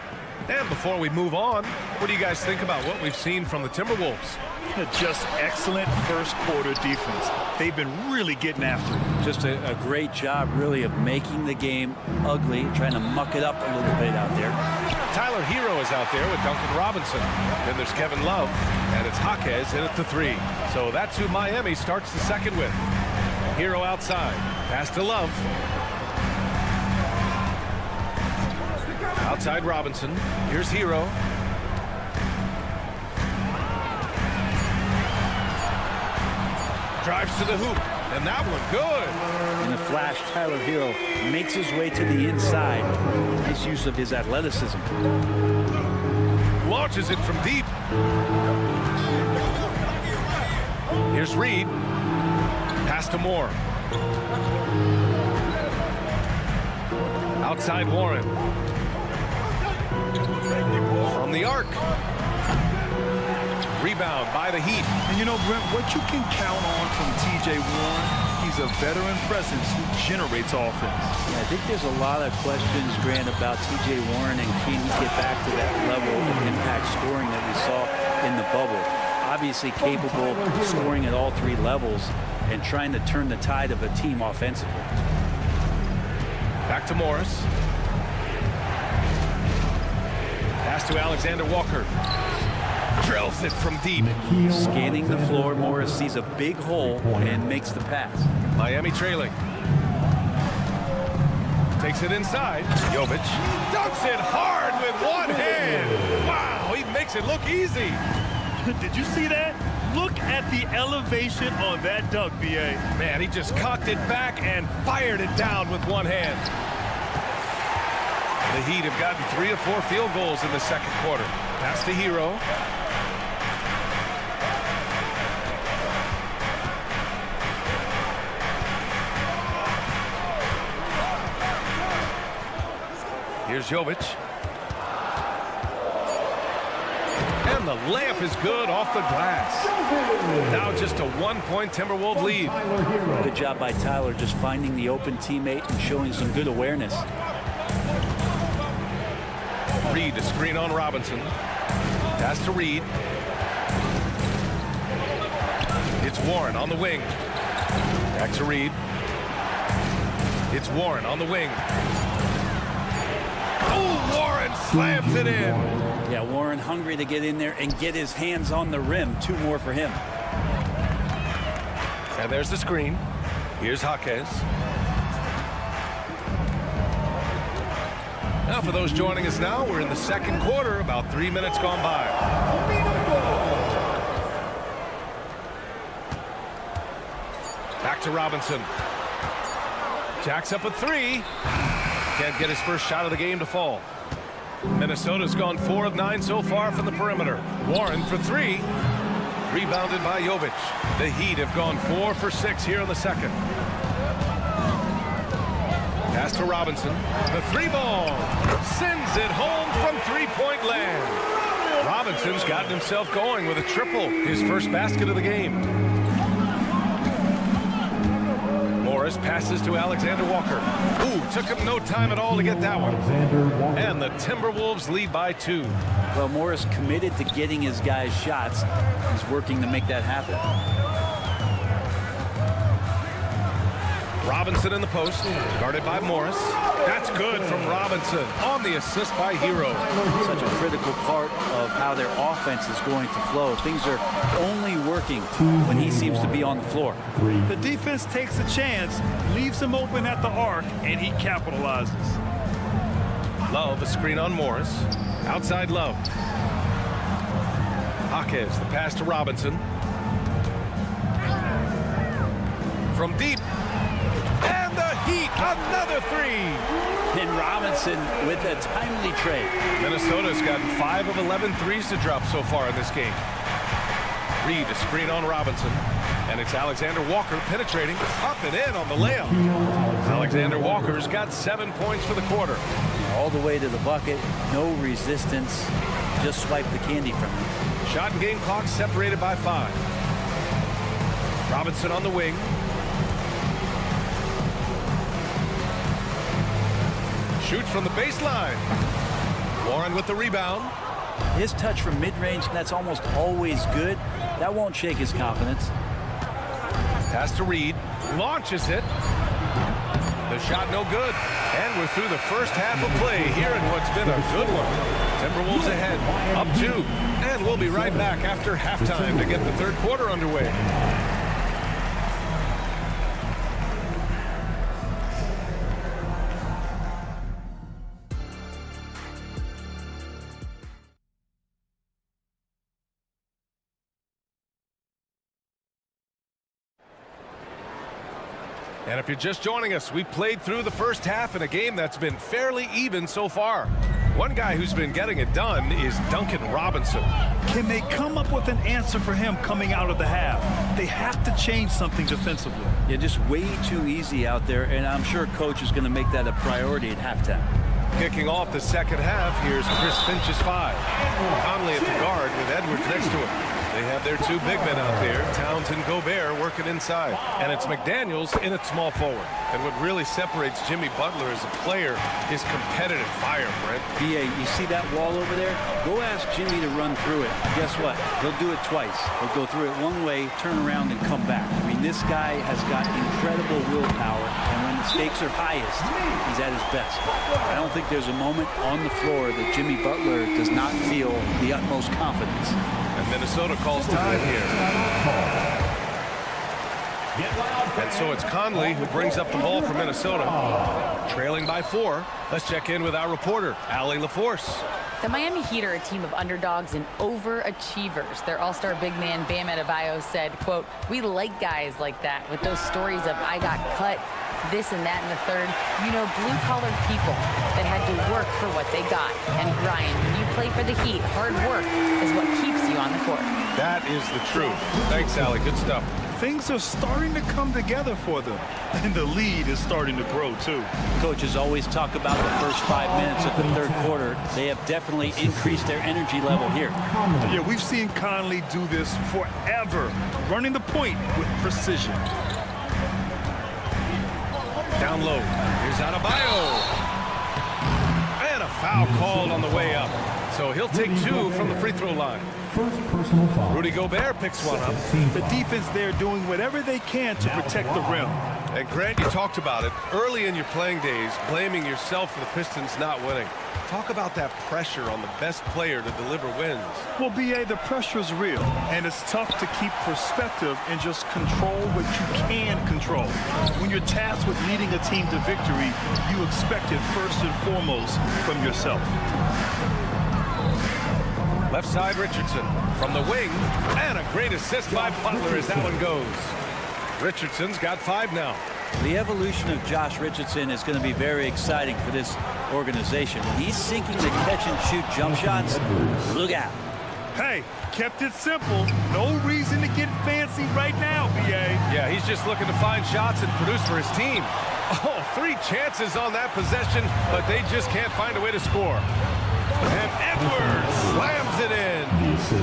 And before we move on, what do you guys think about what we've seen from the Timberwolves? Just excellent first quarter defense. They've been really getting after it. Just a great job, really, of making the game ugly, trying to muck it up a little bit out there. Tyler Hero is out there with Duncan Robinson. Then there's Kevin Love, and it's Jaquez in at the 3. So that's who Miami starts the second with. Hero outside. Pass to Love. Outside Robinson. Here's Hero. Drives to the hoop. And that one good. In the flash, Tyler Hero makes his way to the inside. Nice use of his athleticism. Launches it from deep. Here's Reed. Pass to Moore. Outside Warren. From the arc. Rebound by the Heat. And you know, Brent, what you can count on from T.J. Warren, he's a veteran presence who generates offense. Yeah, I think there's a lot of questions, Grant, about T.J. Warren and can he get back to that level of impact scoring that we saw in the bubble. Obviously capable of scoring at all 3 levels and trying to turn the tide of a team offensively. Back to Morris. Pass to Alexander Walker. Drills it from deep. Scanning the floor, Morris sees a big hole and makes the pass. Miami trailing. Takes it inside. Jovic dunks it hard with one hand. Wow, he makes it look easy. Did you see that? Look at the elevation on that dunk, B.A. Man, he just cocked it back and fired it down with one hand. The Heat have gotten 3 or 4 field goals in the second quarter. Pass to Hero. Here's Jovic. And the layup is good off the glass. Now just a 1-point Timberwolves lead. Good job by Tyler just finding the open teammate and showing some good awareness. Reed to screen on Robinson. Pass to Reed. It's Warren on the wing. Back to Reed. It's Warren on the wing. Oh, Warren slams it in. Yeah, Warren hungry to get in there and get his hands on the rim. 2 more for him. And there's the screen. Here's Jaquez. Now for those joining us now, we're in the second quarter, about 3 minutes gone by. Back to Robinson. Jacks up a 3. Can't get his first shot of the game to fall. Minnesota's gone 4 of 9 so far from the perimeter. Warren for 3. Rebounded by Jovic. The Heat have gone 4 for 6 here in the second. Pass to Robinson. The 3-ball. Sends it home from three-point land. Robinson's gotten himself going with a triple. His first basket of the game. Morris passes to Alexander Walker. Ooh, took him no time at all to get that one. And the Timberwolves lead by 2. Well, Morris committed to getting his guys shots. He's working to make that happen. Robinson in the post, guarded by Morris. That's good from Robinson on the assist by Hero. Such a critical part of how their offense is going to flow. Things are only working when he seems to be on the floor. The defense takes a chance, leaves him open at the arc, and he capitalizes. Love, a screen on Morris. Outside Love. Jaquez, the pass to Robinson. From deep. And the Heat, another 3. And Robinson with a timely trade. Minnesota's gotten 5 of 11 threes to drop so far in this game. Reed, a screen on Robinson. And it's Alexander Walker penetrating up and in on the layup. Alexander Walker's got 7 points for the quarter. All the way to the bucket, no resistance. Just swipe the candy from him. Shot and game clock separated by 5. Robinson on the wing. Shoots from the baseline. Warren with the rebound. His touch from mid-range, that's almost always good. That won't shake his confidence. Pass to Reed. Launches it. The shot no good. And we're through the first half of play here in what's been a good one. Timberwolves ahead, up 2. And we'll be right back after halftime to get the third quarter underway. And if you're just joining us, we played through the first half in a game that's been fairly even so far. One guy who's been getting it done is Duncan Robinson. Can they come up with an answer for him coming out of the half? They have to change something defensively. Yeah, just way too easy out there, and I'm sure coach is going to make that a priority at halftime. Kicking off the second half, here's Chris Finch's 5. Conley at the guard with Edwards next to him. They have their 2 big men out there, Towns and Gobert, working inside. And it's McDaniels in at small forward. And what really separates Jimmy Butler as a player is competitive fire, Brent. BA, you see that wall over there? Go ask Jimmy to run through it. Guess what? He'll do it twice. He'll go through it one way, turn around, and come back. I mean, this guy has got incredible willpower, and when the stakes are highest, he's at his best. I don't think there's a moment on the floor that Jimmy Butler does not feel the utmost confidence. And Minnesota calls time here. And so it's Conley who brings up the ball for Minnesota. Trailing by 4. Let's check in with our reporter, Allie LaForce. The Miami Heat are a team of underdogs and overachievers. Their all-star big man, Bam Adebayo, said, quote, "We like guys like that with those stories of I got cut, this and that and the third. You know, blue-collar people that had to work for what they got and grind. When you play for the Heat, hard work is what keeps you on the court." That is the truth. Thanks, Allie. Good stuff. Things are starting to come together for them, and the lead is starting to grow, too. Coaches always talk about the first 5 minutes of the third quarter. They have definitely increased their energy level here. Yeah, we've seen Conley do this forever, running the point with precision. Down low. Here's Adebayo. And a foul called on the way up. So he'll take 2 from the free throw line. First personal foul. Rudy Gobert picks one up. The defense there doing whatever they can to protect the rim. And Grant, you talked about it early in your playing days, blaming yourself for the Pistons not winning. Talk about that pressure on the best player to deliver wins. Well, BA, the pressure is real, and it's tough to keep perspective and just control what you can control. When you're tasked with leading a team to victory, you expect it first and foremost from yourself. Left side Richardson from the wing, and a great assist by Butler as that one goes. Richardson's got 5 now. The evolution of Josh Richardson is going to be very exciting for this organization. He's sinking the catch-and-shoot jump shots. Look out. Hey, kept it simple. No reason to get fancy right now, B.A. Yeah, he's just looking to find shots and produce for his team. Oh, 3 chances on that possession, but they just can't find a way to score. And Edwards slams it in.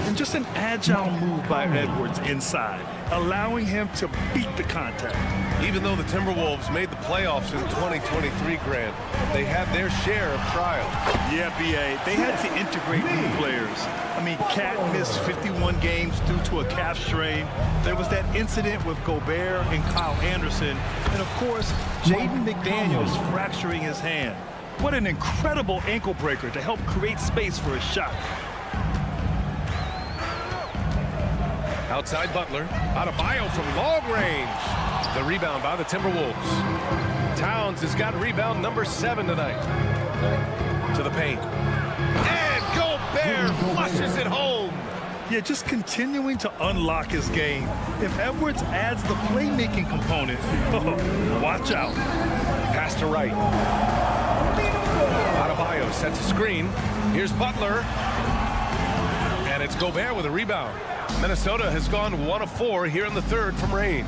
And just an agile move by Edwards inside, allowing him to beat the contact. Even though the Timberwolves made the playoffs in 2023, Grant, they had their share of trials. Yeah, B.A., they had to integrate new players. I mean, Cat missed 51 games due to a calf strain. There was that incident with Gobert and Kyle Anderson. And, of course, Jaden McDaniels fracturing his hand. What an incredible ankle breaker to help create space for a shot. Outside Butler, Adebayo from long range. The rebound by the Timberwolves. Towns has got rebound number 7 tonight. To the paint. And Gobert flushes it home. Yeah, just continuing to unlock his game. If Edwards adds the playmaking component, watch out. Pass to Wright. Adebayo sets a screen. Here's Butler. And it's Gobert with a rebound. Minnesota has gone 1 of 4 here in the third from range.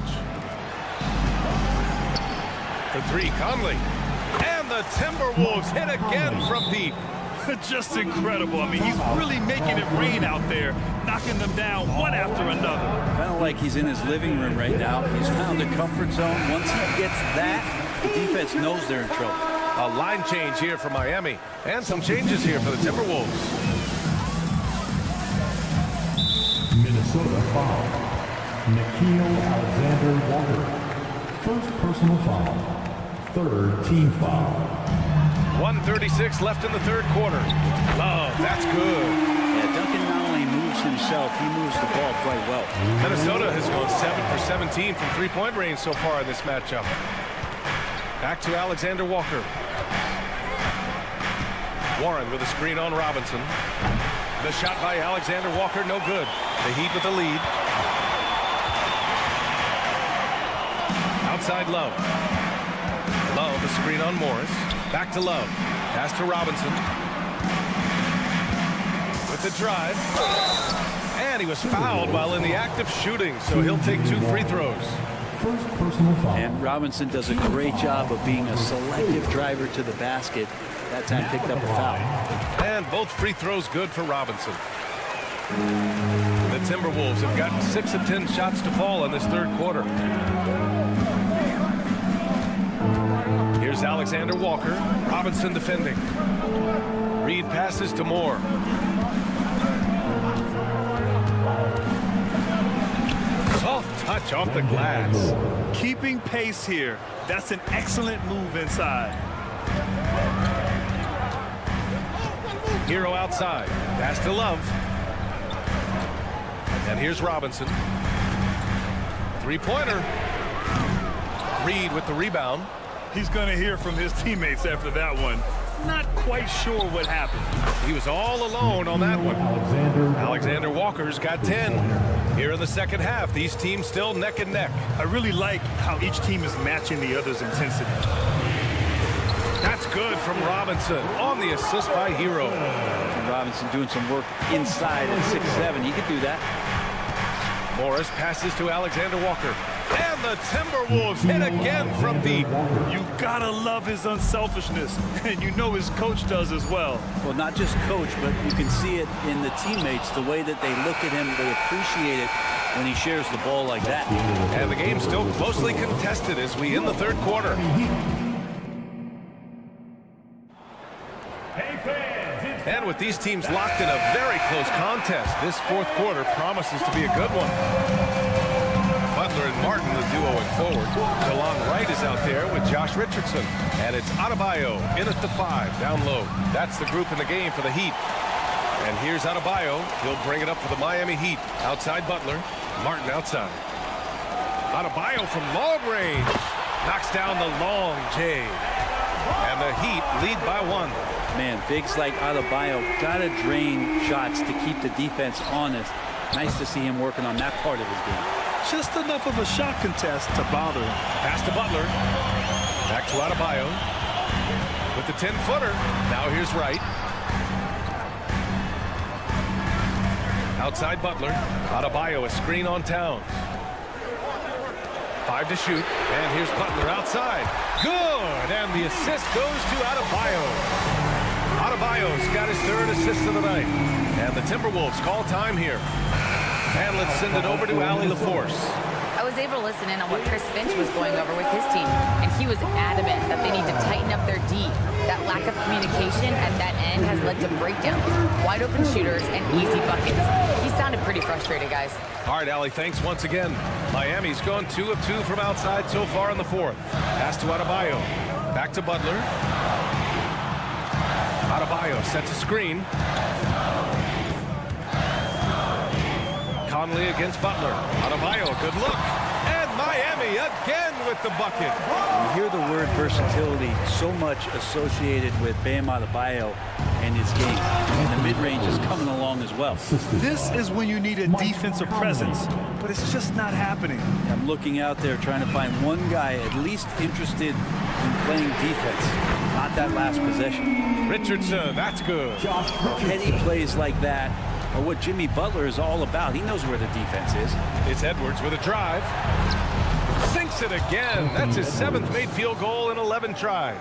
For 3, Conley. And the Timberwolves hit again from deep. Just incredible. I mean, he's really making it rain out there, knocking them down one after another. Kind of like he's in his living room right now. He's found a comfort zone. Once he gets that, the defense knows they're in trouble. A line change here for Miami. And some changes here for the Timberwolves. Minnesota foul. Nickeil Alexander-Walker. First personal foul. Third team foul. 1:36 left in the third quarter. Love, that's good. Yeah, Duncan not only moves himself, he moves the ball quite well. Minnesota has gone 7 for 17 from three-point range so far in this matchup. Back to Alexander Walker. Warren with a screen on Robinson. The shot by Alexander Walker, no good. The Heat with the lead. Outside Love. Love, the screen on Morris. Back to Love. Pass to Robinson. With the drive. And he was fouled while in the act of shooting, so he'll take 2 free throws. First personal foul. And Robinson does a great job of being a selective driver to the basket. That time picked up a foul. And both free throws good for Robinson. The Timberwolves have gotten 6 of 10 shots to fall in this third quarter. Here's Alexander Walker. Robinson defending. Reed passes to Moore. Soft touch off the glass. Keeping pace here. That's an excellent move inside. Hero outside. Pass to Love. And here's Robinson. Three-pointer. Reed with the rebound. He's going to hear from his teammates after that one. Not quite sure what happened. He was all alone on that one. Alexander Walker's got 10. Here in the second half, these teams still neck and neck. I really like how each team is matching the other's intensity. That's good from Robinson on the assist by Hero. And Robinson doing some work inside at 6'7". He could do that. Morris passes to Alexander Walker. And the Timberwolves hit again from deep. You gotta love his unselfishness, and you know his coach does as well. Well, not just coach, but you can see it in the teammates, the way that they look at him, they appreciate it when he shares the ball like that. And the game's still closely contested as we end the third quarter. And with these teams locked in a very close contest, this fourth quarter promises to be a good one. Butler and Martin, the duo in forward. DeLon Wright is out there with Josh Richardson. And it's Adebayo in at the 5, down low. That's the group in the game for the Heat. And here's Adebayo. He'll bring it up for the Miami Heat. Outside Butler. Martin outside. Adebayo from long range. Knocks down the long J. And the Heat lead by 1. Man, bigs like Adebayo gotta drain shots to keep the defense honest. Nice to see him working on that part of his game. Just enough of a shot contest to bother him. Pass to Butler. Back to Adebayo. With the 10-footer. Now here's Wright. Outside Butler. Adebayo, a screen on Towns. 5 to shoot. And here's Butler outside. Good. And the assist goes to Adebayo. Adebayo's got his 3rd assist of the night. And the Timberwolves call time here. And let's send it over to Allie LaForce. I was able to listen in on what Chris Finch was going over with his team, and he was adamant that they need to tighten up their D. That lack of communication at that end has led to breakdowns, wide open shooters, and easy buckets. He sounded pretty frustrated, guys. All right, Allie, thanks once again. Miami's gone 2 of 2 from outside so far in the 4th. Pass to Adebayo. Back to Butler. Adebayo sets a screen. Conley against Butler. Adebayo, good look. And Miami again with the bucket. You hear the word versatility so much associated with Bam Adebayo and his game. And the mid-range is coming along as well. This is when you need a defensive presence, but it's just not happening. I'm looking out there trying to find one guy at least interested in playing defense, not that last possession. Richardson, that's good. Petty plays like that are what Jimmy Butler is all about. He knows where the defense is. It's Edwards with a drive. Sinks it again. That's his 7th made field goal in 11 tries.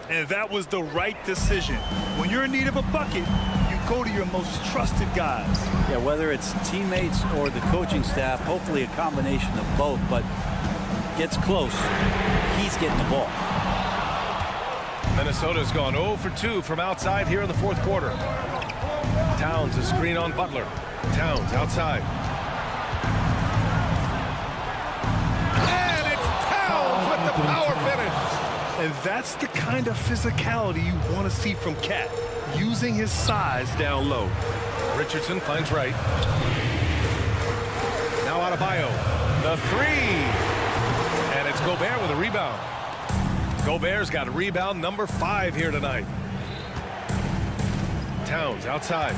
And that was the right decision. When you're in need of a bucket, you go to your most trusted guys. Yeah, whether it's teammates or the coaching staff, hopefully a combination of both, but gets close, he's getting the ball. Minnesota's gone 0 for 2 from outside here in the 4th quarter. Towns, a screen on Butler. Towns outside. And it's Towns with the power finish. And that's the kind of physicality you want to see from Cat, using his size down low. Richardson finds right. Now Adebayo, the 3. And it's Gobert with a rebound. Gobert's got a rebound number 5 here tonight. Towns outside.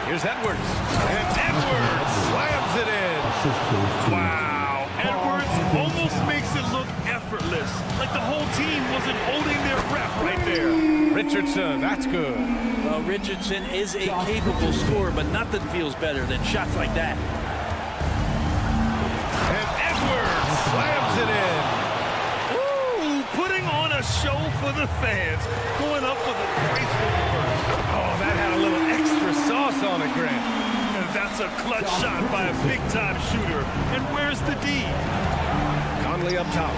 Here's Edwards. And Edwards slams it in. Wow. Edwards almost makes it look effortless, like the whole team wasn't holding their breath right there. Richardson, that's good. Well, Richardson is a capable scorer, but nothing feels better than shots like that. And Edwards slams it in. Putting on a show for the fans, going up for the graceful reverse. Oh, that had a little extra sauce on it, Grant. And that's a clutch shot by a big-time shooter. And where's the D? Conley up top.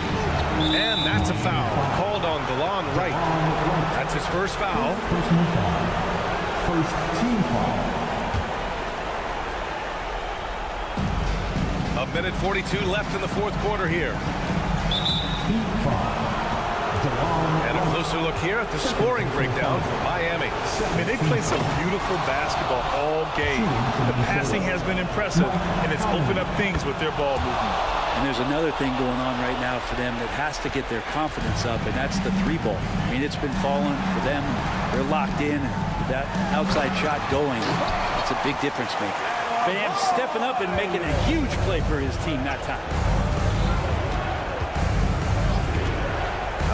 And that's a foul called on Delon Wright. That's his first foul. Personal foul. First team foul. A minute 42 left in the 4th quarter here. Team foul. And a closer look here at the scoring breakdown for Miami. I mean, they play some beautiful basketball all game. The passing has been impressive, and it's opened up things with their ball movement. And there's another thing going on right now for them that has to get their confidence up, and that's the 3-ball. I mean, it's been falling for them. They're locked in, and that outside shot going, that's a big difference maker. Bam stepping up and making a huge play for his team that time.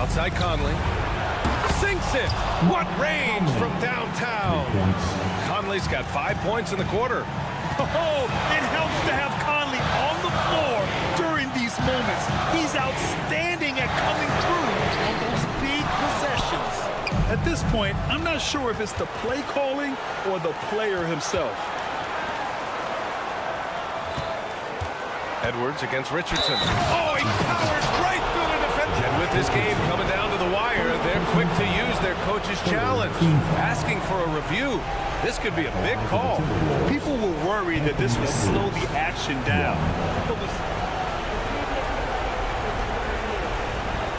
Outside Conley. Sinks it. What range from downtown. Conley's got 5 points in the quarter. Oh, it helps to have Conley on the floor during these moments. He's outstanding at coming through on those big possessions. At this point, I'm not sure if it's the play calling or the player himself. Edwards against Richardson. Oh, he powers right through the defense. And with this game coming down to the wire, they're quick to use their coach's challenge, asking for a review. This could be a big call. People were worried that this would slow the action down.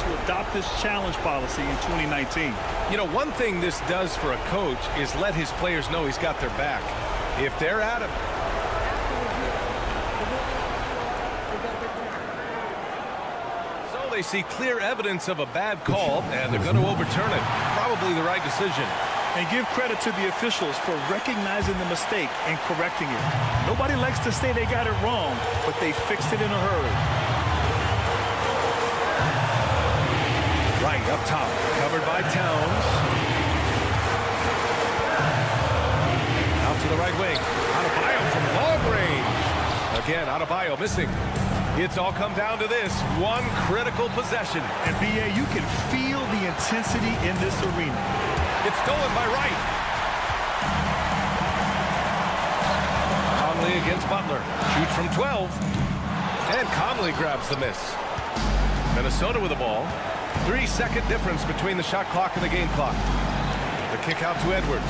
To adopt this challenge policy in 2019. You know, one thing this does for a coach is let his players know he's got their back. If they're at him, they see clear evidence of a bad call, and they're going to overturn it. Probably the right decision. And give credit to the officials for recognizing the mistake and correcting it. Nobody likes to say they got it wrong, but they fixed it in a hurry. Right up top, covered by Towns. to the right wing. Adebayo from long range. Again, Adebayo missing. It's all come down to this one critical possession. And BA, you can feel the intensity in this arena. It's stolen by Wright. Conley against Butler. Shoots from 12. And Conley grabs the miss. Minnesota with the ball. 3-second difference between the shot clock and the game clock. The kick out to Edwards.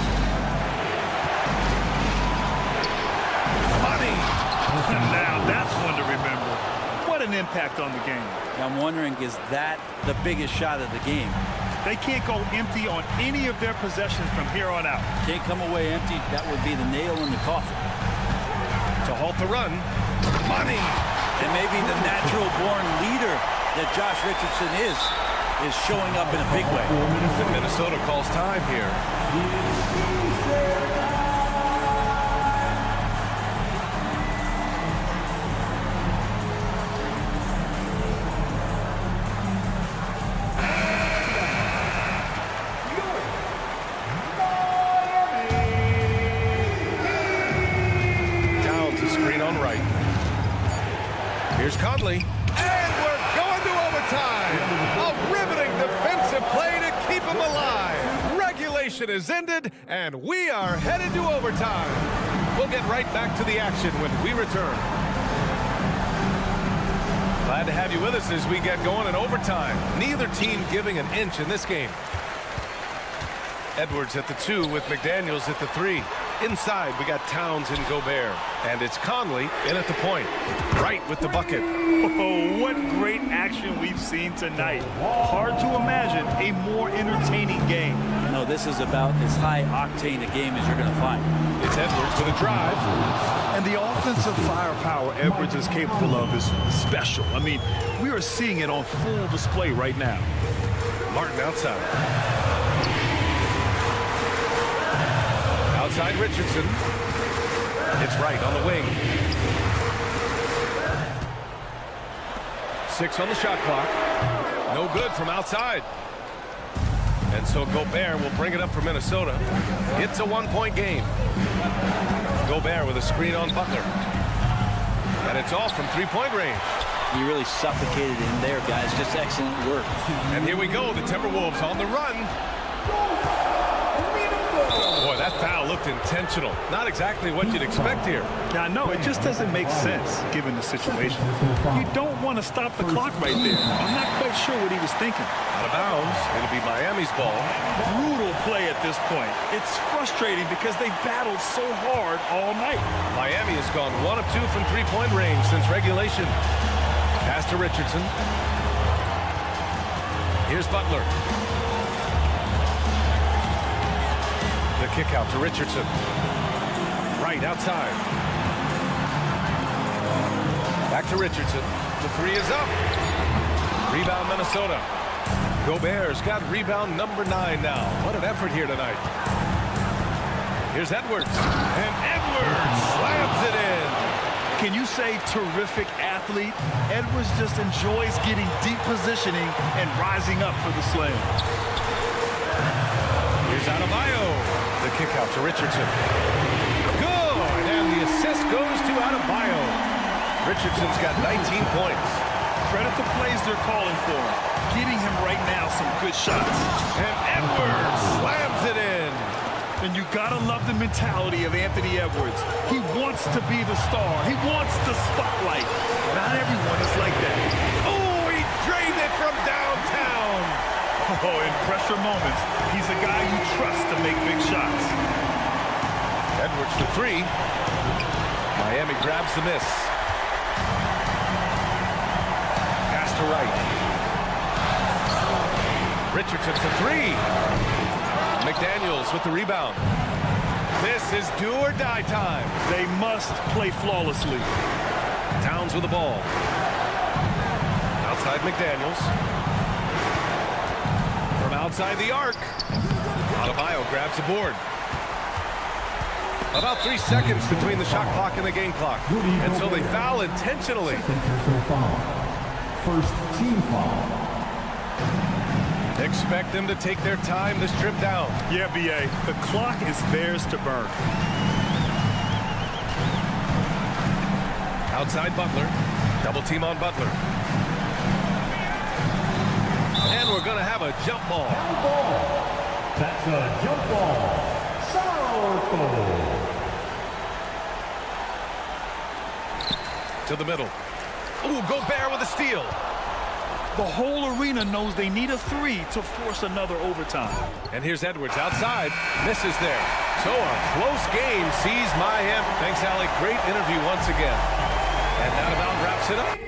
Money. Now that's one to remember. What an impact on the game. I'm wondering, is that the biggest shot of the game? They can't go empty on any of their possessions from here on out. Can't come away empty. That would be the nail in the coffin. To halt the run. Money. And maybe the natural-born leader that Josh Richardson is showing up in a big way. And Minnesota calls time here. Down to screen on right. Here's Conley. And we're going to overtime. A riveting defensive play to keep him alive. Regulation is ended, and we are headed to overtime. We'll get right back to the action when we return. Glad to have you with us as we get going in overtime. Neither team giving an inch in this game. Edwards at the 2 with McDaniels at the 3. Inside, we got Towns and Gobert. And it's Conley in at the point. Right with the bucket. Oh, what great action we've seen tonight. Hard to imagine a more entertaining game. No, this is about as high-octane a game as you're going to find. It's Edwards with a drive. And the offensive firepower Edwards is capable of is special. I mean, we are seeing it on full display right now. Martin outside. Outside Richardson. It's Wright on the wing. 6 on the shot clock. No good from outside. And so Gobert will bring it up for Minnesota. It's a 1-point game. Gobert with a screen on Butler. And it's off from 3-point range. You really suffocated him there, guys. Just excellent work. And here we go. The Timberwolves on the run. Boy, that foul looked intentional. Not exactly what you'd expect here. Now, no, it just doesn't make sense given the situation. You don't want to stop the clock right there. I'm not quite sure what he was thinking. Out of bounds. It'll be Miami's ball. Brutal play at this point. It's frustrating because they've battled so hard all night. Miami has gone 1 of 2 from 3-point range since regulation. Pass to Richardson. Here's Butler. The kick out to Richardson. Right outside. Back to Richardson. The 3 is up. Rebound Minnesota. Gobert's got rebound number 9 now. What an effort here tonight. Here's Edwards. And Edwards slams it in. Can you say terrific athlete? Edwards just enjoys getting deep positioning and rising up for the slam. Here's Adebayo. The kick out to Richardson. Good! And the assist goes to Adebayo. Richardson's got 19 points. Credit the plays they're calling for. Getting him right now some good shots. And Edwards slams it in. And you gotta love the mentality of Anthony Edwards. He wants to be the star. He wants the spotlight. Not everyone is like that. Oh, he drained it from downtown. Oh, in pressure moments, he's a guy you trust to make big shots. Edwards for 3. Miami grabs the miss. Pass to Wright. Richardson for 3. McDaniels with the rebound. This is do or die time. They must play flawlessly. Towns with the ball. Outside McDaniels. From outside the arc. Adebayo grabs the board. About 3 seconds between the shot clock and the game clock. And so they foul intentionally. First team foul. Expect them to take their time this trip down. Yeah, BA. The clock is theirs to burn. Outside Butler. Double team on Butler. And we're going to have a jump ball. That's a jump ball. Southpaw. To the middle. Ooh, Gobert with a steal. The whole arena knows they need a 3 to force another overtime. And here's Edwards outside. Misses there. So a close game sees Miami. Thanks, Allie. Great interview once again. And that about wraps it up.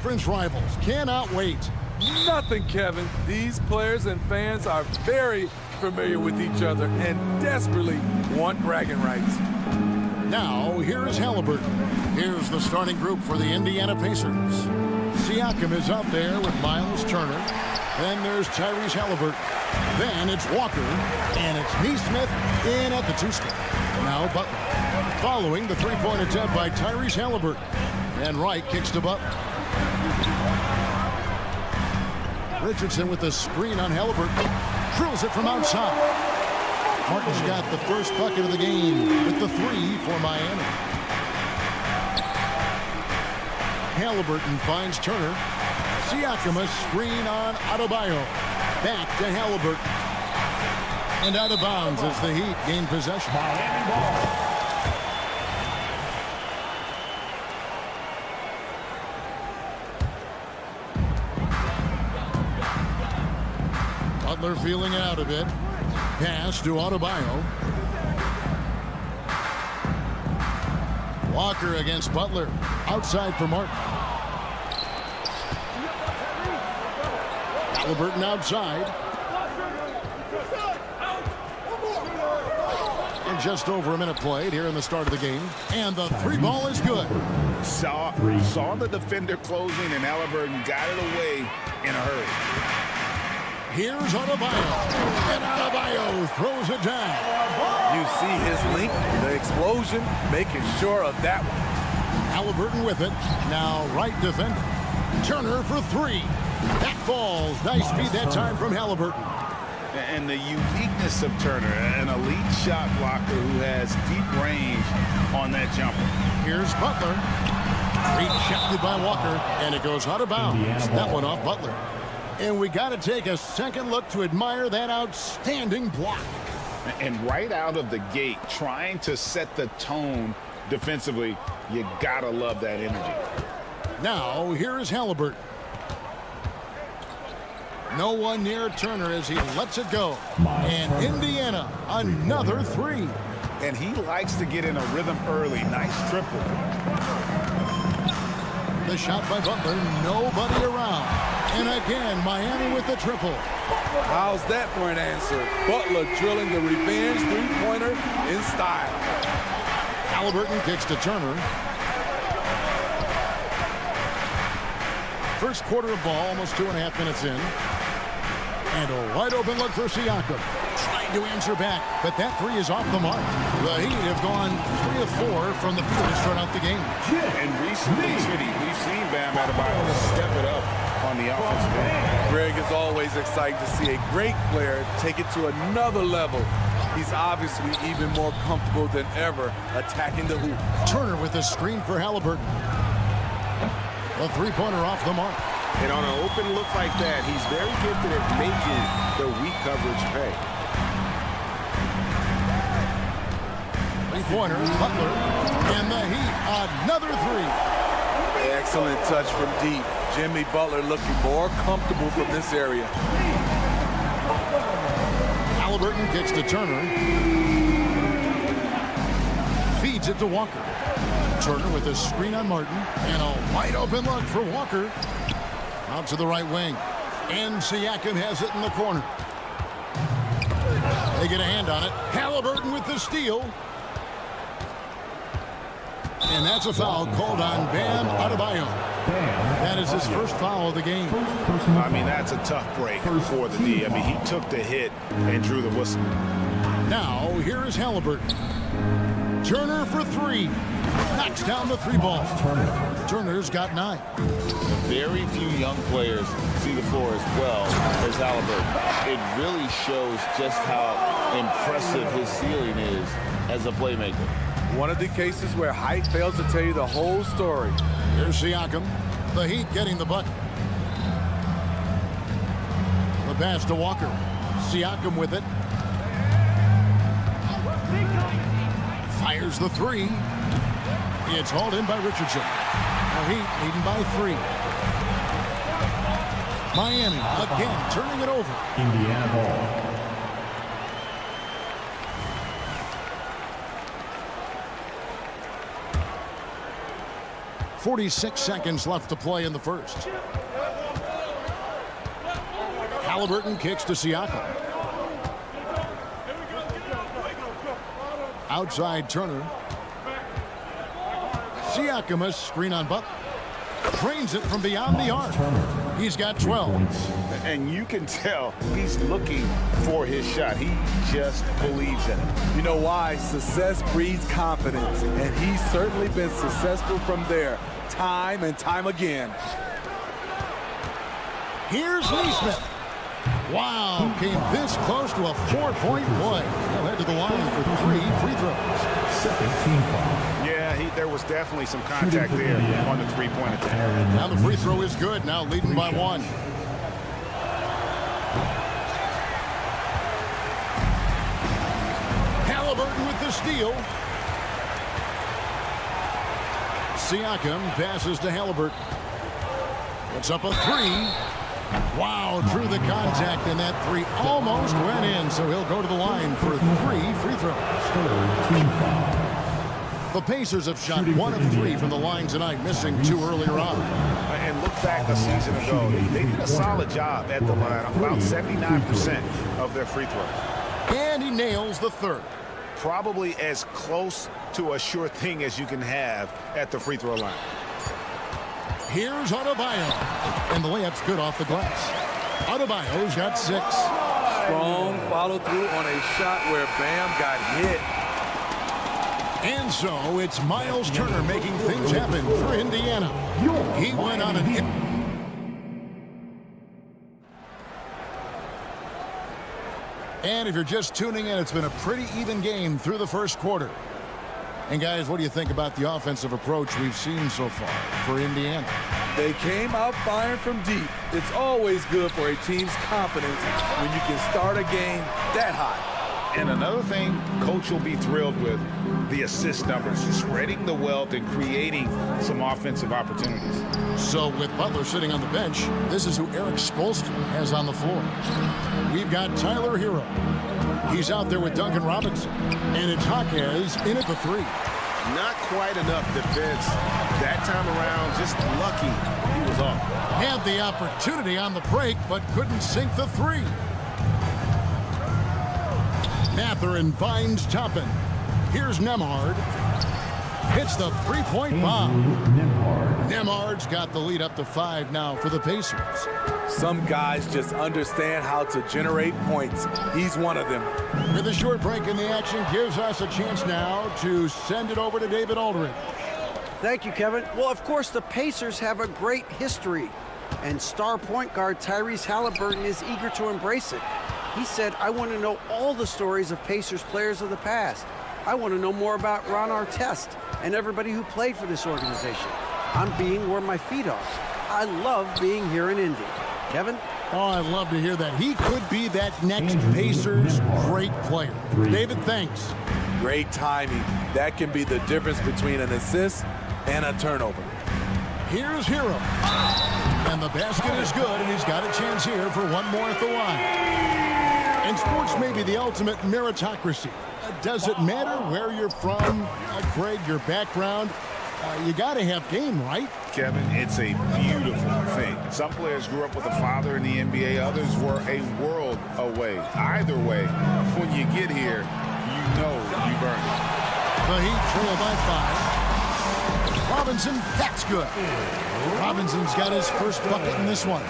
conference rivals cannot wait. Nothing, Kevin. These players and fans are very familiar with each other and desperately want bragging rights. Now, here is Halliburton. Here's the starting group for the Indiana Pacers. Siakam is out there with Miles Turner. Then there's Tyrese Halliburton. Then it's Walker. And it's Neesmith in at the two-spot. Now Butler. Following the three-point attempt by Tyrese Halliburton. And Wright kicks to Butler. Richardson with the screen on Halliburton. Drills it from outside. Martin's got the first bucket of the game with the three for Miami. Halliburton finds Turner. Siakam a screen on Adebayo. Back to Halliburton. And out of bounds as the Heat gain possession. Miami ball. Butler feeling it out a bit. Pass to Adebayo. Walker against Butler. Outside for Martin. Halliburton outside. And just over a minute played here in the start of the game. And the three ball is good. Saw the defender closing, and Halliburton got it away in a hurry. Here's Adebayo. And Adebayo throws it down. You see his link, the explosion, making sure of that one. Halliburton with it. Now right defender. Turner for three. That falls. Nice feed that time from Halliburton. And the uniqueness of Turner, an elite shot blocker who has deep range on that jumper. Here's Butler. Rejected by Walker. And it goes out of bounds. That one off Butler. And we got to take a second look to admire that outstanding block. And right out of the gate, trying to set the tone defensively, you got to love that energy. Now, here is Halliburton. No one near Turner as he lets it go. And Indiana, another three. And he likes to get in a rhythm early. Nice triple. The shot by Butler, nobody around. And again, Miami with the triple. How's that for an answer? Butler drilling the revenge three-pointer in style. Halliburton kicks to Turner. First quarter of ball, almost 2.5 minutes in. And a wide open look for Siakam. Trying to answer back, but that three is off the mark. The Heat have gone 3 of 4 from the field to start out the game. And recently, we've seen Bam Adebayo step it up on the offensive end. Greg is always excited to see a great player take it to another level. He's obviously even more comfortable than ever attacking the hoop. Turner with the screen for Halliburton. A three-pointer off the mark. And on an open look like that, he's very gifted at making the weak coverage pay. Three-pointer, Butler, and the Heat, another three. Excellent touch from deep. Jimmy Butler looking more comfortable from this area. Halliburton kicks to Turner. Feeds it to Walker. Turner with a screen on Martin. And a wide open look for Walker. Out to the right wing. And Siakam has it in the corner. They get a hand on it. Halliburton with the steal. And that's a foul called on Bam Adebayo. That is his first foul of the game. I mean, that's a tough break for the D. I mean, he took the hit and drew the whistle. Now, here is Halliburton. Turner for three. Knocks down the three ball. Turner's got 9. Very few young players see the floor as well as Halliburton. It really shows just how impressive his ceiling is as a playmaker. One of the cases where height fails to tell you the whole story. Here's Siakam. The Heat getting the bucket. The pass to Walker. Siakam with it. Fires the three. It's hauled in by Richardson. The Heat leading by 3. Miami again turning it over. Indiana ball. 46 seconds left to play in the first. Halliburton kicks to Siakam. Outside Turner. Siakam, a screen on Butler. Trains it from beyond the arc. He's got 12. And you can tell he's looking for his shot. He just believes in it. You know why? Success breeds confidence, and he's certainly been successful from there, time and time again. Here's Neesmith. Wow, came this close to a 4-point play. He'll head to the line for 3 free throws. Second team foul. Yeah, there was definitely some contact there on the three-point attempt. Now the free throw is good, now leading by 1. Halliburton with the steal. Siakam passes to Halliburton. Puts up a 3. Wow, drew the contact, and that 3 almost went in, so he'll go to the line for 3 free throws. Third team foul. The Pacers have shot 1 of 3 from the line tonight, missing 2 earlier on. And look back a season ago, they did a solid job at the line, about 79% of their free throws. And he nails the 3rd. Probably as close to a sure thing as you can have at the free throw line. Here's Adebayo, and the layup's good off the glass. Adebayo's got 6. Strong follow through on a shot where Bam got hit. And so it's Miles Turner making things happen for Indiana. He went on an... And if you're just tuning in, it's been a pretty even game through the first quarter. And guys, what do you think about the offensive approach we've seen so far for Indiana? They came out firing from deep. It's always good for a team's confidence when you can start a game that hot. And another thing Coach will be thrilled with, the assist numbers, spreading the wealth and creating some offensive opportunities. So with Butler sitting on the bench, this is who Eric Spoelstra has on the floor. We've got Tyler Hero. He's out there with Duncan Robinson. And it's Jaquez in at the 3. Not quite enough defense that time around, just lucky he was off. Had the opportunity on the break, but couldn't sink the 3. Mathurin finds Toppin. Here's Nembhard. Hits the 3-point bomb. Nembhard's got the lead up to 5 now for the Pacers. Some guys just understand how to generate points. He's one of them. With a short break in the action gives us a chance now to send it over to David Aldridge. Thank you, Kevin. Well, of course, the Pacers have a great history, and star point guard Tyrese Halliburton is eager to embrace it. He said, I want to know all the stories of Pacers players of the past. I want to know more about Ron Artest and everybody who played for this organization. I'm being where my feet are. I love being here in Indy. Kevin? Oh, I'd love to hear that. He could be that next Pacers great player. David, thanks. Great timing. That can be the difference between an assist and a turnover. Here's Hero. And the basket is good, and he's got a chance here for one more at the line. And sports may be the ultimate meritocracy. Does it matter where you're from, Greg, your background? You got to have game, right? Kevin, it's a beautiful thing. Some players grew up with a father in the NBA. Others were a world away. Either way, when you get here, you know you've earned it. The Heat trail by 5. Robinson, that's good. Robinson's got his first bucket in this one.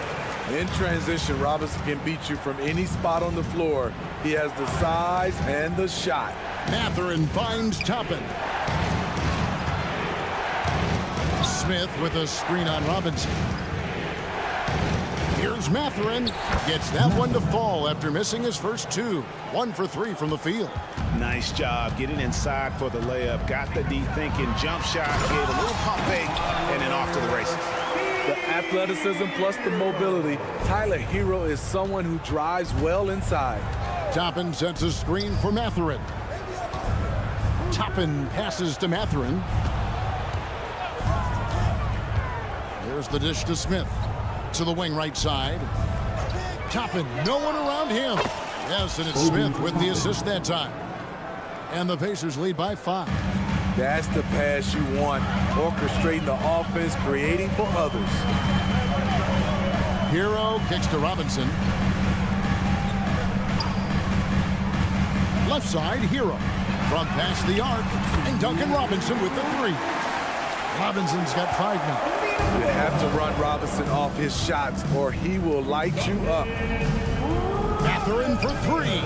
In transition, Robinson can beat you from any spot on the floor. He has the size and the shot. Mathurin finds Toppin. Smith with a screen on Robinson. Here's Mathurin. Gets that one to fall after missing his first 2. 1 for 3 from the field. Nice job getting inside for the layup. Got the deep thinking jump shot, gave a little pump fake, and then off to the races. The athleticism plus the mobility. Tyler Hero is someone who drives well inside. Toppin sets a screen for Mathurin. Toppin passes to Mathurin. Here's the dish to Smith. To the wing right side. Toppin, no one around him. Yes, and it's Smith with the assist that time. And the Pacers lead by 5. That's the pass you want, orchestrating the offense, creating for others. Hero kicks to Robinson. Left side, Hero. From past the arc, and Duncan Robinson with the three. Robinson's got 5 now. You have to run Robinson off his shots, or he will light you up. Mathurin for 3.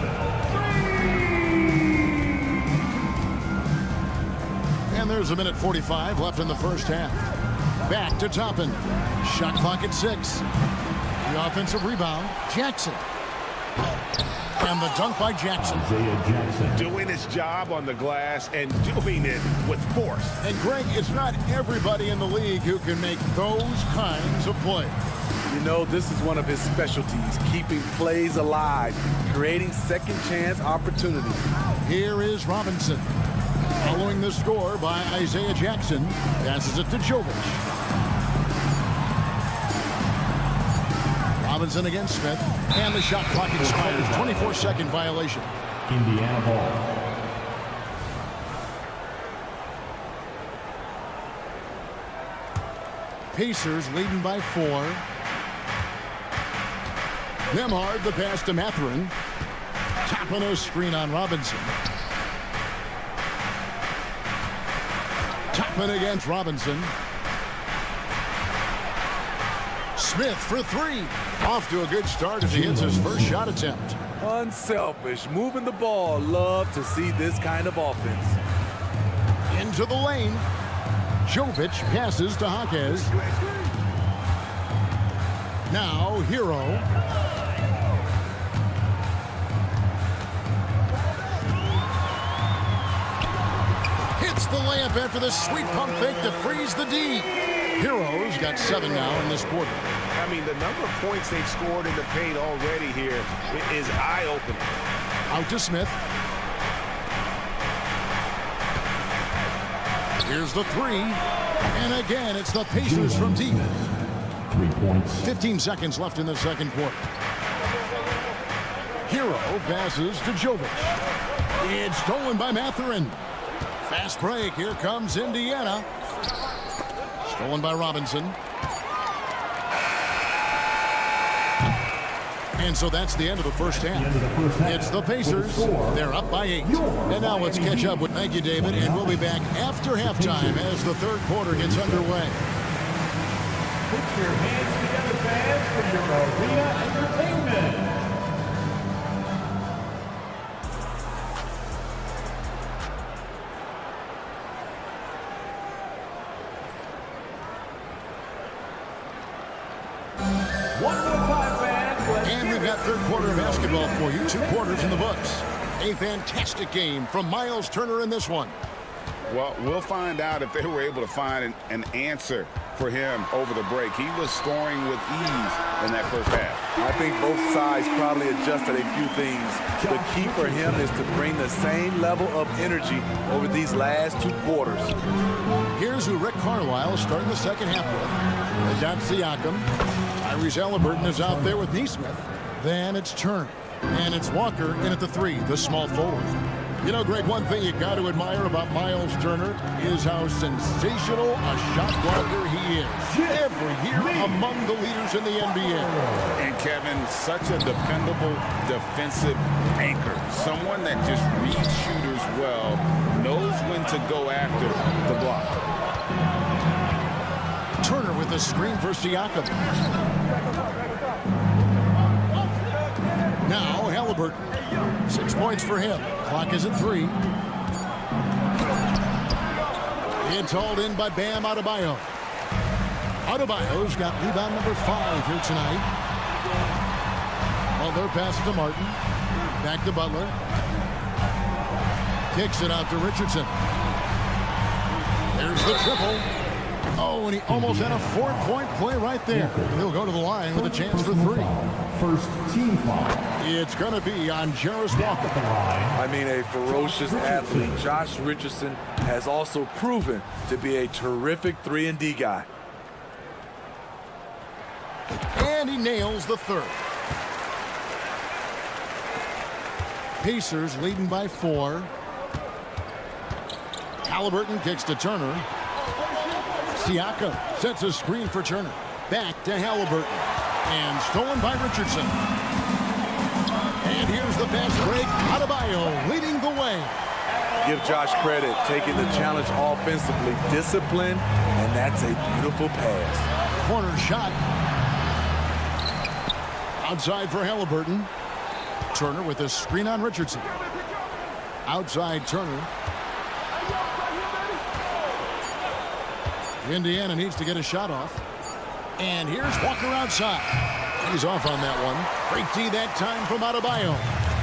And there's 1:45 left in the first half. Back to Toppin. Shot clock at 6. The offensive rebound, Jackson. And the dunk by Jackson. Doing his job on the glass and doing it with force. And Greg, it's not everybody in the league who can make those kinds of plays. You know, this is one of his specialties, keeping plays alive, creating second chance opportunities. Here is Robinson. Following the score by Isaiah Jackson, passes it to Jovic. Robinson against Smith, and the shot clock expires. 24-second violation. Indiana ball. Pacers leading by 4. Nembhard, the pass to Mathurin. Tapping a screen on Robinson. Toppin against Robinson. Smith for 3. Off to a good start as he hits his first shot attempt. Unselfish, moving the ball. Love to see this kind of offense. Into the lane. Jovic passes to Jaquez. Now Hero. Hits the layup after the sweet pump fake to freeze the D. Hero's got 7 now in this quarter. I mean, the number of points they've scored in the paint already here is eye-opening. Out to Smith. Here's the 3. And again, it's the Pacers from deep. 3 points. 15 seconds left in the second quarter. Hero passes to Jovic. It's stolen by Mathurin. Fast break. Here comes Indiana. Stolen by Robinson. And so that's the end of the first half. It's the Pacers. They're up by 8. And now let's catch up with, thank you, David, and we'll be back after halftime as the third quarter gets underway. Put your hands together, fans, for your arena entertainment. Third quarter of basketball for you. 2 quarters in the books. A fantastic game from Miles Turner in this one. Well, we'll find out if they were able to find an answer for him over the break. He was scoring with ease in that first half. I think both sides probably adjusted a few things. The key for him is to bring the same level of energy over these last 2 quarters. Here's who Rick Carlisle is starting the second half with. That's Siakam. Tyrese Halliburton is out there with Nesmith. Then it's Turner. And it's Walker in at the 3, the small forward. You know, Greg, one thing you got to admire about Miles Turner is how sensational a shot blocker he is. Every year among the leaders in the NBA. And Kevin, such a dependable defensive anchor. Someone that just reads shooters well, knows when to go after the block. Turner with the screen for Siakam. Now Halliburton. 6 points for him. Clock is at 3. It's hauled in by Bam Adebayo. Adebayo's got rebound number 5 here tonight. Butler passes to Martin. Back to Butler. Kicks it out to Richardson. There's the triple. Oh, and he almost had a 4-point play right there. He'll go to the line with a chance for 3. First team foul. It's going to be on Jarris Walker. I mean, a ferocious athlete. Josh Richardson has also proven to be a terrific 3-and-D guy. And he nails the 3rd. Pacers leading by 4. Halliburton kicks to Turner. Siakam sets a screen for Turner. Back to Halliburton. And stolen by Richardson. And here's the fast break. Adebayo leading the way. Give Josh credit, taking the challenge offensively, discipline, and that's a beautiful pass. Corner shot. Outside for Halliburton. Turner with a screen on Richardson. Outside Turner. Indiana needs to get a shot off. And here's Walker outside. He's off on that one. Great D that time from Adebayo.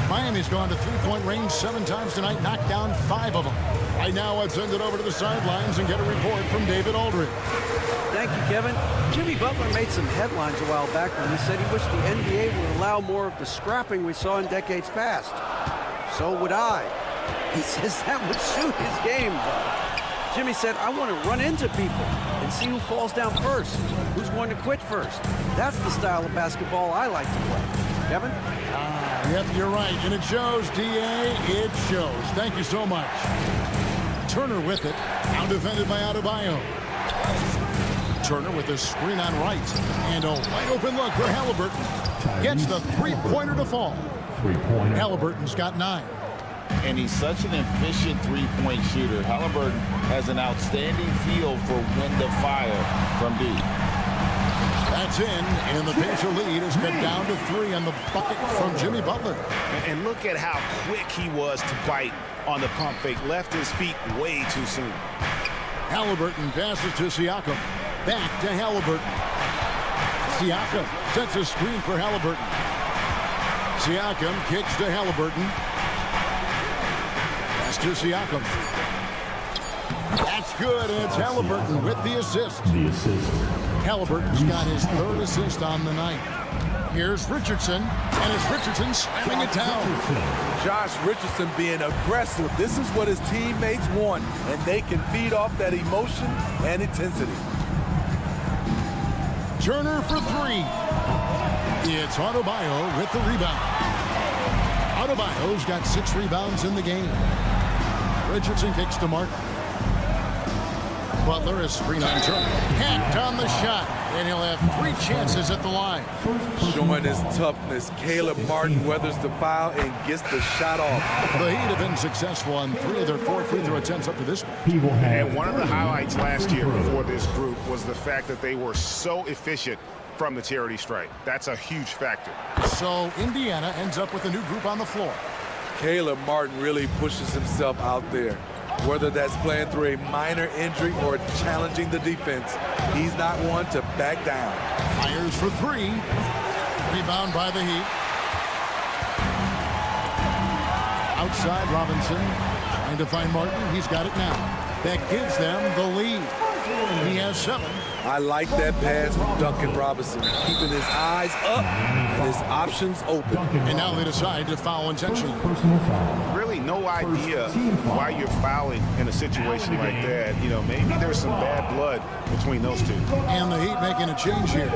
Miami's gone to three-point range 7 times tonight, knocked down 5 of them. Right now, let's send it over to the sidelines and get a report from David Aldridge. Thank you, Kevin. Jimmy Butler made some headlines a while back when he said he wished the NBA would allow more of the scrapping we saw in decades past. So would I. He says that would suit his game, though. Jimmy said, I want to run into people and see who falls down first, who's going to quit first. That's the style of basketball I like to play. Kevin? Yep, you're right. And it shows, D.A. It shows. Thank you so much. Turner with it. Now defended by Adebayo. Turner with a screen on right. And a wide open look for Halliburton. Gets the three-pointer to fall. Halliburton's got 9. And he's such an efficient three-point shooter. Halliburton has an outstanding feel for when to fire from deep. That's in, and the Pacer lead is cut down to 3 on the bucket from Jimmy Butler. And look at how quick he was to bite on the pump fake. Left his feet way too soon. Halliburton passes to Siakam. Back to Halliburton. Siakam sets a screen for Halliburton. Siakam kicks to Halliburton. Pass to Siakam. That's good, and it's Halliburton with the assist. Halliburton's got his 3rd assist on the night. Here's Richardson, and it's Richardson slamming it down. Josh Richardson being aggressive. This is what his teammates want, and they can feed off that emotion and intensity. Turner for 3. It's Adebayo with the rebound. Adebayo's got 6 rebounds in the game. Richardson kicks to Martin. Butler is screen on Turner. Hacked on the shot, and he'll have 3 chances at the line. Showing his toughness, Caleb Martin weathers the foul and gets the shot off. The Heat have been successful on 3 of their 4 free throw attempts up to this point. And one of the highlights last year for this group was the fact that they were so efficient from the charity stripe. That's a huge factor. So Indiana ends up with a new group on the floor. Caleb Martin really pushes himself out there. Whether that's playing through a minor injury or challenging the defense, he's not one to back down. Fires for 3. Rebound by the Heat. Outside Robinson. Trying to find Martin. He's got it now. That gives them the lead. He has 7. I like that pass from Duncan Robinson, keeping his eyes up, his options open. And now they decide to foul intentionally. Really no idea why you're fouling in a situation like that. You know, maybe there's some bad blood between those two. And the Heat making a change here.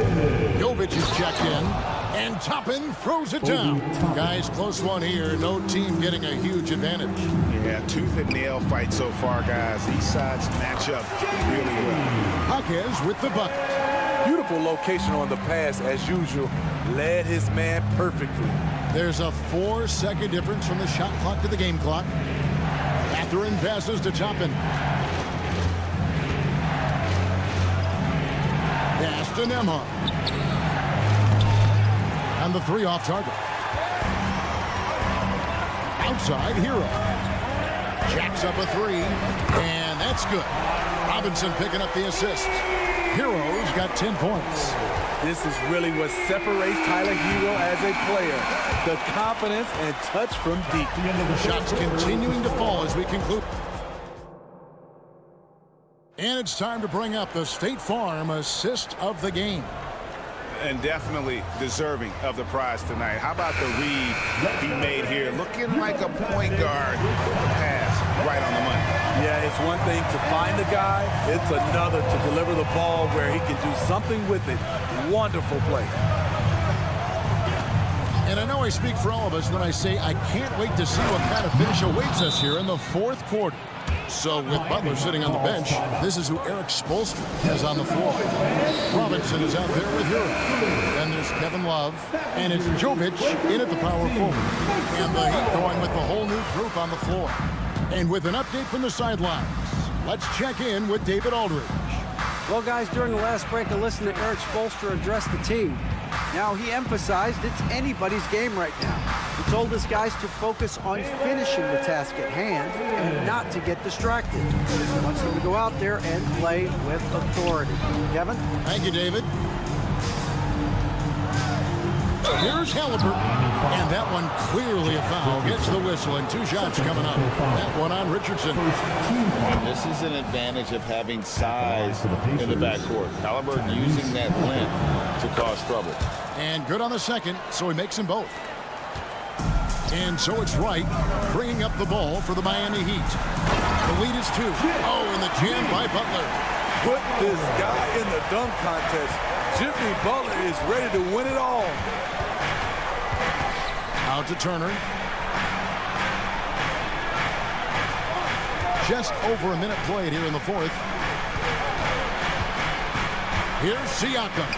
Jovic is checked in. And Toppin throws it down. Guys, close one here. No team getting a huge advantage. Yeah, tooth and nail fight so far, guys. These sides match up really well. Jaquez with the bucket. Beautiful location on the pass, as usual. Led his man perfectly. There's a 4-second difference from the shot clock to the game clock. Catherine passes to Toppin. Pass to Nembhard. And the 3 off target. Outside, Hero. Jacks up a 3. And that's good. Robinson picking up the assist. Hero's got 10 points. This is really what separates Tyler Hero as a player. The confidence and touch from deep. Shots continuing to fall as we conclude. And it's time to bring up the State Farm assist of the game. And definitely deserving of the prize tonight. How about the read he made here? Looking like a point guard. Pass right on the money. Yeah, it's one thing to find a guy. It's another to deliver the ball where he can do something with it. Wonderful play. And I know I speak for all of us when I say I can't wait to see what kind of finish awaits us here in the 4th quarter. So with Butler sitting on the bench, this is who Eric Spoelstra has on the floor. Robinson is out there with Europe. Then there's Kevin Love. And it's Jovic in at the power forward. And the Heat going with the whole new group on the floor. And with an update from the sidelines, let's check in with David Aldridge. Well, guys, during the last break, I listened to Eric Spoelstra address the team. Now, he emphasized it's anybody's game right now. He told his guys to focus on finishing the task at hand and not to get distracted. He wants them to go out there and play with authority. Kevin? Thank you, David. Here's Halliburton, and that one clearly a foul. Gets the whistle, and 2 shots coming up. That one on Richardson. And this is an advantage of having size in the backcourt. Halliburton using that length to cause trouble. And good on the second, so he makes them both. And so it's Wright bringing up the ball for the Miami Heat. The lead is 2. Oh, and the jam by Butler. Put this guy in the dunk contest. Jimmy Butler is ready to win it all. Out to Turner. Just over a minute played here in the fourth. Here's Siakam.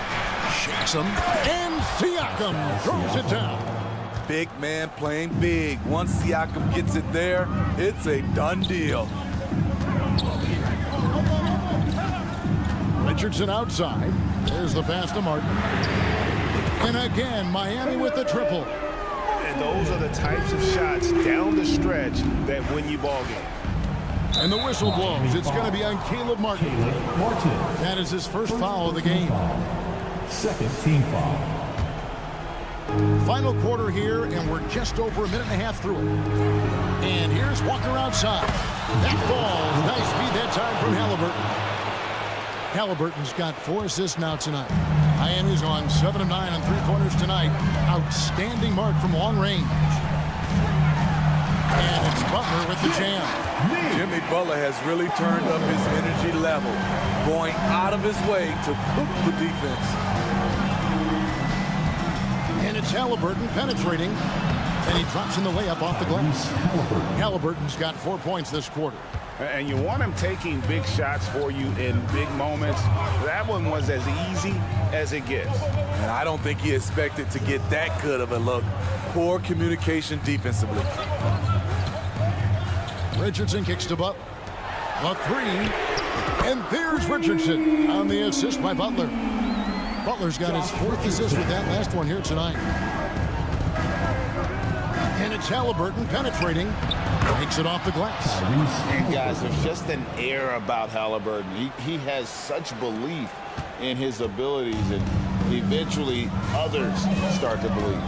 Shakes him. And Siakam throws it down. Big man playing big. Once Siakam gets it there, it's a done deal. Richardson outside. There's the pass to Martin. And again, Miami with the triple. And those are the types of shots down the stretch that win you ball games. And the whistle blows. It's going to be on Caleb Martin. That is his first foul of the game. Second team foul. Final quarter here, and we're just over a minute and a half through it. And here's Walker outside. That falls. Nice feed that time from Halliburton. Halliburton's got 4 assists now tonight. Miami's on 7 of 9 on 3-pointers tonight. Outstanding mark from long range. And it's Butler with the jam. Jimmy Butler has really turned up his energy level, going out of his way to cook the defense. And it's Halliburton penetrating. And he drops in the layup off the glass. Halliburton's got 4 points this quarter. And you want him taking big shots for you in big moments. That one was as easy as it gets. And I don't think he expected to get that good of a look. Poor communication defensively. Richardson kicks to Butler. A 3. And there's Richardson on the assist by Butler. Butler's got his 4th assist with that last one here tonight. And it's Halliburton penetrating. Takes it off the glass. And guys, there's just an air about Halliburton. He has such belief in his abilities, and eventually others start to believe.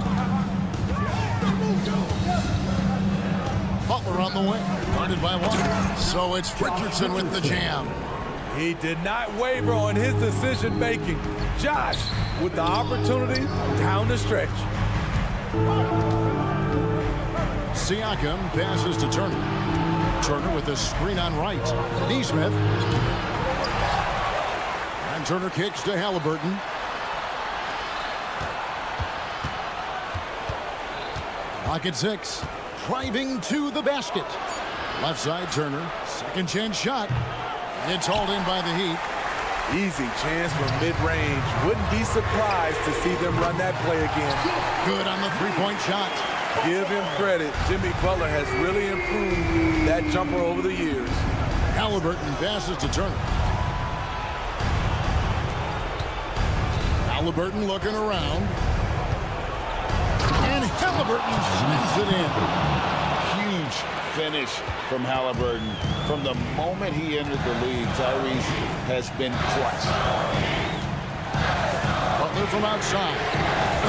Butler on the wing, guarded by one. So it's Richardson with the jam. He did not waver on his decision making. Josh with the opportunity down the stretch. Siakam passes to Turner. Turner with the screen on right. Neesmith. And Turner kicks to Halliburton. Clock at 6. Driving to the basket. Left side, Turner. Second chance shot. It's hauled in by the Heat. Easy chance from mid-range. Wouldn't be surprised to see them run that play again. Good on the three-point shot. Give him credit. Jimmy Butler has really improved that jumper over the years. Halliburton passes to Turner. Halliburton looking around. And Halliburton slams it in. Huge finish from Halliburton. From the moment he entered the league, Tyrese has been clutch. Butler from outside.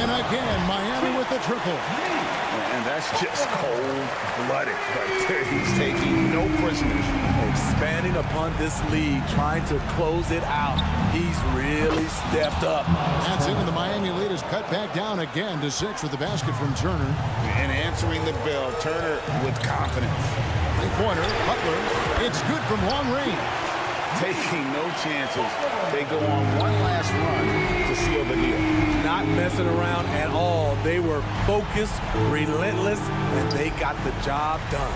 And again, Miami with the triple. And that's just cold-blooded right there. He's taking no prisoners. Expanding upon this lead, trying to close it out. He's really stepped up. That's it, and the Miami lead is cut back down again to 6 with the basket from Turner. And answering the bell, Turner with confidence. Three-pointer, Butler. It's good from long range. taking no chances. They go on one last run to seal the deal. Not messing around at all. They were focused, relentless, and they got the job done.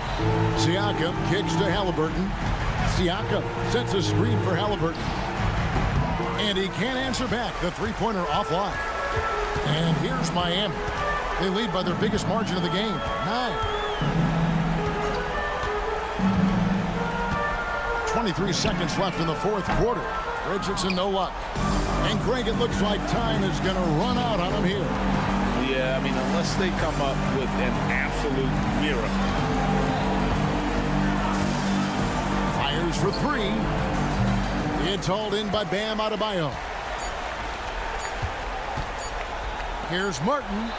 Siakam kicks to Halliburton. Siakam sets a screen for Halliburton. And he can't answer back. The three-pointer offline. And here's Miami. They lead by their biggest margin of the game, 9. 23 seconds left in the fourth quarter. Richardson, no luck. And Greg, it looks like time is going to run out on him here. Yeah, I mean, unless they come up with an absolute miracle. Fires for 3. It's hauled in by Bam Adebayo. Here's Martin.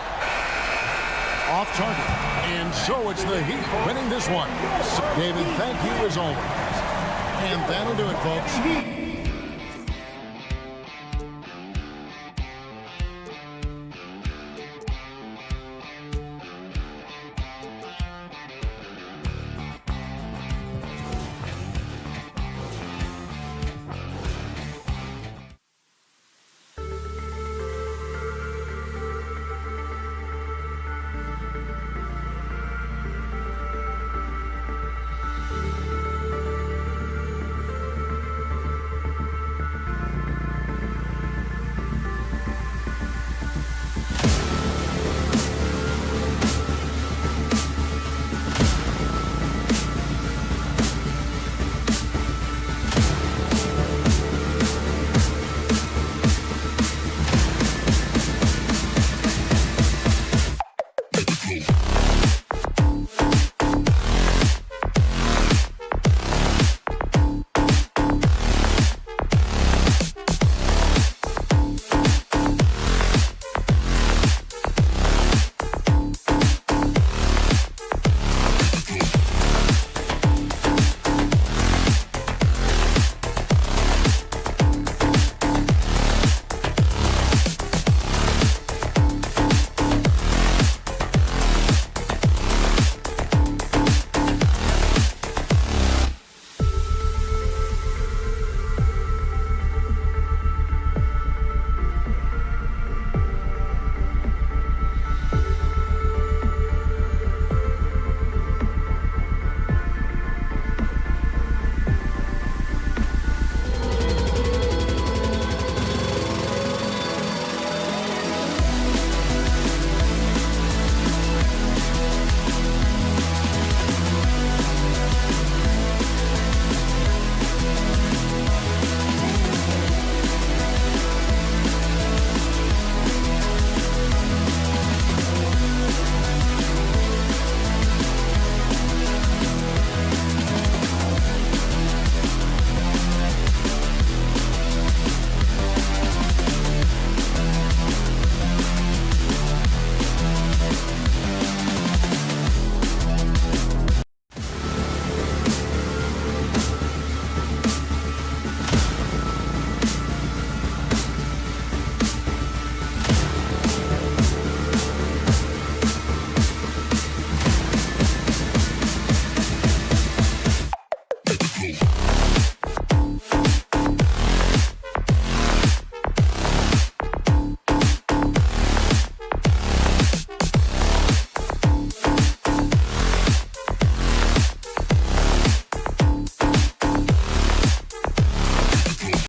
Off target. And so it's the Heat winning this one. David, thank you as always. And that'll do it, folks.